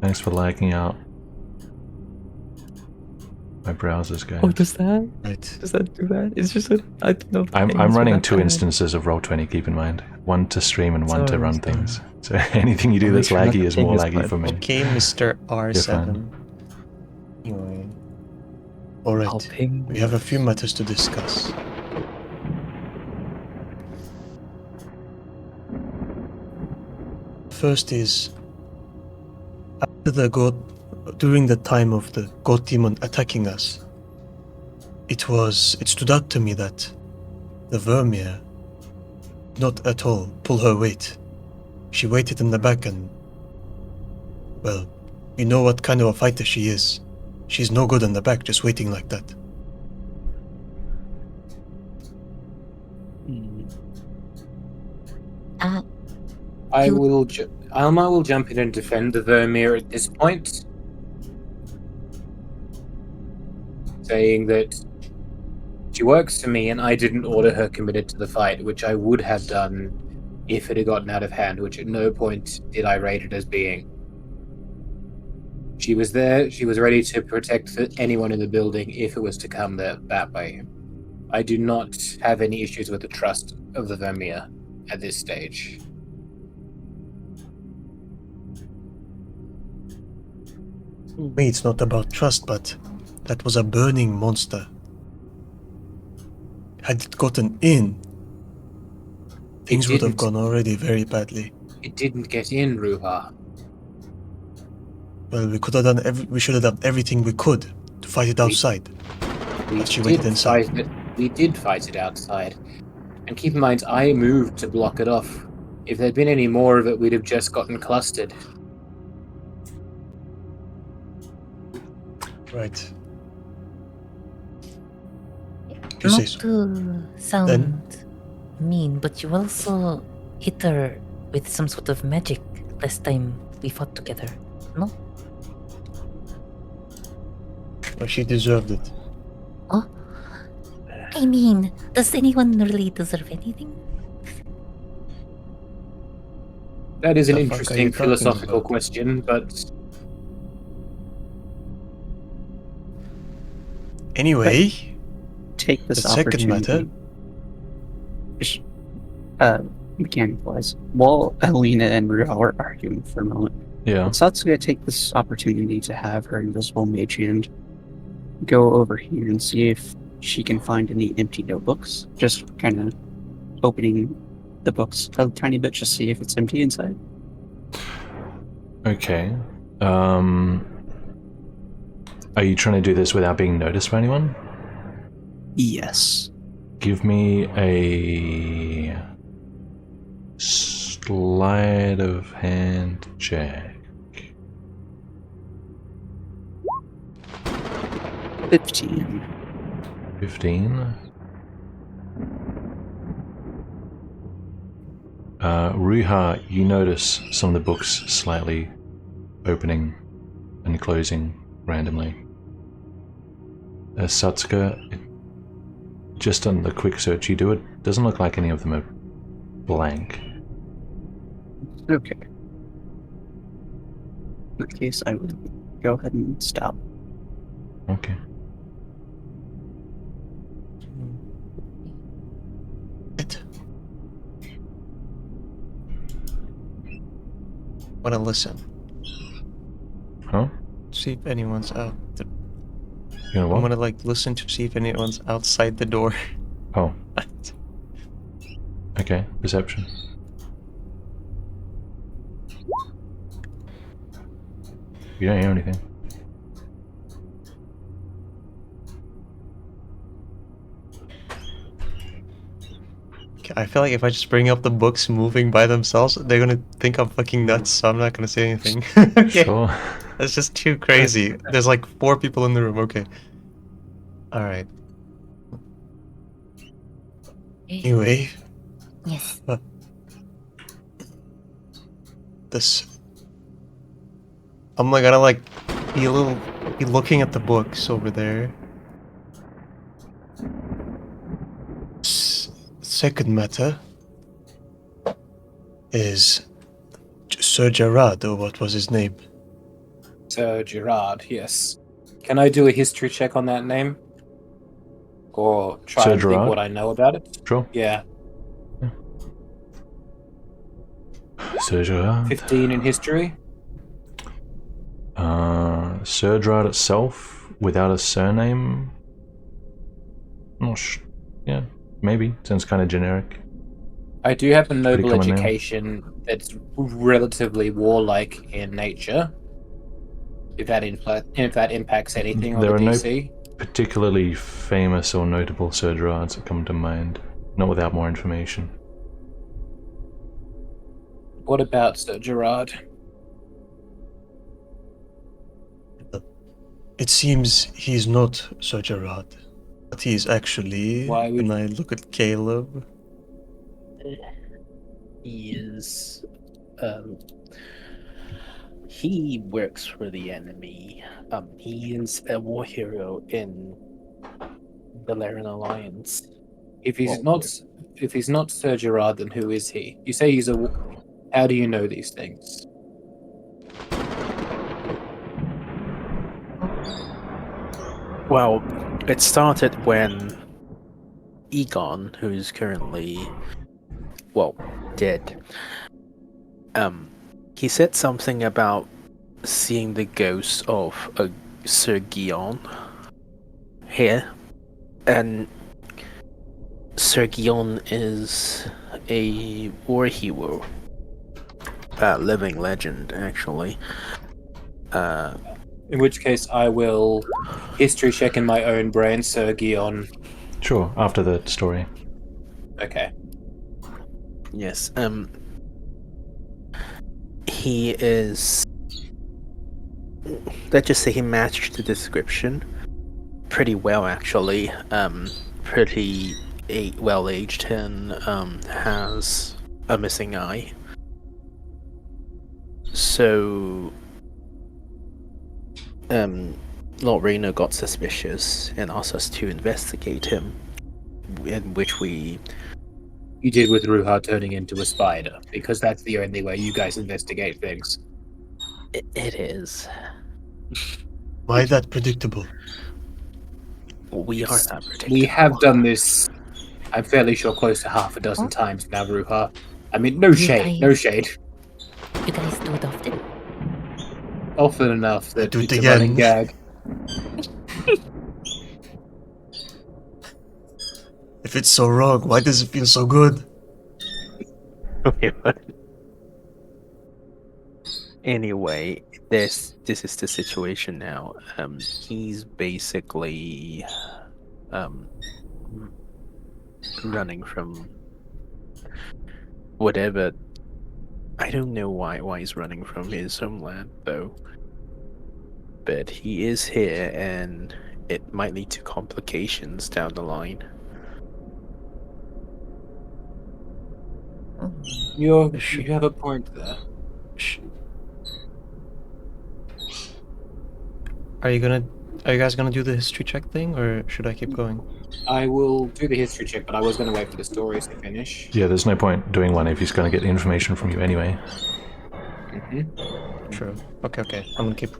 Thanks for lagging out. My browser's going. Oh, does that? Right. Does that do that? It's just a. I don't know. if I'm things were running that two bad. instances of Roll20, keep in mind. One to stream and one to Sorry, run sorry. things. So anything you do I'll that's make sure laggy is nothing more is laggy bad. for me. Okay, Mr. R7. fine. Anyway. I'll Alright. ping. We have a few matters to discuss. First is after the god during the time of the god demon attacking us, it stood out to me that the Vermeer not at all pull her weight. She waited in the back and, well, you know what kind of a fighter she is. She's no good in the back, just waiting like that. Alma will jump in and defend the Vermeer at this point, saying that She works for me, and I didn't order her committed to the fight, which I would have done if it had gotten out of hand, which at no point did I rate it as being. She was there, she was ready to protect anyone in the building if it was to come that way. I do not have any issues with the trust of the Vermeer at this stage. Me, it's not about trust, but that was a burning monster. Had it gotten in, things would have didn't. gone already very badly. It didn't get in, Ruha. Well, we could have done we should have done everything we could to fight it outside. We But she waited inside. We did fight it outside. And keep in mind, I moved to block it off. If there'd been any more of it, we'd have just gotten clustered. Right. You Not say so. to sound mean, but you also hit her with some sort of magic last time we fought together, no? Well, she deserved it. Oh? I mean, does anyone really deserve anything? That is an The fuck are interesting you talking philosophical about? question, but Anyway, Take this the second opportunity. matter. Mechanic-wise, while Alina and Rua were arguing for a moment, Yeah. Satsuga take this opportunity to have her invisible mage hand go over here and see if she can find any empty notebooks. Just kind of opening the books a tiny bit, just see if it's empty inside. Okay. Are you trying to do this without being noticed by anyone? Yes. Give me a sleight of hand check. 15. 15. Ruha, you notice some of the books slightly opening and closing randomly. Satsuka, just on the quick search you do, it doesn't look like any of them are blank. Okay. In that case, I would go ahead and stop. Okay. Wanna listen? Huh? See if anyone's out. You know I'm what? gonna like listen to see if anyone's outside the door. Oh. Okay, perception. You don't hear anything. I feel like if I just bring up the books moving by themselves, they're gonna think I'm fucking nuts, so I'm not gonna say anything. Okay. Sure. That's just too crazy. There's like 4 people in the room, okay. Alright. Anyway, Yes. this... I'm like gonna like be looking at the books over there. Second matter is Sir Gerard, or what was his name? Sir Gerard, yes. Can I do a history check on that name? Or try Sir and think Gerard? what I know about it? Sure. Yeah. Sir Gerard. 15 in history? Sir Gerard itself, without a surname? Yeah, maybe. Sounds kind of generic. I do have a noble common name. education that's relatively warlike in nature. If that impacts anything on There the are no DC. particularly famous or notable Sir Gerards that come to mind. Not without more information. What about Sir Gerard? It seems he's not Sir Gerard, but he's actually... Why would- And I look at Caleb. He is. He works for the enemy. He is a war hero in the Laren Alliance. If he's Well, not Sir Gerard, then who is he? You say he's a. How do you know these things? Well, it started when Egon, who's currently, well, dead, he said something about seeing the ghost of a Sir Guion here, and Sir Guion is a war hero, living legend, actually. In which case, I will history check in my own brain, Sir Guion. Sure, after the story. Okay. Yes, he is. Let's just say he matched the description pretty well, actually. Pretty well aged and has a missing eye. So, Lord Rayner got suspicious and asked us to investigate him, in which we. You did with Ruha turning into a spider, because that's the only way you guys investigate things. It is. Why that predictable? We are not predictable. We have done this, I'm fairly sure, close to half a dozen times now, Ruha. I mean, no shade, no shade. You guys do it often? Often enough that do it it's a running again. gag. If it's so wrong, why does it feel so good? Anyway, this is the situation now. He's basically running from whatever. I don't know why he's running from his homeland though. But he is here, and it might lead to complications down the line. You have a point there. Are you guys gonna do the history check thing, or should I keep going? I will do the history check, but I was going to wait for the stories to finish. Yeah, there's no point doing one if he's going to get the information from you anyway. True. Okay. I'm gonna keep.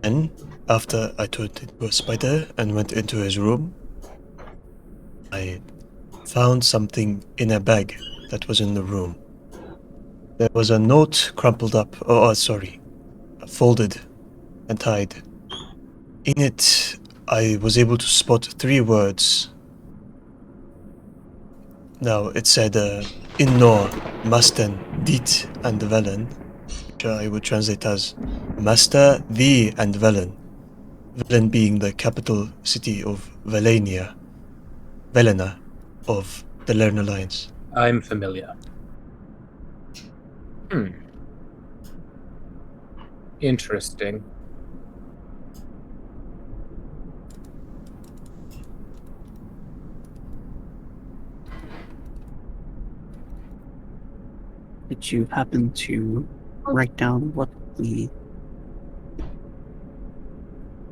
And after I turned into a spider and went into his room, I found something in a bag that was in the room. There was a note crumpled up. Folded and tied. In it, I was able to spot 3 words. Now, it said, Innor, Masten, Dit, and Velen, which I would translate as Master, Thee, and Velen. Velen being the capital city of Velenia of the Lern Alliance. I'm familiar. Interesting. Did you happen to write down what the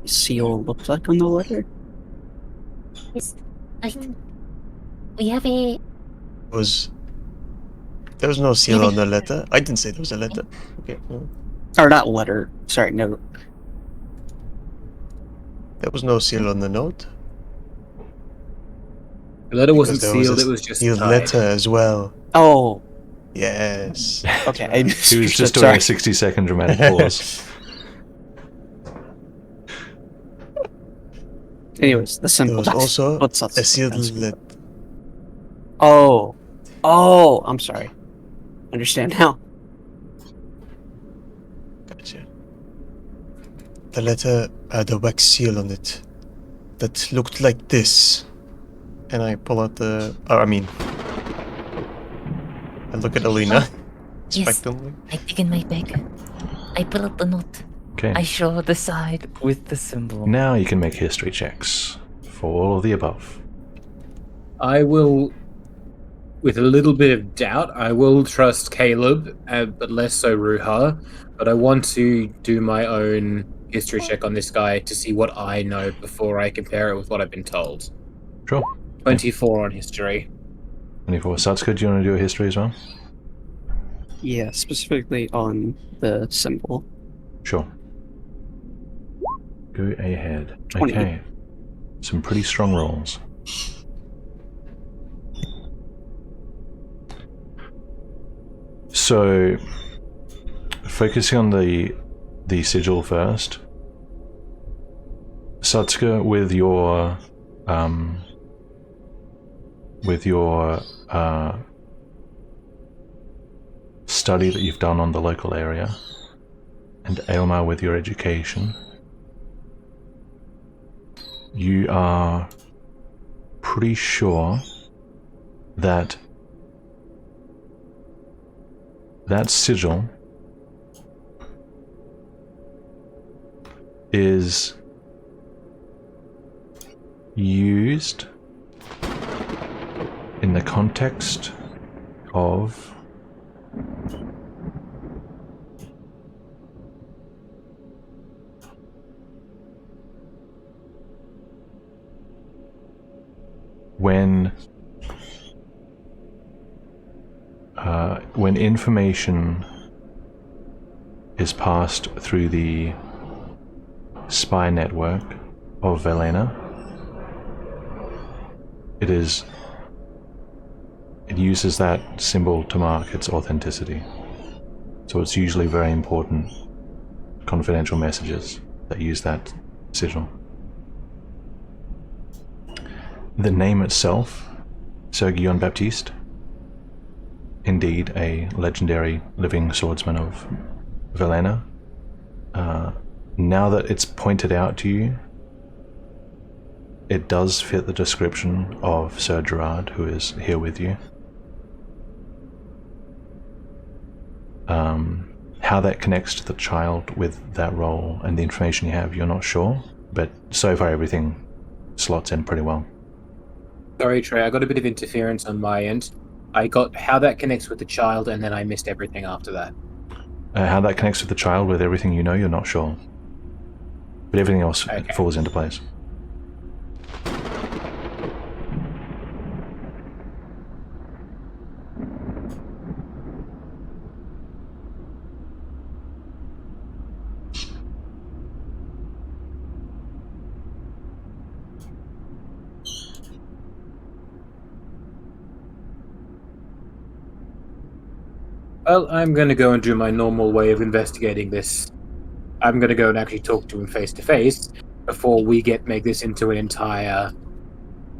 seal looked like on the letter? Yes. We have a. There was no seal on the letter. I didn't say there was a letter. Okay. No. Or not letter. Sorry, note. There was no seal on the note. The letter wasn't Because there sealed, a it was just sealed tied. letter as well. Oh, Yes. okay. I He was misunderstood, just doing sorry. a 60-second dramatic pause. Anyways, the There symbol. was also What's that? a sealed letter. Oh, I'm sorry. Understand now. Gotcha. The letter had a wax seal on it that looked like this. And I pull out I look at Alina. Yes. Expectantly. I dig in my bag. I pull out the note. Okay. I show the side with the symbol. Now you can make history checks for all of the above. I will, with a little bit of doubt, I will trust Caleb, but less so Ruha. But I want to do my own history check on this guy to see what I know before I compare it with what I've been told. Sure. 24 on history. 24. Satsuka, do you want to do a history as well? Yeah, specifically on the symbol. Sure. Go ahead. 20. Okay. Some pretty strong rolls. So, focusing on the sigil first. Satsuka, with your study that you've done on the local area, and Aylmar with your education, you are pretty sure that that sigil is used in the context of when information is passed through the spy network of Velena, it uses that symbol to mark its authenticity. So it's usually very important confidential messages that use that sigil. The name itself, Sir Guillaume Baptiste, indeed a legendary living swordsman of Velena. Now that it's pointed out to you, it does fit the description of Sir Gerard, who is here with you. How that connects to the child with that role and the information you have, you're not sure, but so far everything slots in pretty well. Sorry, Trey, I got a bit of interference on my end. I got how that connects with the child, and then I missed everything after that. How that connects with the child, with everything you know, you're not sure. But everything else falls into place. Well, I'm going to go and do my normal way of investigating this. I'm going to go and actually talk to him face to face before we make this into an entire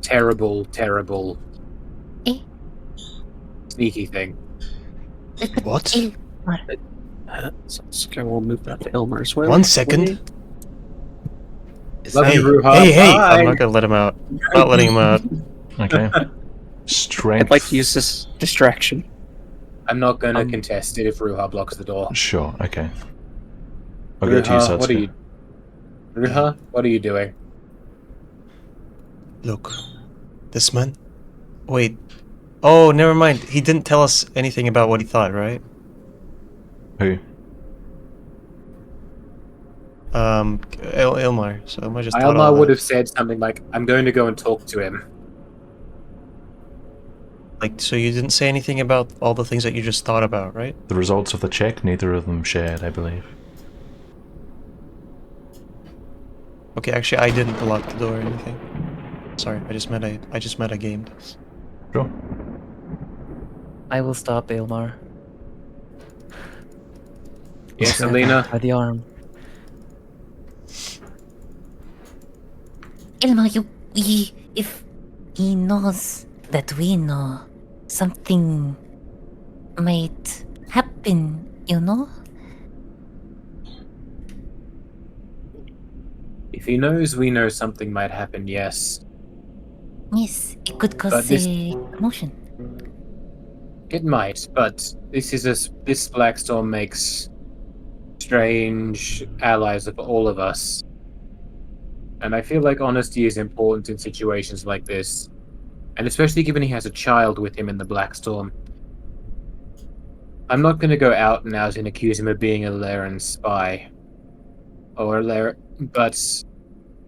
terrible sneaky thing. What? So we'll move that to Ilmar's way. 1 second. Love Hey, you, Ruha. hey! Bye. I'm not gonna let him out. Not letting him out. Okay. Strength. I'd like to use this distraction. I'm not going to contest it if Ruha blocks the door. Sure, okay. I'll go to you, Satsuka. Ruha, what are you doing? Look, this man. Wait. Oh, never mind. He didn't tell us anything about what he thought, right? Who? Ilmar. So Ilmar just thought all Ilmar would that. have said something like, I'm going to go and talk to him. Like, so you didn't say anything about all the things that you just thought about, right? The results of the check, neither of them shared, I believe. Okay, actually, I didn't block the door or anything. Sorry, I just meant I gamed. Sure. I will stop Aylmar. Yes, Grab him Alina? by the arm. Elma, if he knows that we know, something might happen, you know? If he knows we know something might happen, yes. Yes, it could But cause this- a commotion. It might, but this Black Storm makes strange allies of all of us. And I feel like honesty is important in situations like this. And especially given he has a child with him in the Black Storm. I'm not going to go out and accuse him of being a Laren spy. but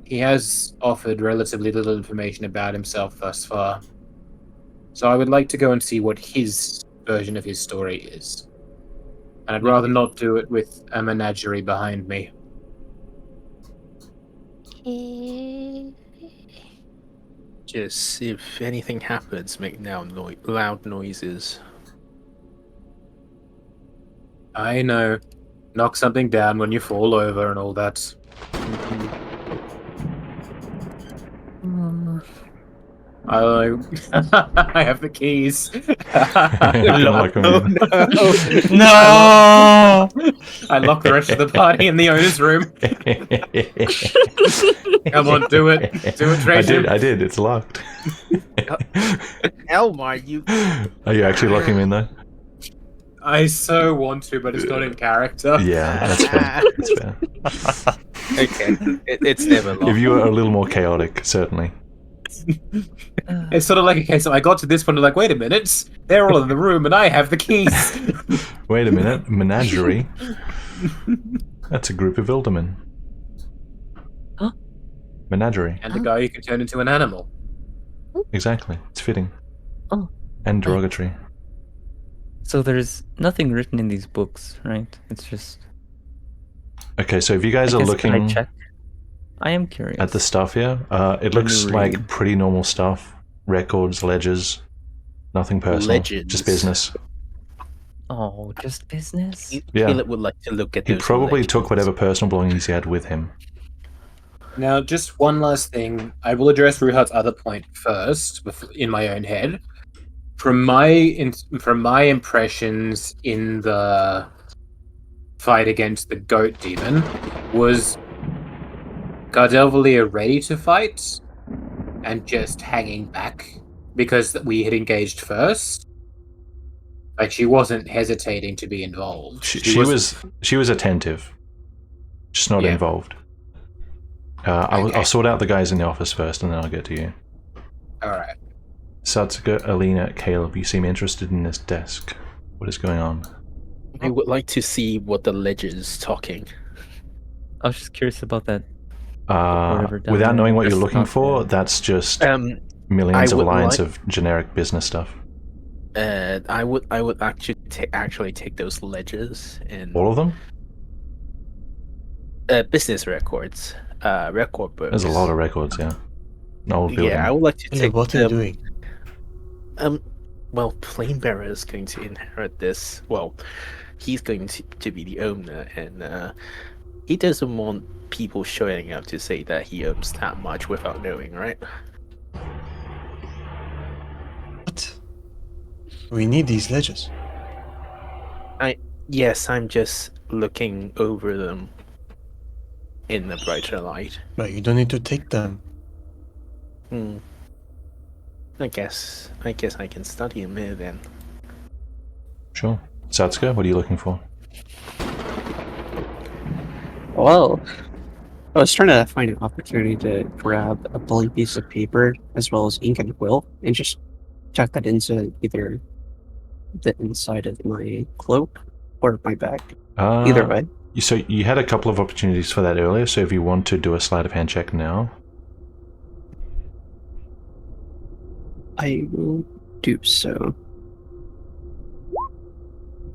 he has offered relatively little information about himself thus far. So I would like to go and see what his version of his story is. And I'd rather not do it with a menagerie behind me. Just if anything happens, make loud noises. I know. Knock something down when you fall over and all that. I have the keys. Lock him in. No! I lock the rest of the party in the owner's room. Come on, do it. Do it, Trajan. I did. It's locked. Elmar, you. Are you actually locking him in though? I so want to, but it's not in character. Yeah, that's fair. That's fair. Okay, it's never long. If you were a little more chaotic, certainly. It's sort of like a case of I got to this point, like, wait a minute, they're all in the room and I have the keys. Wait a minute, menagerie? That's a group of Ildermen. Huh? Menagerie. And the guy who can turn into an animal. Exactly. It's fitting. Oh. And derogatory. So there's nothing written in these books, right? It's just. Okay, so if you guys I are guess, can I looking check? I am curious. at the stuff here, it looks me like read. pretty normal stuff. Records, ledgers, nothing personal. Legends. Just business. Oh, just business? Yeah. Caleb would like to look at He those probably legends. took whatever personal belongings he had with him. Now, just one last thing. I will address Ruhart's other point first, in my own head. From my impressions in the fight against the goat demon, was Gardelvalia ready to fight and just hanging back because we had engaged first? Like, she wasn't hesitating to be involved. She was attentive, just not Yeah. involved. I'll Okay. sort out the guys in the office first, and then I'll get to you. All right. Satsuka, Alina, Caleb, you seem interested in this desk. What is going on? I would like to see what the ledger's talking. I was just curious about that. Whatever down Without there. knowing what you're That's looking not for, there. that's just millions I of would lines like- of generic business stuff. I would actually take those ledgers and All of them? business records, record books. There's a lot of records, yeah. An old building. Yeah, I would like to Yeah, take. what are you doing? Well, Planebearer is going to inherit this. Well, he's going to be the owner, and he doesn't want people showing up to say that he owns that much without knowing, right? What? We need these ledgers. Yes, I'm just looking over them in the brighter light. But you don't need to take them. I guess I can study him here then. Sure. Satsuka, what are you looking for? Well, I was trying to find an opportunity to grab a blank piece of paper as well as ink and quill and just tuck that into either the inside of my cloak or my bag. Either way. So you had a couple of opportunities for that earlier, so if you want to do a sleight of hand check now. I will do so.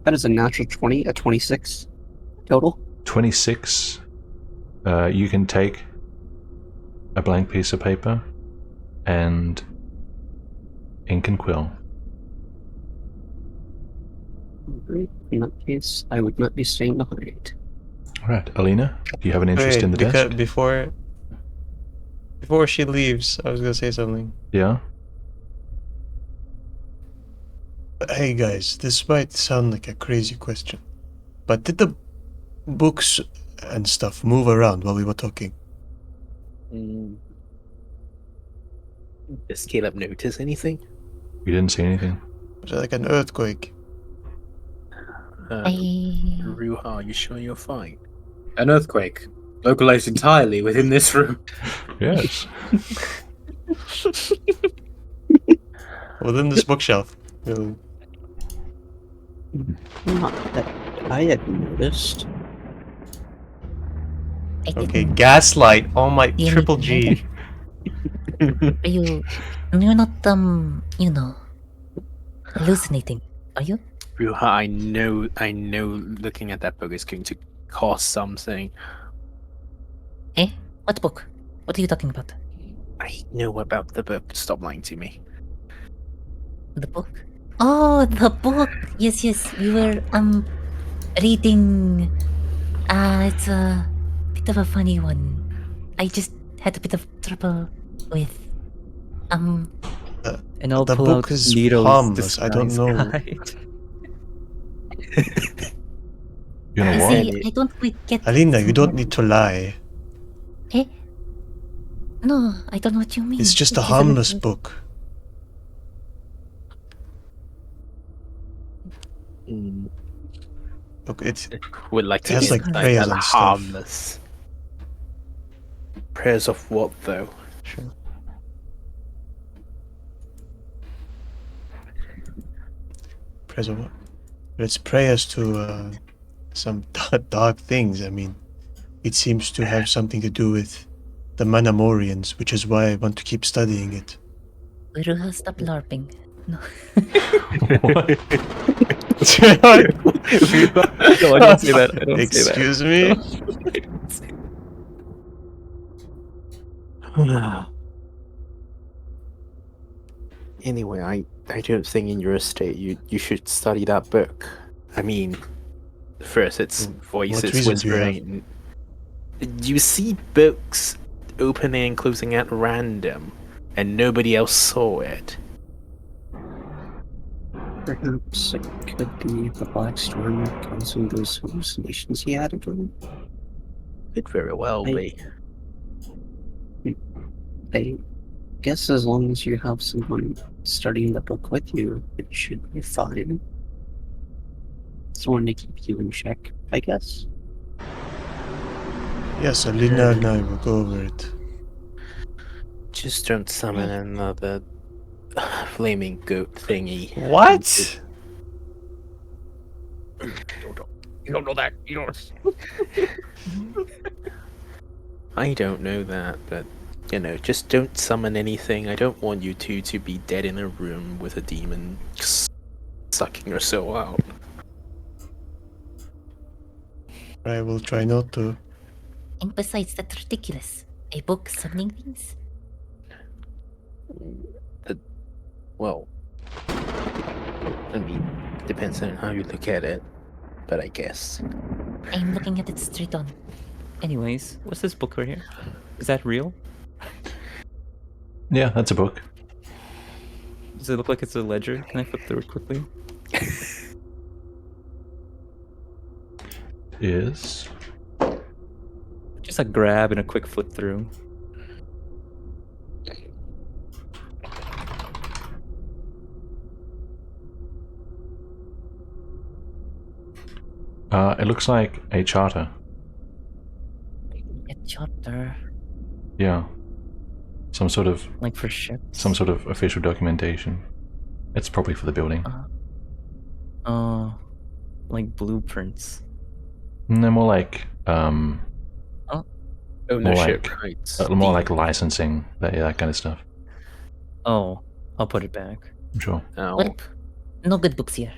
That is a natural 20, a 26 total. 26. You can take a blank piece of paper and ink and quill. Alright, in that case, I would not be staying behind. Alright, Alina, do you have an interest in the because desk? before she leaves, I was gonna say something. Yeah? Hey guys, this might sound like a crazy question, but did the books and stuff move around while we were talking? Does Caleb notice anything? We didn't see anything. Was it like an earthquake? Ruha, are you sure you're fine? An earthquake, localized entirely within this room. Yes. Within this bookshelf. Really. Not that I had noticed. I Okay, didn't. gaslight. Oh my, DnD triple G. Are you? You're not you know, hallucinating, are you? Ruha, I know looking at that book is going to cost something. Eh? What book? What are you talking about? I know about the book. Stop lying to me. The book? Oh, the book. Yes, we were reading. It's a bit of a funny one. I just had a bit of trouble with And I'll The pull book out is Needle's harmless, I don't disguise know. guide. You know You what? see, I don't quite get. Alina, you don't need to lie. Eh? No, I don't know what you mean. It's just a It is harmless little- book. Mm, Look, it would like It to has, like, emphasize prayers that and stuff. harmless. Prayers of what, though? Sure. prayers of what? It's prayers to some dark things. I mean, it seems to have something to do with the Manamorians, which is why I want to keep studying it. Ruha, stop LARPing. No. What? No, I don't say that. I don't Excuse say me? that. Anyway, I don't think in your state you should study that book. I mean, first it's voices reason do you have? whispering. You see books opening and closing at random, and nobody else saw it. Perhaps it could be the Black Storm causing those hallucinations he had again. Could very well be. I guess as long as you have someone studying the book with you, it should be fine. Someone to keep you in check, I guess. Yes, Alina and I will go over it. Just don't summon another flaming goat thingy. What? You don't know that. You don't. I don't know that, but you know, just don't summon anything. I don't want you two to be dead in a room with a demon sucking your soul out. I will try not to. And besides, that's ridiculous. A book summoning things? Well, I mean, depends on how you look at it, but I guess. I'm looking at it straight on. Anyways, what's this book right here? Is that real? Yeah, that's a book. Does it look like it's a ledger? Can I flip through it quickly? Is Just a grab and a quick flip through. it looks like a charter. A charter. Yeah. Some sort of Like for ships? official documentation. It's probably for the building. Like blueprints. No, more like Ownership like- rights. more like licensing, that kind of stuff. Oh, I'll put it back. I'm sure. Well, no good books here.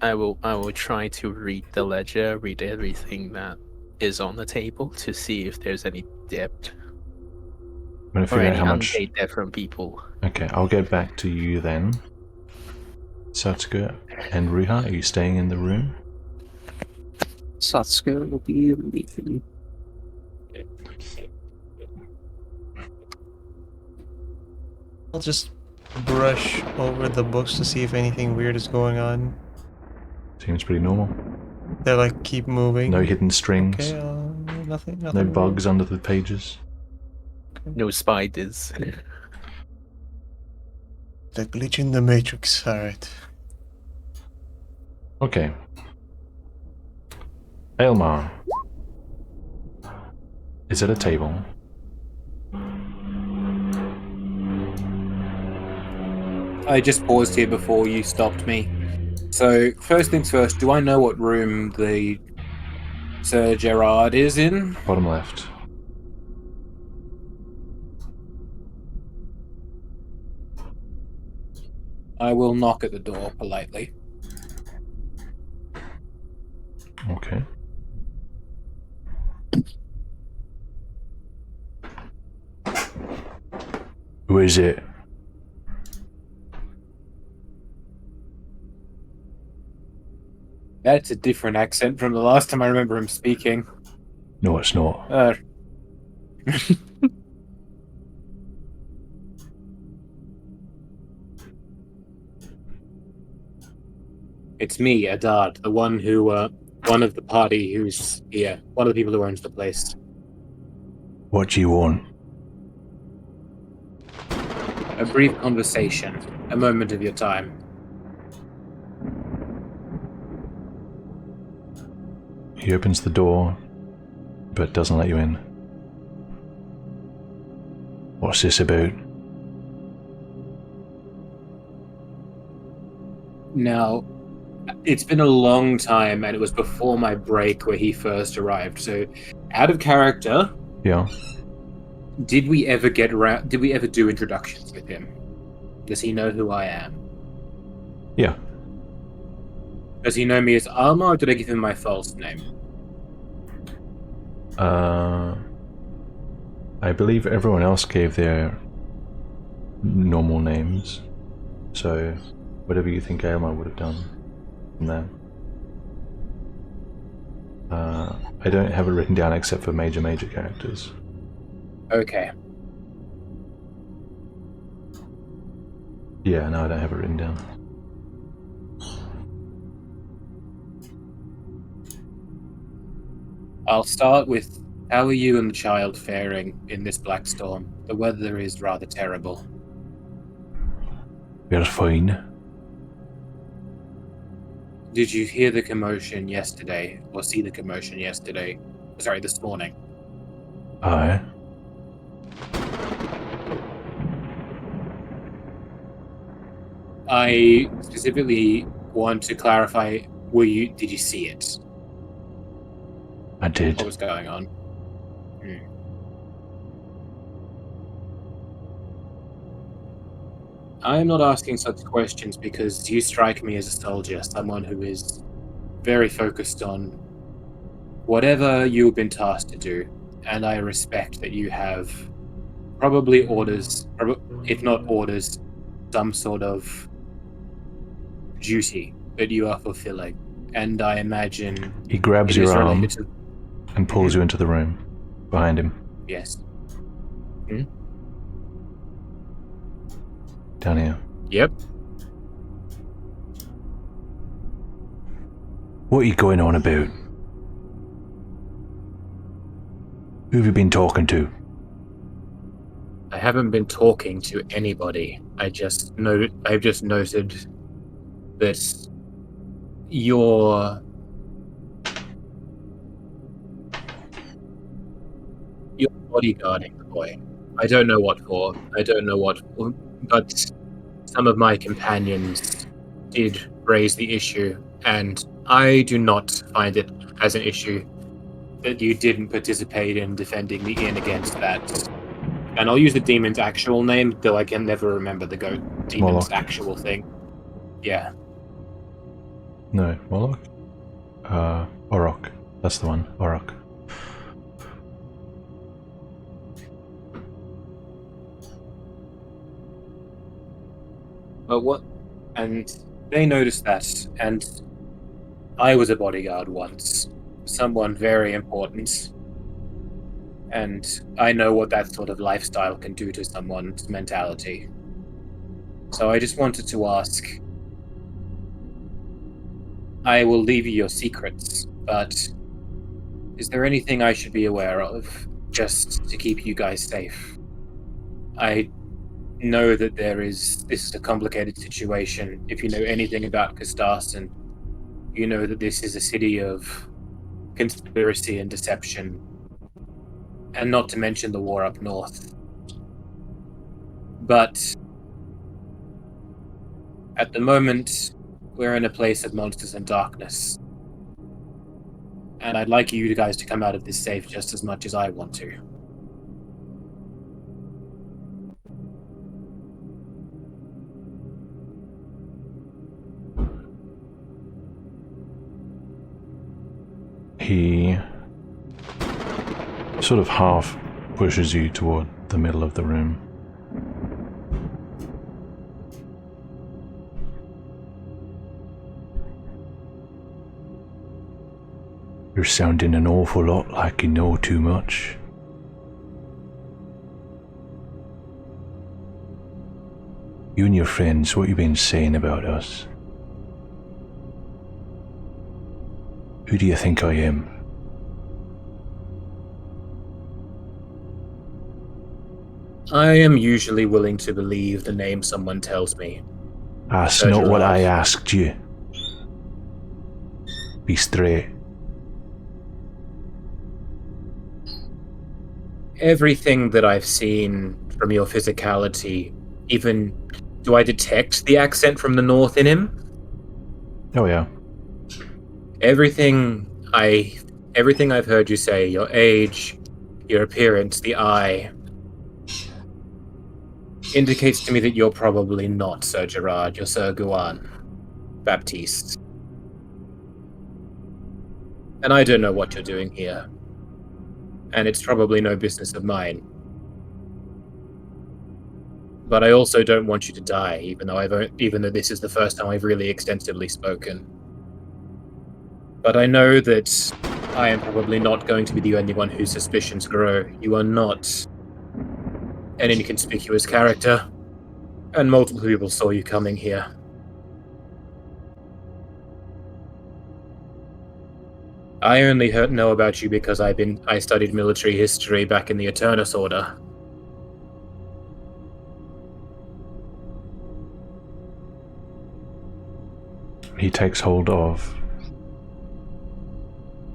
I will try to read the ledger, read everything that is on the table to see if there's any debt I'm gonna or figure out any how much. unpaid debt from people. Okay, I'll get back to you then. Satsuka and Ruha, are you staying in the room? Satsuka will be leaving. I'll just brush over the books to see if anything weird is going on. Seems pretty normal. They like keep moving. No hidden strings. Okay, nothing. No bugs under the pages. No spiders. The glitch in the matrix. Alright. Okay. Elmar. Is at a table. I just paused here before you stopped me. So, first things first, do I know what room the Sir Gerard is in? Bottom left. I will knock at the door politely. Okay. Who is it? That's a different accent from the last time I remember him speaking. No, it's not. It's me, Adad, the one who, one of the party who's here. One of the people who owns the place. What do you want? A brief conversation. A moment of your time. He opens the door, but doesn't let you in. What's this about? Now, it's been a long time, and it was before my break where he first arrived. So, out of character, Yeah. did we ever do introductions with him? Does he know who I am? Yeah. Does he know me as Alma, or did I give him my false name? I believe everyone else gave their normal names. So, whatever you think Alma would have done from there. I don't have it written down except for major characters. Okay. Yeah, no, I don't have it written down. I'll start with, how are you and the child faring in this black storm? The weather is rather terrible. We're fine. Did you hear the commotion yesterday, or see the commotion yesterday? Sorry, this morning. Aye. I specifically want to clarify, did you see it? I did. What was going on? I am not asking such questions because you strike me as a soldier, someone who is very focused on whatever you've been tasked to do, and I respect that you have probably orders, if not orders, some sort of duty that you are fulfilling. And I imagine He grabs it is your arm related to... and pulls you into the room behind him. Yes. Down here. Yep. What are you going on about? Who have you been talking to? I haven't been talking to anybody. I've just noted that you're bodyguarding the boy. I don't know what for. But some of my companions did raise the issue, and I do not find it as an issue that you didn't participate in defending the inn against that. And I'll use the demon's actual name, though I can never remember the demon's Moloch. actual thing. Yeah. No, Moloch? Orok. That's the one. Orok. But what? And they noticed that, and I was a bodyguard once. Someone very important. And I know what that sort of lifestyle can do to someone's mentality. So I just wanted to ask, I will leave you your secrets, but is there anything I should be aware of just to keep you guys safe? I know that this is a complicated situation. If you know anything about Kastasen, you know that this is a city of conspiracy and deception, and not to mention the war up north. But at the moment, we're in a place of monsters and darkness. And I'd like you guys to come out of this safe just as much as I want to. He sort of half pushes you toward the middle of the room. You're sounding an awful lot like you know too much. You and your friends, what you been saying about us? Who do you think I am? I am usually willing to believe the name someone tells me. That's Sir not what I Gerard. asked you. Be straight. Everything that I've seen from your physicality, even do I detect the accent from the north in him? Oh yeah. Everything I've heard you say, your age, your appearance, the eye, indicates to me that you're probably not Sir Gerard, you're Sir Guan Baptiste. And I don't know what you're doing here. And it's probably no business of mine. But I also don't want you to die, even though this is the first time I've really extensively spoken. But I know that I am probably not going to be the only one whose suspicions grow. You are not an inconspicuous character, and multiple people saw you coming here. I only know about you because I studied military history back in the Eternus Order. He takes hold of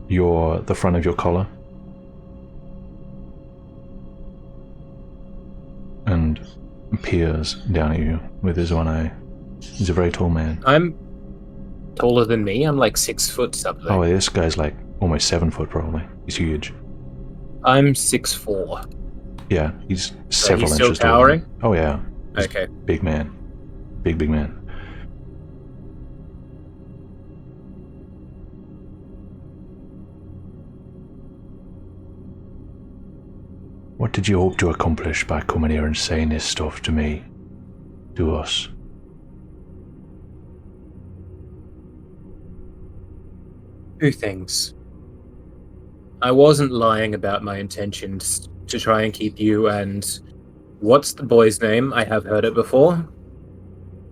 the front of your collar and peers down at you with his one eye. He's a very tall man. I'm taller than me. I'm like 6 foot something. Oh, this guy's like almost 7 foot probably. He's huge. I'm 6'4". Yeah, he's So several he's still inches taller than towering? you. Oh yeah. He's Okay. big man. Big man. What did you hope to accomplish by coming here and saying this stuff to me? To us? Two things. I wasn't lying about my intentions to try and keep you and... What's the boy's name? I have heard it before.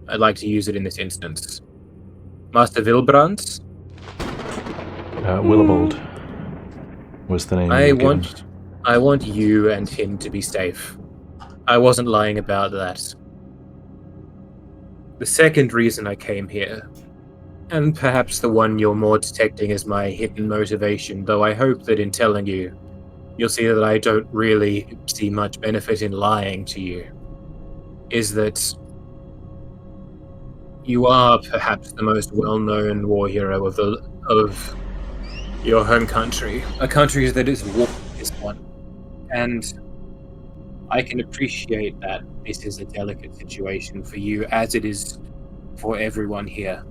I'd like to use it in this instance. Master Wilbrand? Willibald was the name you were given. I want you and him to be safe. I wasn't lying about that. The second reason I came here, and perhaps the one you're more detecting as my hidden motivation, though I hope that in telling you, you'll see that I don't really see much benefit in lying to you, is that you are perhaps the most well-known war hero of your home country, a country that is war is one. And I can appreciate that this is a delicate situation for you, as it is for everyone here.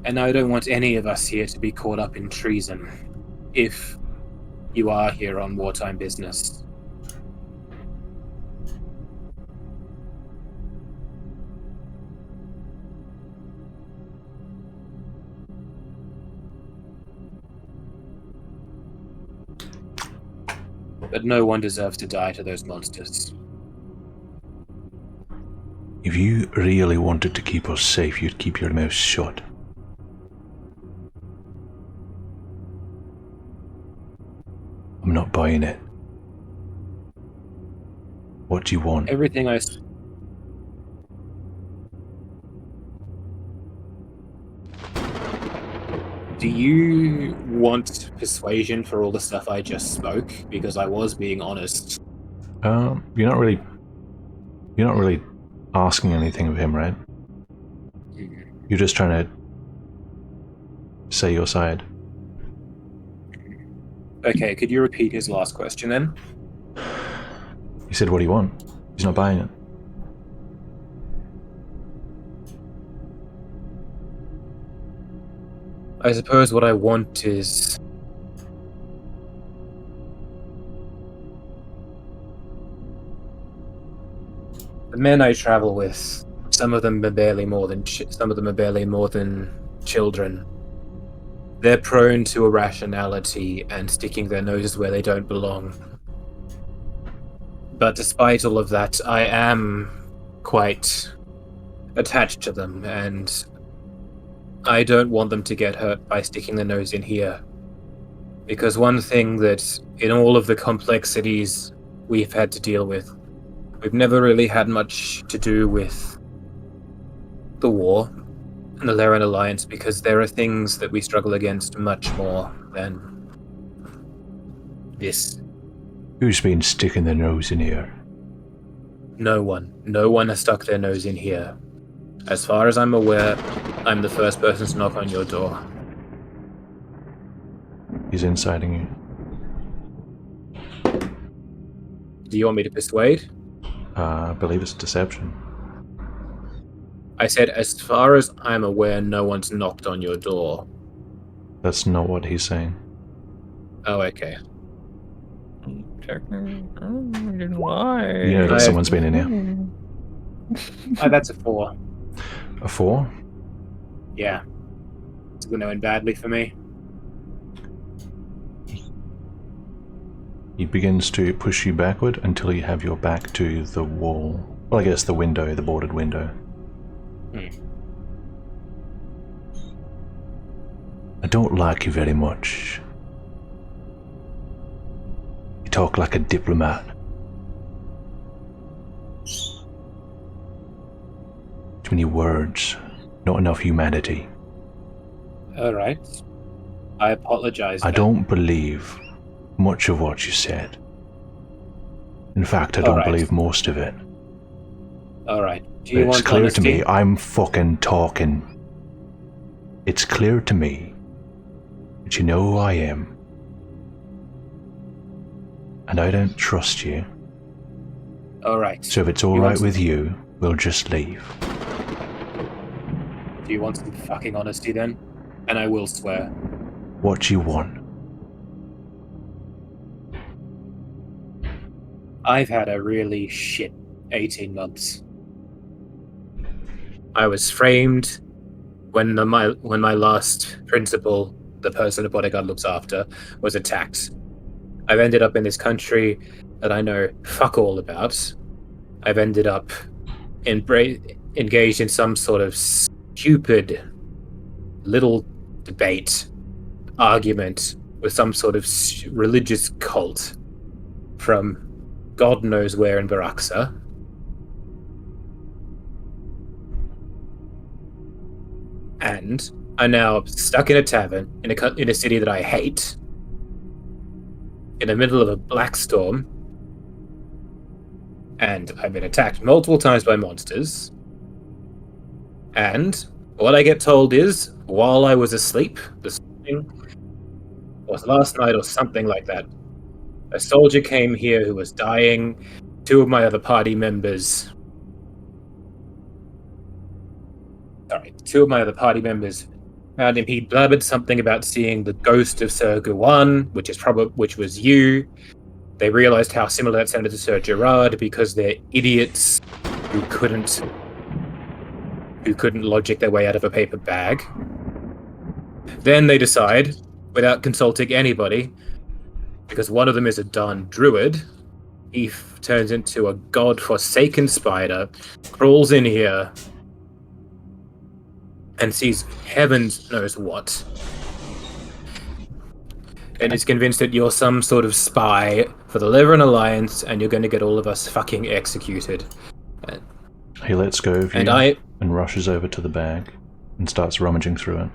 And I don't want any of us here to be caught up in treason, if you are here on wartime business. But no one deserves to die to those monsters. If you really wanted to keep us safe, you'd keep your mouth shut. I'm not buying it. What do you want? Everything I... Do you want persuasion for all the stuff I just spoke? Because I was being honest. You're not really asking anything of him, right? You're just trying to say your side. Okay, could you repeat his last question then? He said, what do you want? He's not buying it. I suppose what I want is The men I travel with, some of them are barely more than children. They're prone to irrationality and sticking their noses where they don't belong. But despite all of that, I am quite attached to them, and I don't want them to get hurt by sticking their nose in here. Because one thing that, in all of the complexities we've had to deal with, we've never really had much to do with the war and the Laren Alliance, because there are things that we struggle against much more than this. Who's been sticking their nose in here? No one. No one has stuck their nose in here. As far as I'm aware, I'm the first person to knock on your door. He's inciting you. Do you want me to persuade? I believe it's deception. I said, as far as I'm aware, no one's knocked on your door. That's not what he's saying. Oh, okay. Why? You know that someone's been in here. Oh, that's a 4. A 4? Yeah. It's going to end badly for me. He begins to push you backward until you have your back to the wall. Well, I guess the window, the boarded window. I don't like you very much. You talk like a diplomat. Too many words, not enough humanity. Alright. I apologize. I don't believe much of what you said. In fact, I don't believe most of it. Alright. But it's clear to me I'm fucking talking. It's clear to me that you know who I am. And I don't trust you. Alright. So if it's alright with you, we'll just leave. Do you want some fucking honesty then? And I will swear. What do you want? I've had a really shit 18 months. I was framed when my last principal, the person a bodyguard looks after, was attacked. I've ended up in this country that I know fuck all about. I've ended up engaged in some sort of stupid little debate, argument with some sort of religious cult from God knows where in Baraxa. And I'm now stuck in a tavern in a city that I hate, in the middle of a black storm, and I've been attacked multiple times by monsters. And what I get told is, while I was asleep, this morning, or last night or something like that, a soldier came here who was dying. Two of my other party members found him. He blabbered something about seeing the ghost of Sir Gawain, which was you. They realized how similar that sounded to Sir Gerard because they're idiots who couldn't logic their way out of a paper bag. Then they decide, without consulting anybody, because one of them is a darn druid, he turns into a god-forsaken spider, crawls in here, and sees heavens knows what, and is convinced that you're some sort of spy for the Laren Alliance, and you're going to get all of us fucking executed. He lets go of you and rushes over to the bag and starts rummaging through it.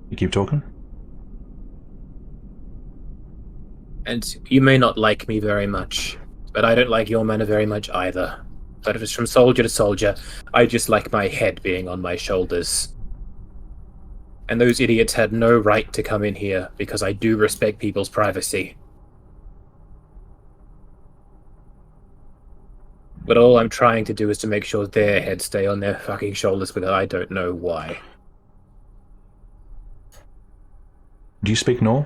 You keep talking? And you may not like me very much, but I don't like your manner very much either. But if it's from soldier to soldier, I just like my head being on my shoulders. And those idiots had no right to come in here, because I do respect people's privacy. But all I'm trying to do is to make sure their heads stay on their fucking shoulders, because I don't know why. Do you speak Nor?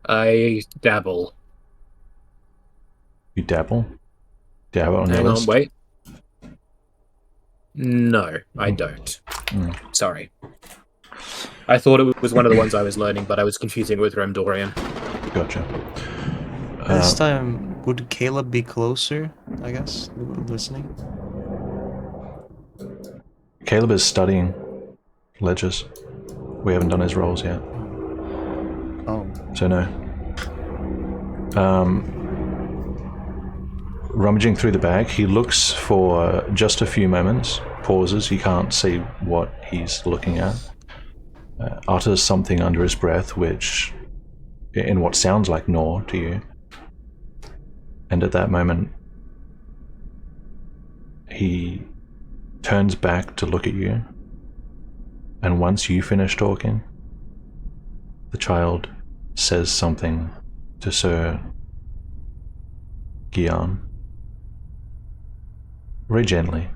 I dabble. You dabble? Do you have it on your Hang on, list? wait. No, I Mm. don't. Mm. Sorry. I thought it was one of the ones I was learning, but I was confusing it with Remdorian. Gotcha. This time, would Caleb be closer, I guess, listening? Caleb is studying ledgers. We haven't done his rolls yet, Oh. so no. Rummaging through the bag, he looks for just a few moments, pauses, he can't see what he's looking at, utters something under his breath, which, in what sounds like gnaw to you, and at that moment, he turns back to look at you, and once you finish talking, the child says something to Sir Guion, very gently.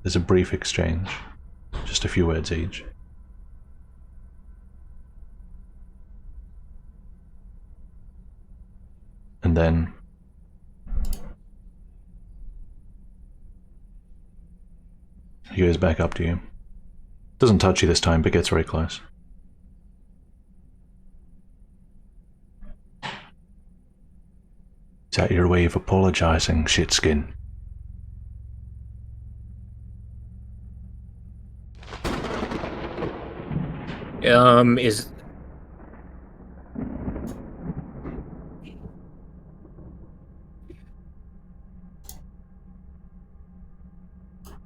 There's a brief exchange, just a few words each. And then he goes back up to you. Doesn't touch you this time, but gets very close. Is that your way of apologizing, shitskin? Is...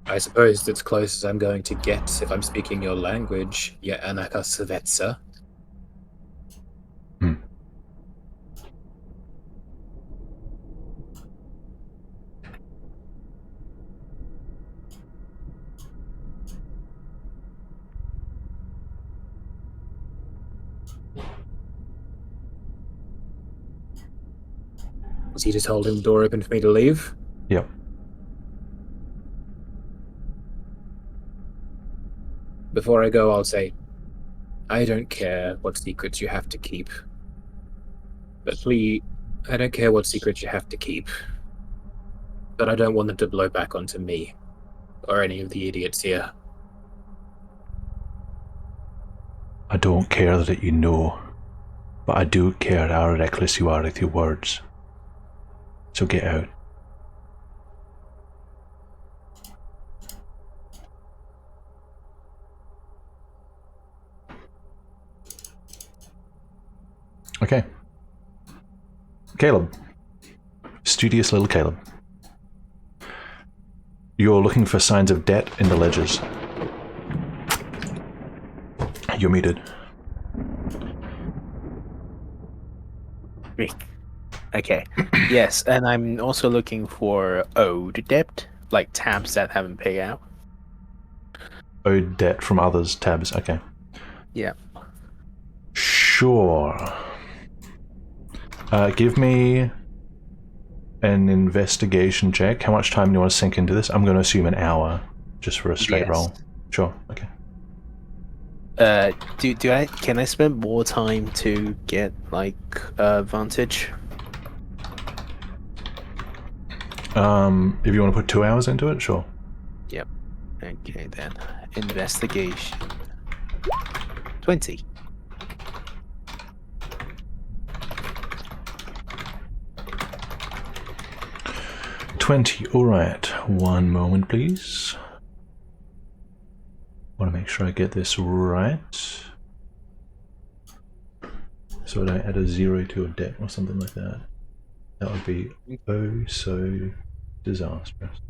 I suppose it's close as I'm going to get if I'm speaking your language, ya Anaka Svetsa. Was he just holding the door open for me to leave? Yep. Before I go, I'll say, I don't care what secrets you have to keep. But please, I don't care what secrets you have to keep. But I don't want them to blow back onto me, or any of the idiots here. I don't care that you know, but I do care how reckless you are with your words. So get out. Okay. Caleb. Studious little Caleb. You're looking for signs of debt in the ledgers. You're muted. Okay. Yes, and I'm also looking for owed debt, like tabs that haven't paid out. Owed debt from others, tabs, okay. Yeah. Sure. Give me an investigation check. How much time do you want to sink into this? I'm going to assume an hour, just for a straight Yes. roll. Sure, okay. Can I spend more time to get like advantage? If you want to put 2 hours into it, sure. Yep. Okay then. Investigation. 20. All right. One moment, please. Want to make sure I get this right. So I don't add a 0 to a debt or something like that. That would be oh so disastrous.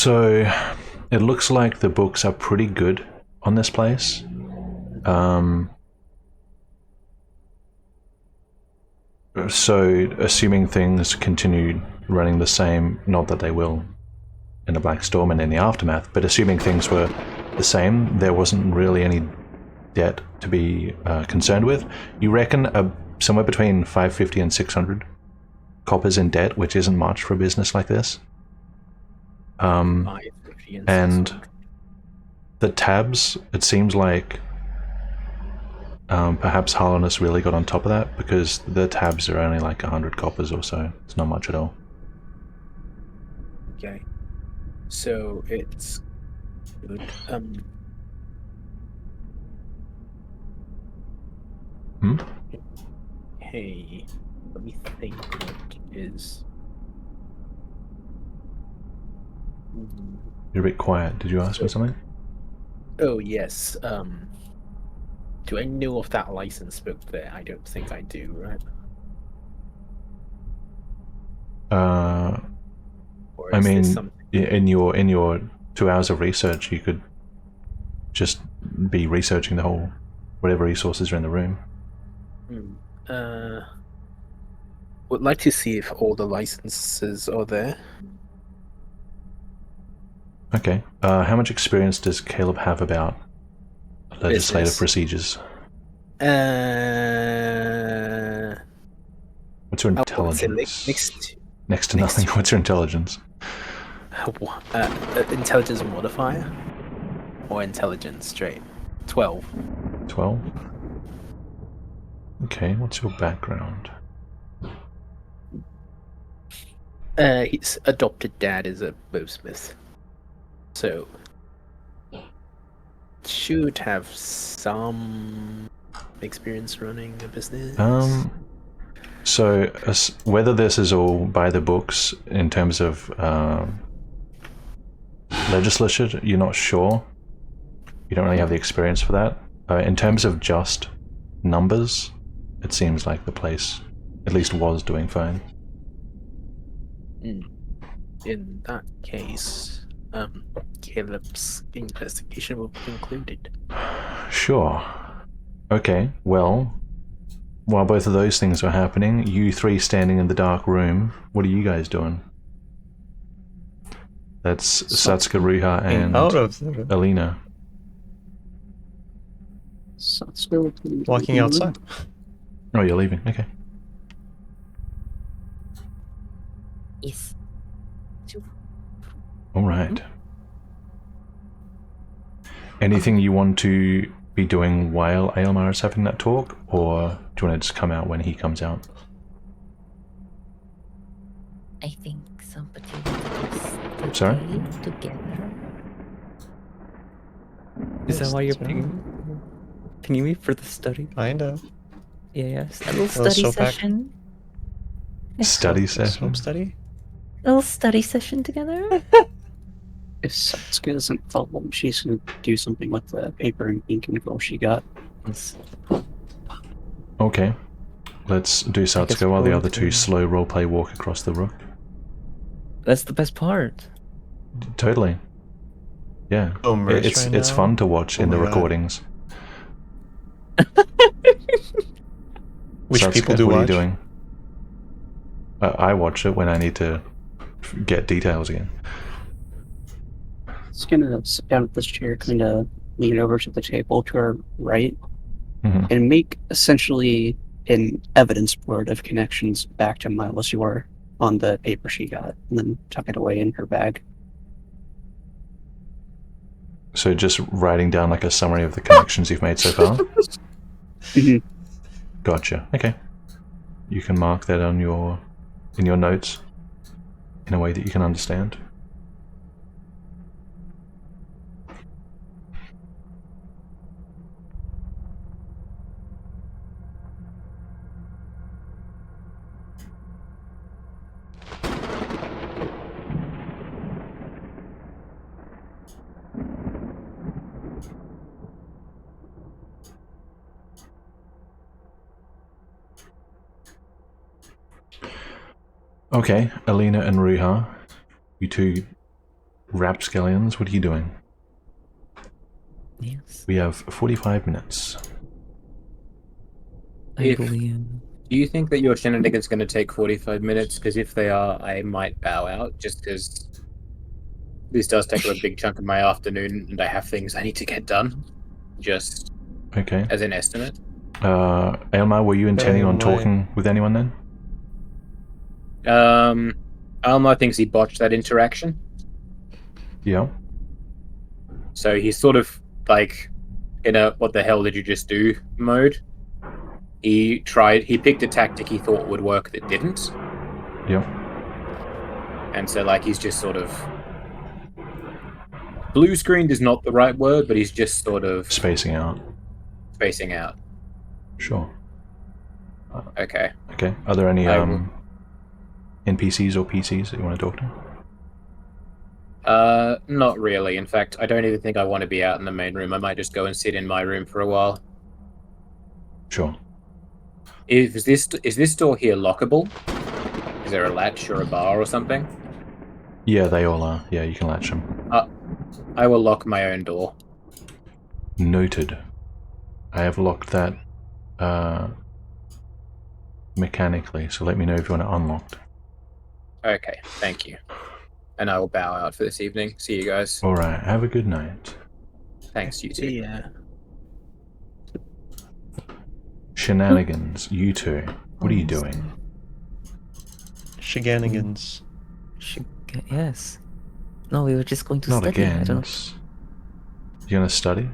So it looks like the books are pretty good on this place. So assuming things continue running the same, not that they will in the Black Storm and in the Aftermath, but assuming things were the same, there wasn't really any debt to be concerned with. You reckon somewhere between 550 and 600 coppers in debt, which isn't much for a business like this. 550 And 600. the tabs, it seems like perhaps Harlanus really got on top of that, because the tabs are only like 100 coppers or so. It's not much at all. Okay. So it's good. Hey, let me think what is. You're a bit quiet. Did you ask me something? Oh yes. Do I know of that license book there? I don't think I do, right? Or I is mean, this something? in your 2 hours of research, you could just be researching the whole, whatever resources are in the room. Would like to see if all the licenses are there. Okay. How much experience does Caleb have about legislative Business. procedures? What's your I would say intelligence? Next to next nothing. to- What's your intelligence? Intelligence modifier or intelligence straight. 12. 12. Okay. What's your background? His adopted dad is a bowsmith, so should have some experience running a business. So whether this is all by the books in terms of legislature, you're not sure. You don't really have the experience for that. In terms of just numbers, it seems like the place at least was doing fine. In that case, Caleb's investigation will be concluded. Sure. Okay, well, while both of those things are happening, you three standing in the dark room, what are you guys doing? That's Satsuka, Ruha, and Out of there. Alina. So let's go with the- Walking outside. Oh, you're leaving. Okay. Yes. All right. Anything you want to be doing while Aelmar is having that talk, or do you want to just come out when he comes out? I think somebody wanted us to Sorry? stay together. Is that why you're Sure. pinging me for the study? Kind of. Yeah, yeah. A little Little study soap pack. session. Study session? Soap study? A little study session together. If Satsuka doesn't follow, she's gonna do something with the paper and ink and quill she got. It's- Okay. Let's do Satsuka while the other two slow roleplay walk across the rook. That's the best part. Totally. Yeah. Oh, merch It's right it's now? fun to watch Oh in the my God. recordings. Which Satsuka, people do what watch? are you doing? I watch it when I need to get details again. She's gonna sit down at this chair, kind of lean over to the table to her right, Mhm. and make essentially an evidence board of connections back to Miles Yor on the paper she got, and then tuck it away in her bag. So just writing down like a summary of the connections you've made so far? Mhm. Gotcha. Okay. You can mark that on in your notes in a way that you can understand. Okay, Alina and Ruha, you two Rapscallions, what are you doing? Yes. We have 45 minutes. I If- believe. Do you think that your shenanigans going to take 45 minutes? Because if they are, I might bow out, just because this does take up a big chunk of my afternoon, and I have things I need to get done. Just Okay. as an estimate. Elmar, were you intending on my- talking with anyone then? Alma thinks he botched that interaction, Yeah. so he's sort of like in a "what the hell did you just do" mode. He picked a tactic he thought would work that didn't, Yeah. and so like he's just sort of blue screened is not the right word, but he's just sort of Spacing out. spacing out. Sure. Okay. Okay. Are there any I will- NPCs or PCs that you want to talk to? Not really. In fact, I don't even think I want to be out in the main room. I might just go and sit in my room for a while. Sure. Is this door here lockable? Is there a latch or a bar or something? Yeah, they all are. Yeah, you can latch them. I will lock my own door. Noted. I have locked that mechanically, so let me know if you want it unlocked. Okay, thank you. And I will bow out for this evening. See you guys. Alright, have a good night. Thanks, you too. Yeah. Shenanigans, you two. What are you doing? Shenanigans. Yes. No, we were just going to Not study. again. I don't. It's- You gonna study?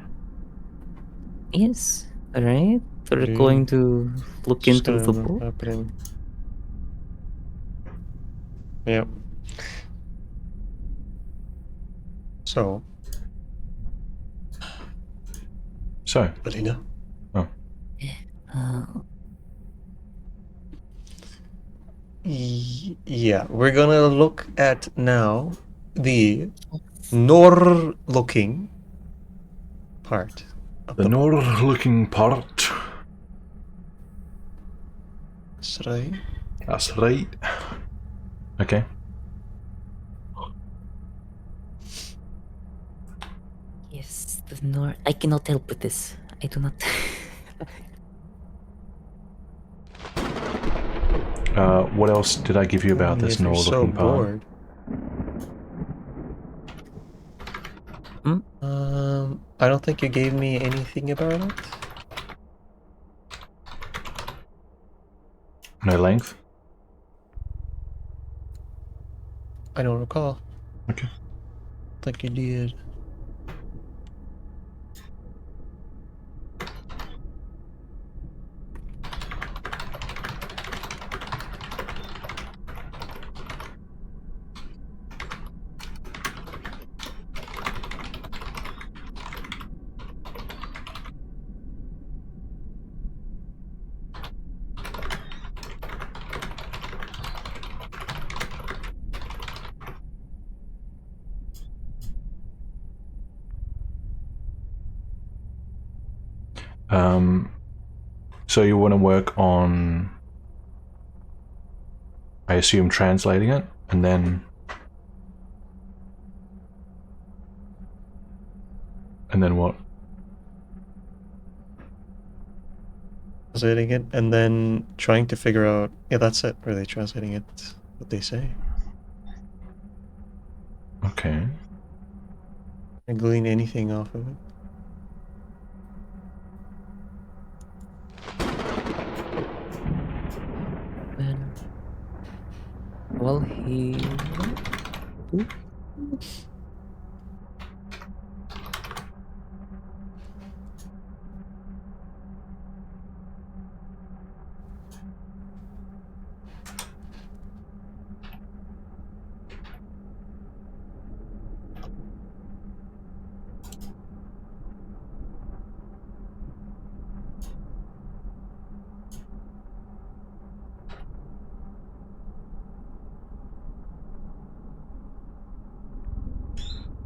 Yes. Alright. We're Mm. going to look into the Study book. happening. Yep. So, So, Alina, Uh, yeah, we're gonna look at now the Nor-looking part of the north-looking part. That's right. That's right. Okay. yes, the north. I cannot help with this. I do not. What else did I give you about this If you're so north-looking part? bored. I don't think you gave me anything about it. No length? I don't recall. Okay. I think you did. So you want to work on, I assume, translating it, and then what? Translating it and then trying to figure out. Yeah, that's it. Really translating it. What they say. Okay. And glean anything off of it. Well, he.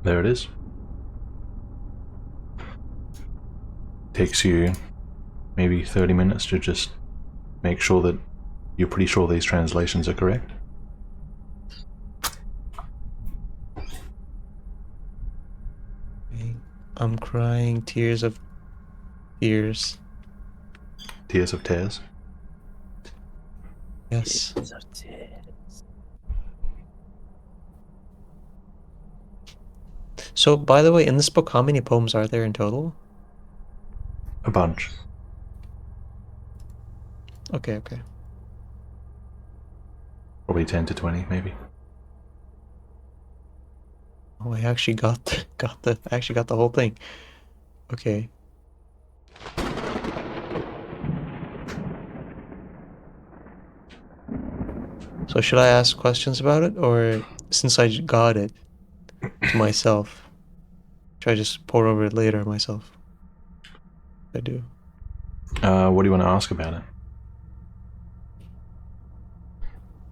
There it is. Takes you maybe 30 minutes to just make sure that you're pretty sure these translations are correct. I'm crying tears of tears. Tears of tears. Yes. So, by the way, in this book, how many poems are there in total? A bunch. Okay, okay. Probably 10 to 20, maybe. Oh, I actually got the whole thing. Okay. So should I ask questions about it, or since I got it to myself, should I just pour over it later myself? I do. What do you want to ask about it?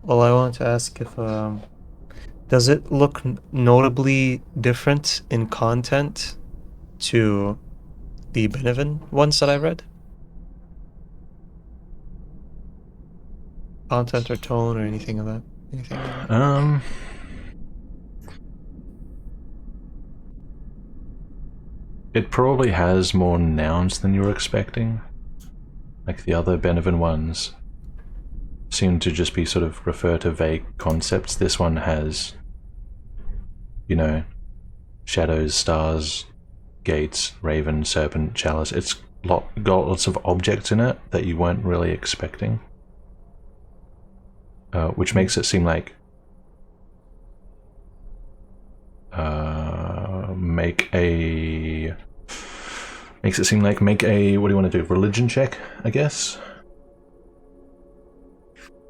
Well, I wanted to ask if does it look notably different in content to the Benevin ones that I read? Content or tone or anything of that? Anything like that? It probably has more nouns than you were expecting. Like the other Benevin ones seem to just be sort of refer to vague concepts. This one has, you know, shadows, stars, gates, raven, serpent, chalice. It's got lots of objects in it that you weren't really expecting. Which makes it seem like make a what do you want to do? Religion check, I guess.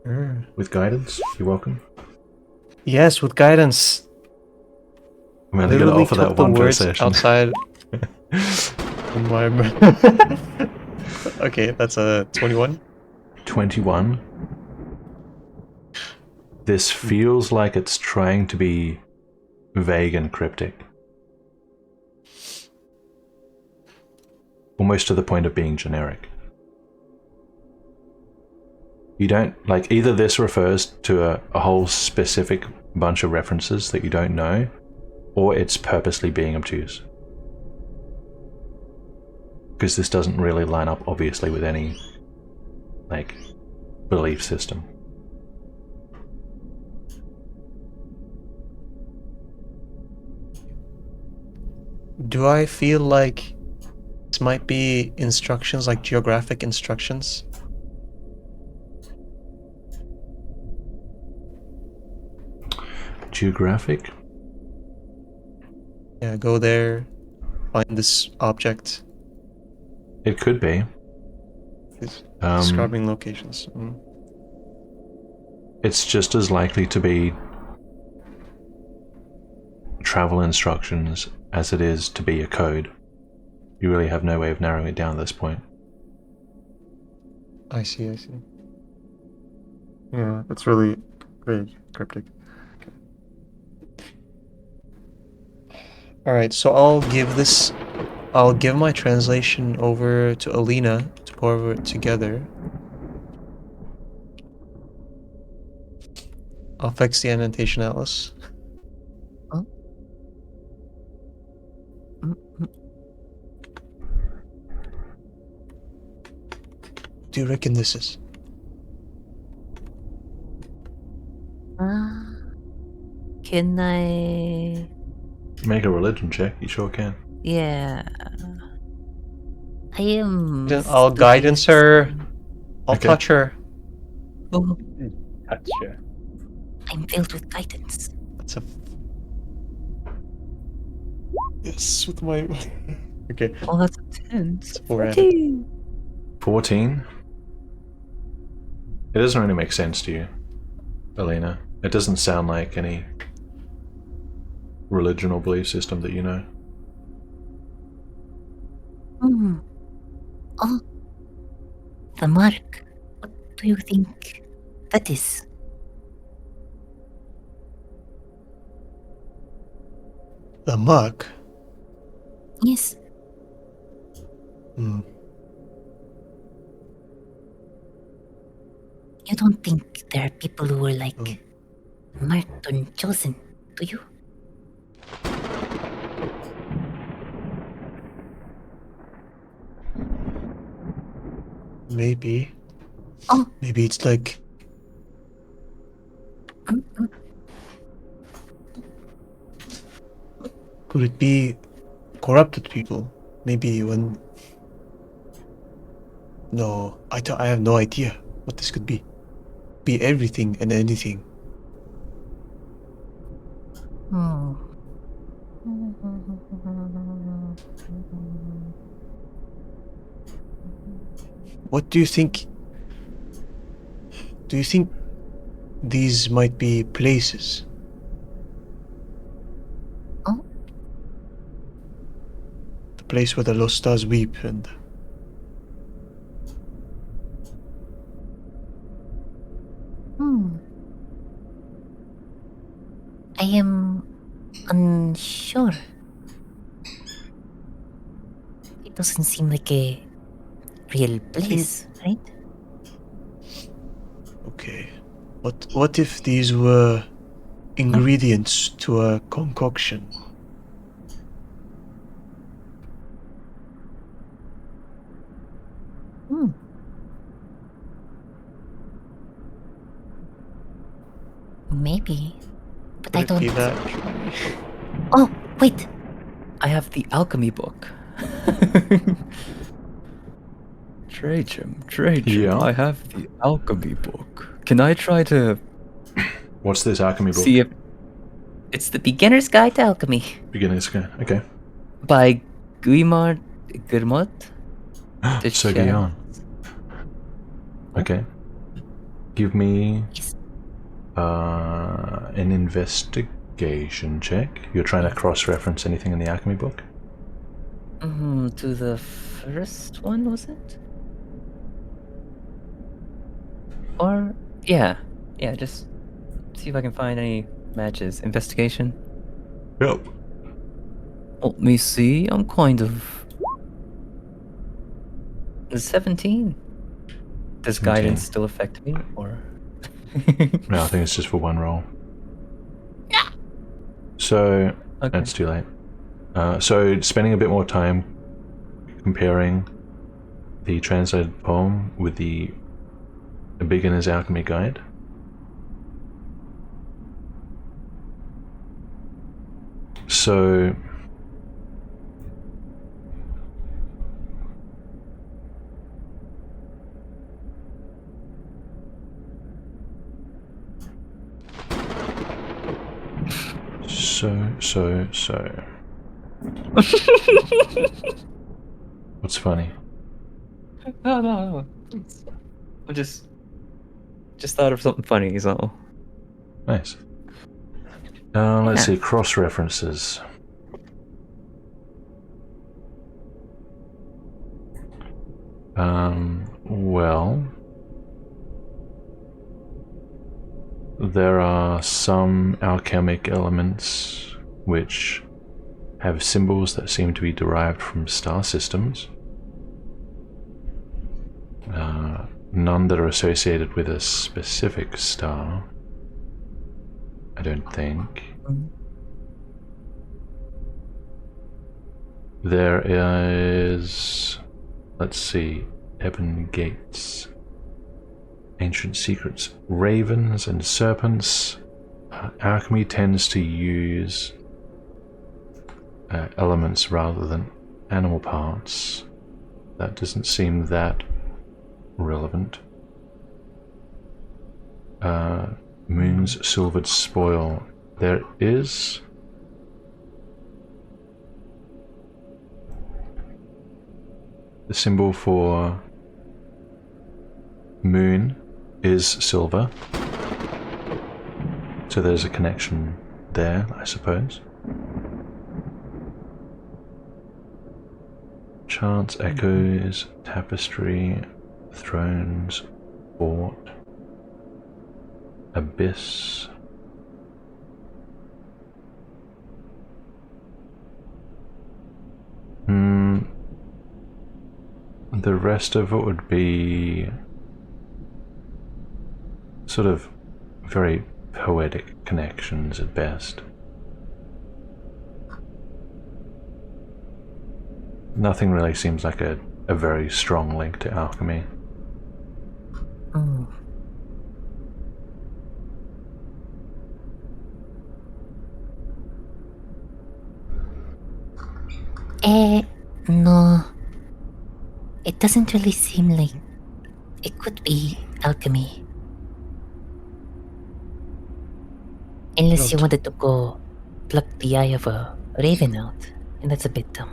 Sure. With guidance. You're welcome. Yes, with guidance. I'm only gonna offer that one per session. Outside. My okay, that's a 21. 21. This feels like it's trying to be vague and cryptic. Almost to the point of being generic. You don't, like, either this refers to a whole specific bunch of references that you don't know, or it's purposely being obtuse. Because this doesn't really line up, obviously, with any, like, belief system. Do I feel like this might be instructions, like geographic instructions? Geographic? Yeah, go there, find this object. It could be. It's describing locations. It's just as likely to be travel instructions as it is to be a code. You really have no way of narrowing it down at this point. I see. Yeah, it's really very cryptic. Alright, so I'll give my translation over to Alina to pour over it together. I'll fix the annotation atlas. Huh? Do you reckon this is? Can I? Make a religion check, you sure can. Yeah. I am. Then I'll guidance her. I'll Okay. touch her. Oh, Gotcha. I'm filled with guidance. That's a. Yes, with my. Okay. Oh, that's a 10. It's 4 14. 14? It doesn't really make sense to you, Alina. It doesn't sound like any religion or belief system that you know. Oh, the mark. What do you think that is? The muck. Yes. Hmm. You don't think there are people who are like marked or chosen, do you? Maybe. Oh. Maybe it's like could it be corrupted people? Maybe when no, I have no idea what this could be. Be everything and anything. Hmm. What do you think? Do you think these might be places? Oh. The place where the lost stars weep and I am unsure. It doesn't seem like a real place, right? okay. What if these were ingredients to a concoction? Maybe. But Could I it be don't. that? Oh, wait. I have the alchemy book. Trajum, Yeah. I have the alchemy book. Can I try to What's this alchemy book? see if It's the Beginner's Guide to Alchemy Beginner's guide. Okay. by Guimard Guillemot? So beyond. Okay. Give me Yes. an investigation check. You're trying to cross-reference anything in the alchemy book? To the first one, was it? Or yeah, just see if I can find any matches. Investigation. Yep. Let me see. I'm kind of 17. Does 17. guidance still affect me, or? No, I think it's just for one roll. So Okay. that's too late. So spending a bit more time comparing the translated poem with the Beginner's Alchemy Guide. So what's funny? No. I just thought of something funny, so. Nice. Let's see, cross references. Well, there are some alchemic elements which have symbols that seem to be derived from star systems. None that are associated with a specific star, I don't think. There is, let's see, Ebon Gates, Ancient Secrets, ravens and serpents. Alchemy tends to use elements rather than animal parts. That doesn't seem that relevant. Moon's silvered spoil. There is the symbol for moon is silver, so there's a connection there, I suppose. Chants, echoes, tapestry, thrones, fort, abyss. The rest of it would be sort of very poetic connections at best. Nothing really seems like a very strong link to alchemy. Hmm. No. It doesn't really seem like it could be alchemy. Unless you Not- wanted to go pluck the eye of a raven out, and that's a bit dumb.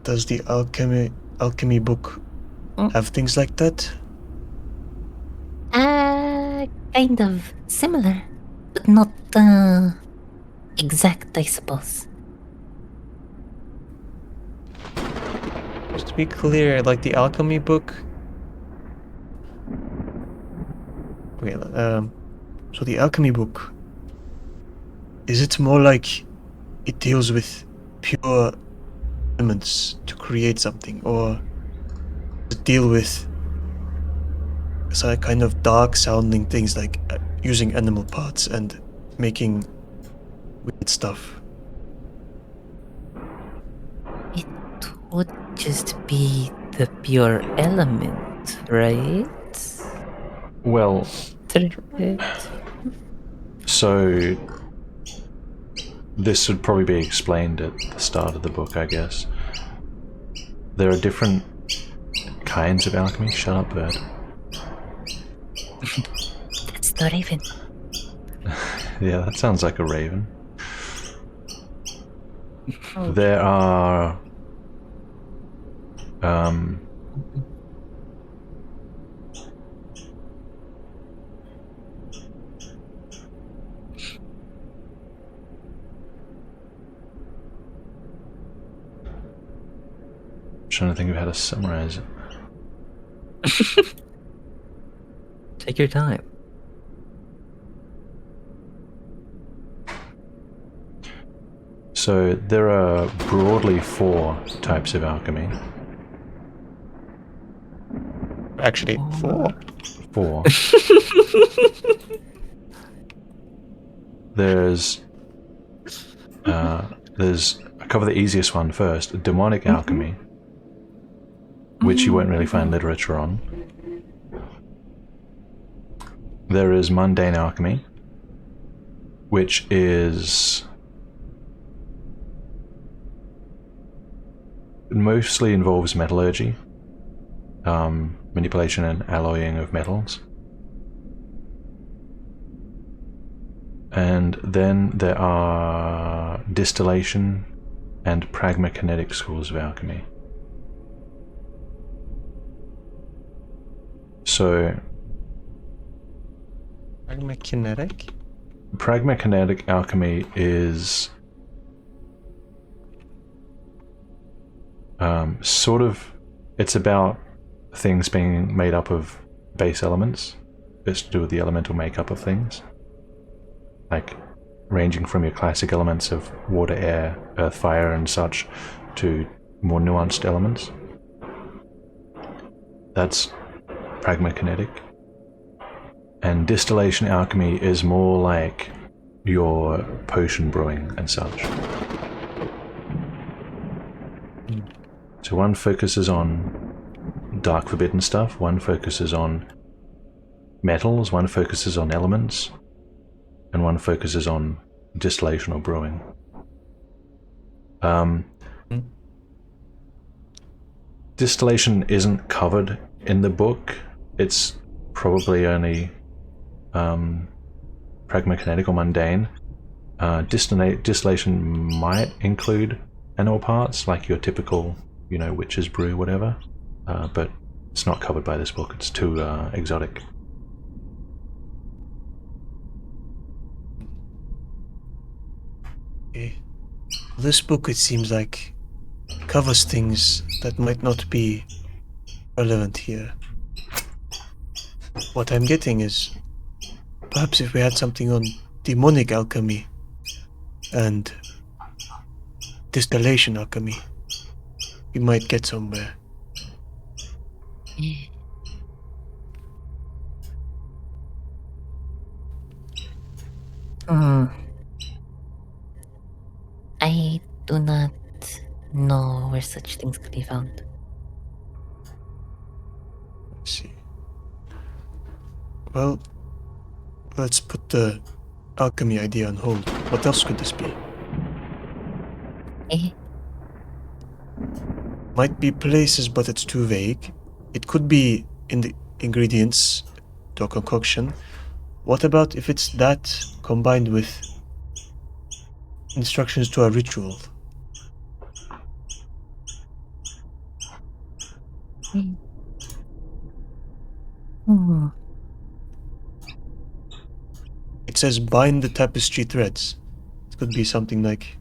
Does the alchemy book Mm. have things like that? Kind of similar, but not exact, I suppose. Just to be clear, like the alchemy book. Okay, so the alchemy book, is it more like it deals with pure elements to create something, or does it deal with some kind of dark sounding things like using animal parts and making weird stuff? It would just be the pure element, right? Well, Right. so this would probably be explained at the start of the book, I guess. There are different kinds of alchemy. Shut up, bird. That's the raven. Yeah, that sounds like a raven. There are trying to think of how to summarize it. Take your time. So there are broadly 4 types of alchemy. Actually, 4. 4. There's I'll cover the easiest one first. Demonic alchemy, which you won't really find literature on. There is mundane alchemy, which is mostly involves metallurgy, manipulation and alloying of metals. And then there are distillation and pragmakinetic schools of alchemy. So Pragmakinetic? pragmakinetic alchemy is it's about things being made up of base elements. It's to do with the elemental makeup of things, like ranging from your classic elements of water, air, earth, fire and such to more nuanced elements. That's pragmakinetic. And distillation alchemy is more like your potion brewing and such. So one focuses on dark forbidden stuff, one focuses on metals, one focuses on elements, and one focuses on distillation or brewing. Distillation isn't covered in the book. It's probably only pragmakinetic or mundane. Distillation might include animal parts, like your typical, witch's brew, whatever, but it's not covered by this book. It's too exotic. Okay. This book, it seems like, covers things that might not be relevant here. What I'm getting is, perhaps if we had something on demonic alchemy and distillation alchemy, we might get somewhere. I do not know where such things could be found. Let's see. Well, let's put the alchemy idea on hold. What else could this be? Eh? Might be places, but it's too vague. It could be in the ingredients to a concoction. What about if it's that combined with instructions to a ritual? Hmm. It says bind the tapestry threads. It could be something like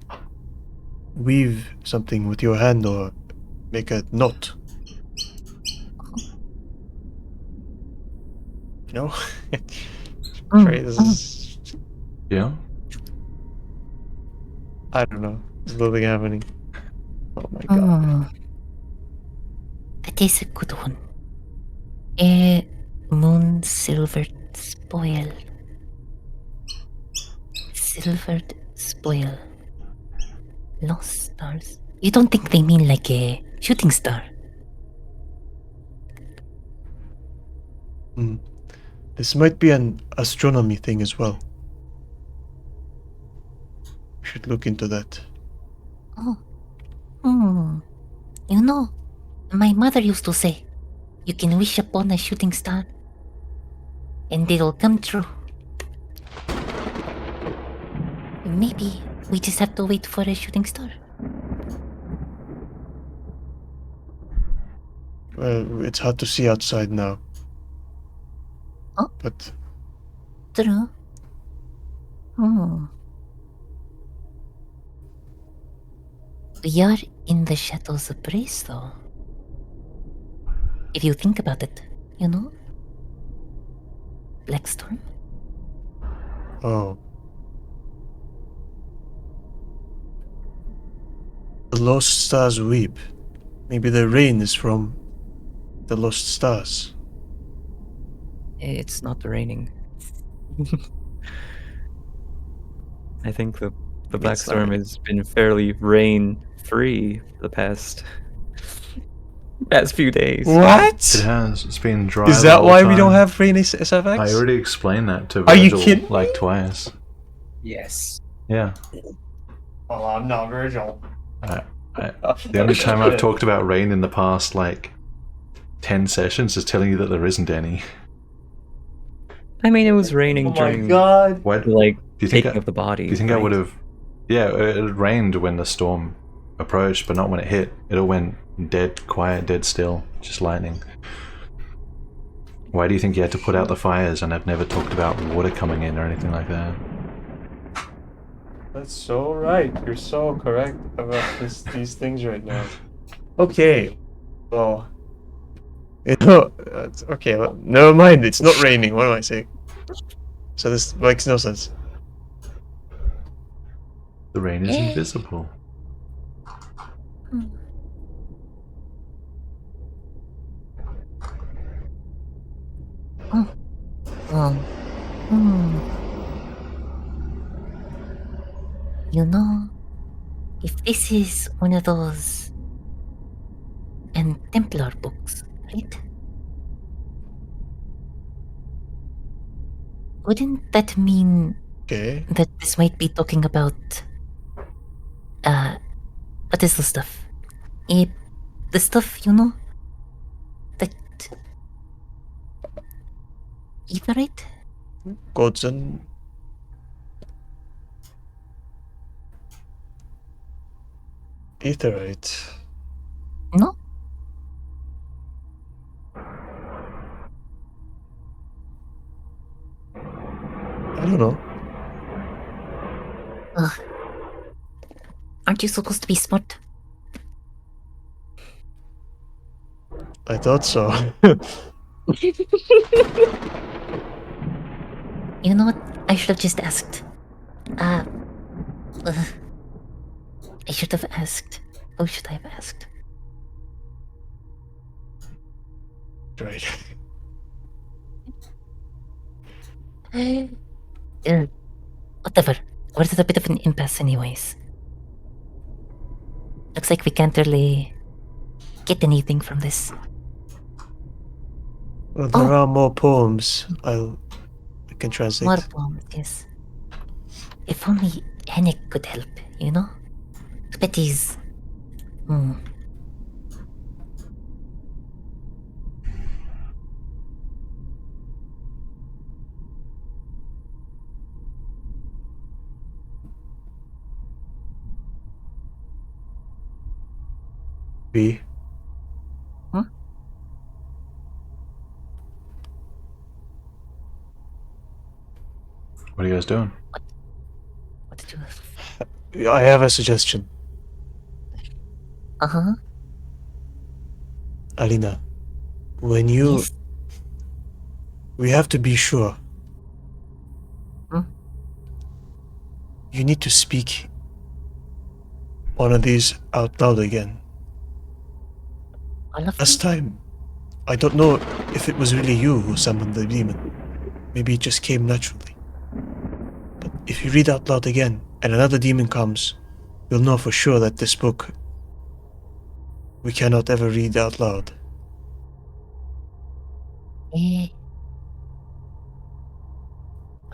weave something with your hand or make a knot. You know? Trey, this is... Yeah. I don't know. There's nothing happening. Oh my god. That is a good one. A moon silvered spoil. Silvered spoil. Lost stars. You don't think they mean like a shooting star? This might be an astronomy thing as well. We should look into that. Oh. You know, my mother used to say, you can wish upon a shooting star and it'll come true. Maybe we just have to wait for a shooting star. Well, it's hard to see outside now. Oh. But True. We are in the shadows of praise, though. If you think about it, you know? Blackstorm? oh. The lost stars weep. Maybe the rain is from the lost stars. It's not raining. I think the Black It's not Storm raining. has been fairly rain-free the past few days. What? It has. It's been dry. Is the that whole why we don't time. have rain SFX? I already explained that to Are you Virgil kidding like me? twice. Yes. Yeah. Oh, I'm not Virgil. The only time I've talked about rain in the past, like, 10 sessions is telling you that there isn't any. I mean, it was raining Oh my during god. Why, the, like, do you think taking of the body. Do you think I would have... Yeah, it rained when the storm approached, but not when it hit. It all went dead quiet, dead still, just lightning. Why do you think you had to put out the fires and I've never talked about water coming in or anything like that? That's so right. You're so correct about these things right now. Okay. Well, you know, okay. Well, never mind. It's not raining. What am I saying? So this makes no sense. The rain is invisible. You know, if this is one of those and Templar books, right? Wouldn't that mean Okay. that this might be talking about what is the stuff? The stuff, you know? That etherite? Godson. Etherite. No? I don't know. Aren't you supposed to be smart? I thought so. You know what? I should have just asked. I should have asked. Who should I have asked? Right. Whatever. We're at a bit of an impasse anyways. Looks like we can't really get anything from this. Well, there are more poems. I can More translate. poems, yes. If only Henrik could help, you know? But he's... B. What are you guys doing? What did you... I have a suggestion. Uh-huh. Alina, when you... Yes? We have to be sure. Hmm? You need to speak one of these out loud again. All of Last them? time, I don't know if it was really you who summoned the demon. Maybe it just came naturally. But if you read out loud again, and another demon comes, you'll know for sure that this book we cannot ever read out loud.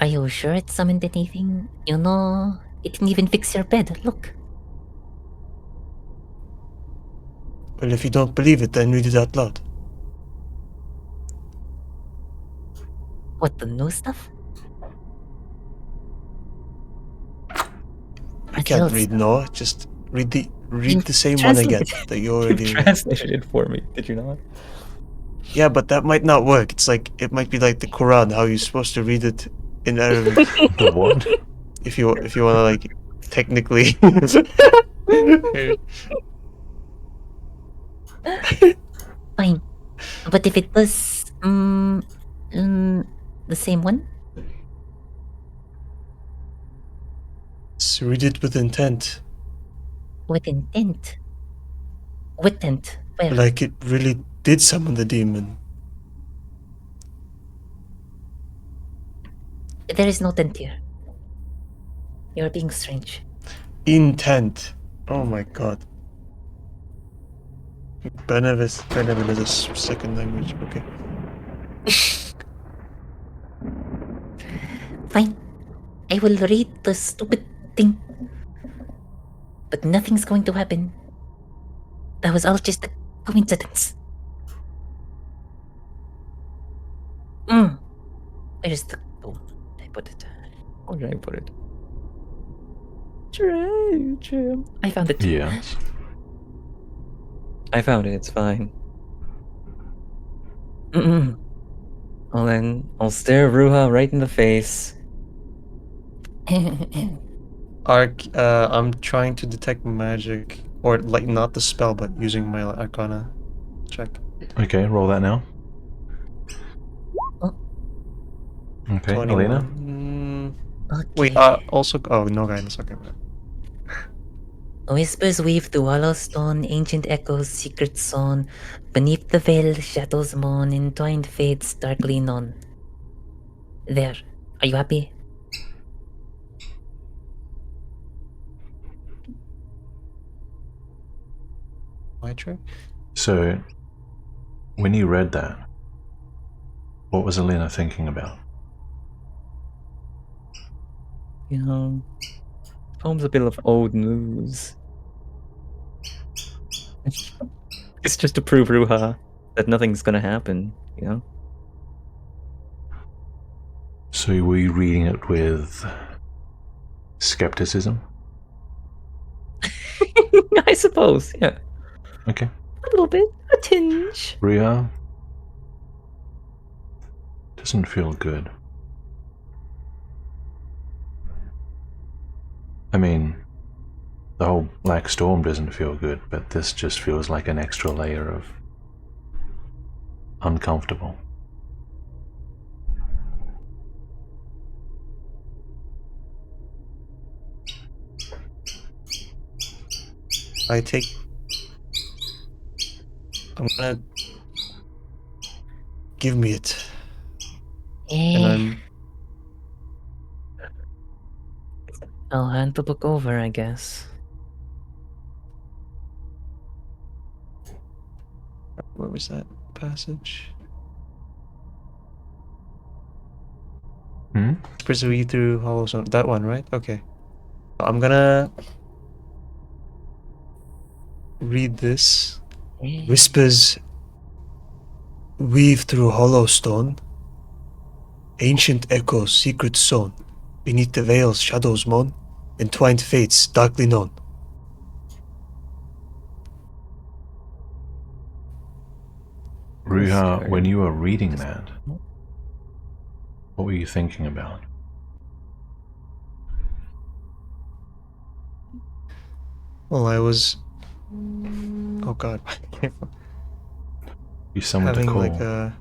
Are you sure it summoned anything? You know, it didn't even fix your bed. Look. Well, if you don't believe it, then read it out loud. What, the new stuff? You can't read no, just read the same one translate again it. that you You already read. translated it for me, did you not? Yeah, but that might not work. It's like it might be like the Quran, how you're supposed to read it in Arabic. The what? if you want to like technically. Fine. But if it was, the same one? Just read it with intent, With intent. With intent. Where? like it really did summon the demon. There is no tent here. You're being strange. Intent. Oh my god. Benevin is a second language. Okay. Fine. I will read the stupid thing. But nothing's going to happen. That was all just a coincidence. Where's the... Oh, I put it. Where did I put it? Jim. I found it. Yes. I found it, it's fine. Mm-mm. Well then, I'll stare Ruha right in the face. I'm trying to detect magic, or like not the spell, but using my Arcana check. Okay, roll that now. Oh. Okay, 21. Alina? Okay. Wait, also, oh, no guidance, okay. Whispers weave through hollow stone, ancient echoes, secret song. Beneath the veil, shadows moan, entwined fates darkly known. There. Are you happy? My check? So, when you read that, what was Alina thinking about? You know, poem's a bit of old news. It's just to prove Ruha that nothing's gonna happen, you know? So, were you reading it with skepticism? I suppose, yeah. Okay. A little bit, a tinge. Ria? Doesn't feel good. I mean, the whole Black Storm doesn't feel good, but this just feels like an extra layer of uncomfortable. I'm gonna give me it. And I'll hand the book over, I guess. Where was that passage? Pursue through Hollow Stone. That one, right? Okay. I'm gonna read this. Whispers weave through Hollow Stone. Ancient echoes, secret sown. Beneath the veils, shadows moan. Entwined fates, darkly known. Ruha, when you were reading that, what were you thinking about? Well, I was... Oh god. You summoned a Having call. like a...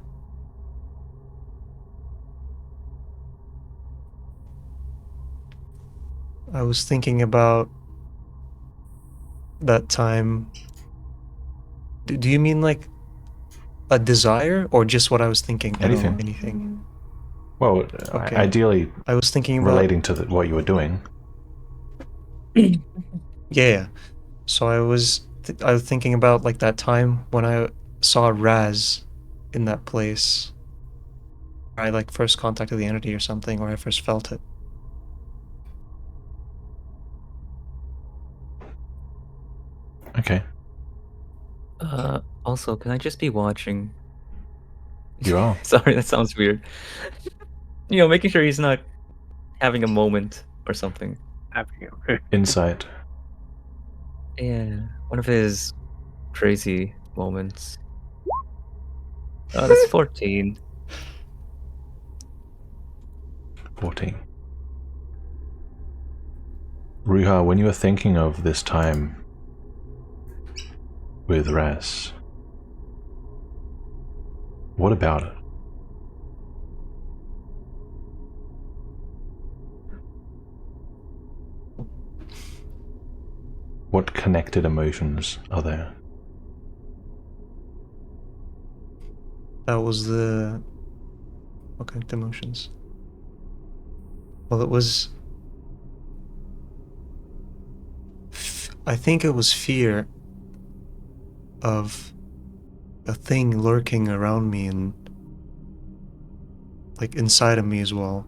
I was thinking about that time. Do you mean like a desire or just what I was thinking? Anything. Anything. Well, Okay. ideally I was thinking about... relating to what you were doing. Yeah. So I was thinking about like that time when I saw Raz in that place. I like first contacted the entity or something, or I first felt it. Okay. Also, can I just be watching? You are. Sorry, that sounds weird. You know, making sure he's not having a moment or something. Insight. Yeah, one of his crazy moments. Oh, that's 14. 14. Ruha, when you were thinking of this time with Raz, what about it? What connected emotions are there? That was the... Okay, the emotions. Well, it was... I think it was fear of a thing lurking around me and like inside of me as well.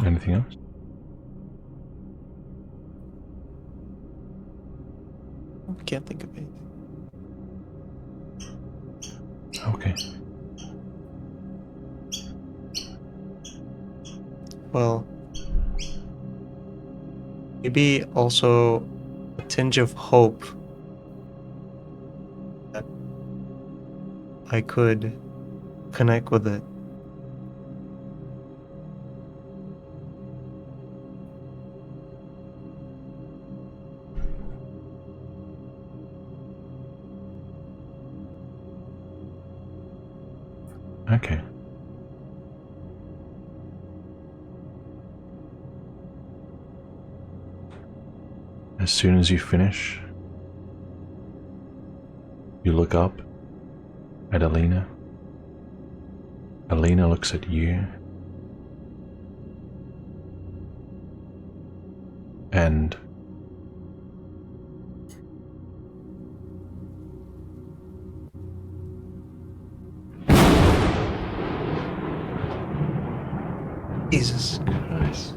Anything else? I can't think of anything. Okay. Well, maybe also a tinge of hope that I could connect with it. Okay. As soon as you finish, you look up at Alina. Alina looks at you. And Jesus Christ.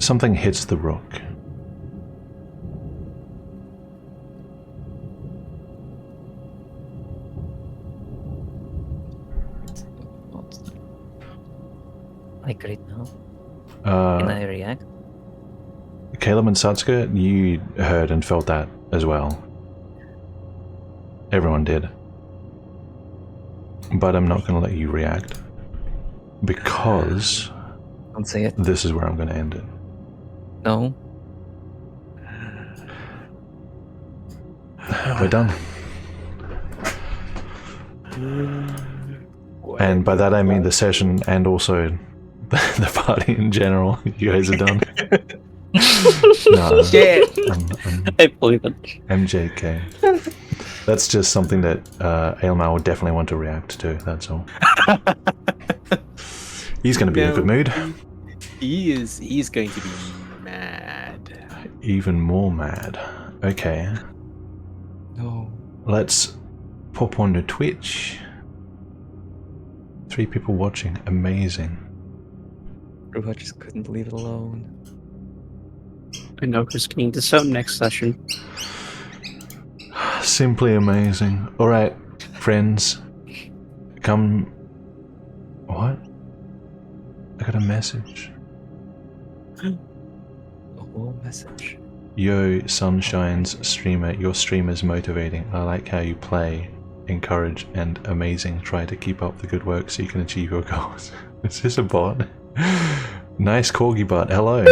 something hits the rook. Like right now? Can I react? Caleb and Satsuka, you heard and felt that as well. Everyone did. But I'm not going to let you react. Because Don't say it. this is where I'm going to end it. No. We're done. And by that I mean the session and also the party in general. You guys are done. No, Shit. I believe it. MJK. That's just something that Ailmar would definitely want to react to, that's all. He's going to be in a good mood. He's going to be mad. Even more mad. Okay, No. let's pop onto Twitch. 3 people watching, amazing. Bro, I just couldn't leave it alone. I know who's getting this out next session. Simply amazing. Alright, friends. Come... What? I got a message. A whole message. Yo, Sunshine's streamer, your stream is motivating. I like how you play, encourage, and amazing. Try to keep up the good work so you can achieve your goals. Is this a bot? Nice corgi bot, hello.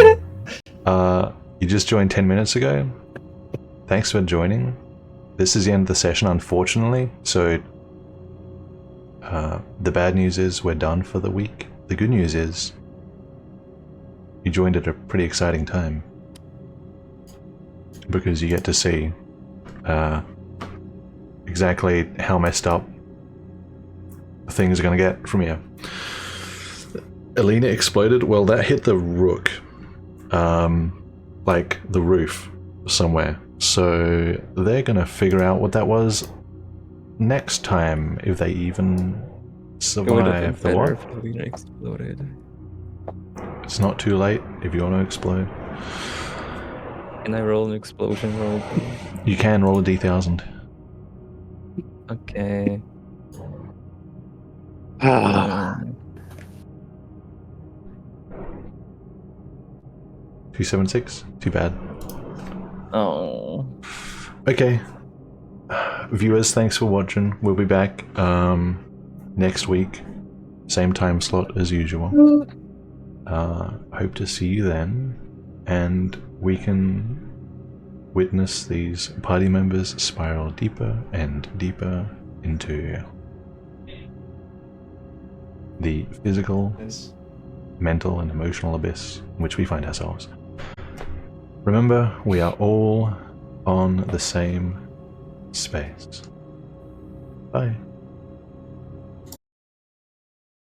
You just joined 10 minutes ago? Thanks for joining. This is the end of the session, unfortunately, so the bad news is we're done for the week. The good news is you joined at a pretty exciting time, because you get to see exactly how messed up things are going to get from here. Alina exploded. Well, that hit the rook, like the roof somewhere. So they're going to figure out what that was next time, if they even survive the what? If Alina exploded. It's not too late if you want to explode. Can I roll an explosion roll, please? You can roll a d1000. Okay. 276. Too bad. Oh. Okay. Viewers, thanks for watching. We'll be back next week. Same time slot as usual. Hope to see you then. And we can witness these party members spiral deeper and deeper into the physical, mental, and emotional abyss in which we find ourselves. Remember, we are all on the same space. Bye.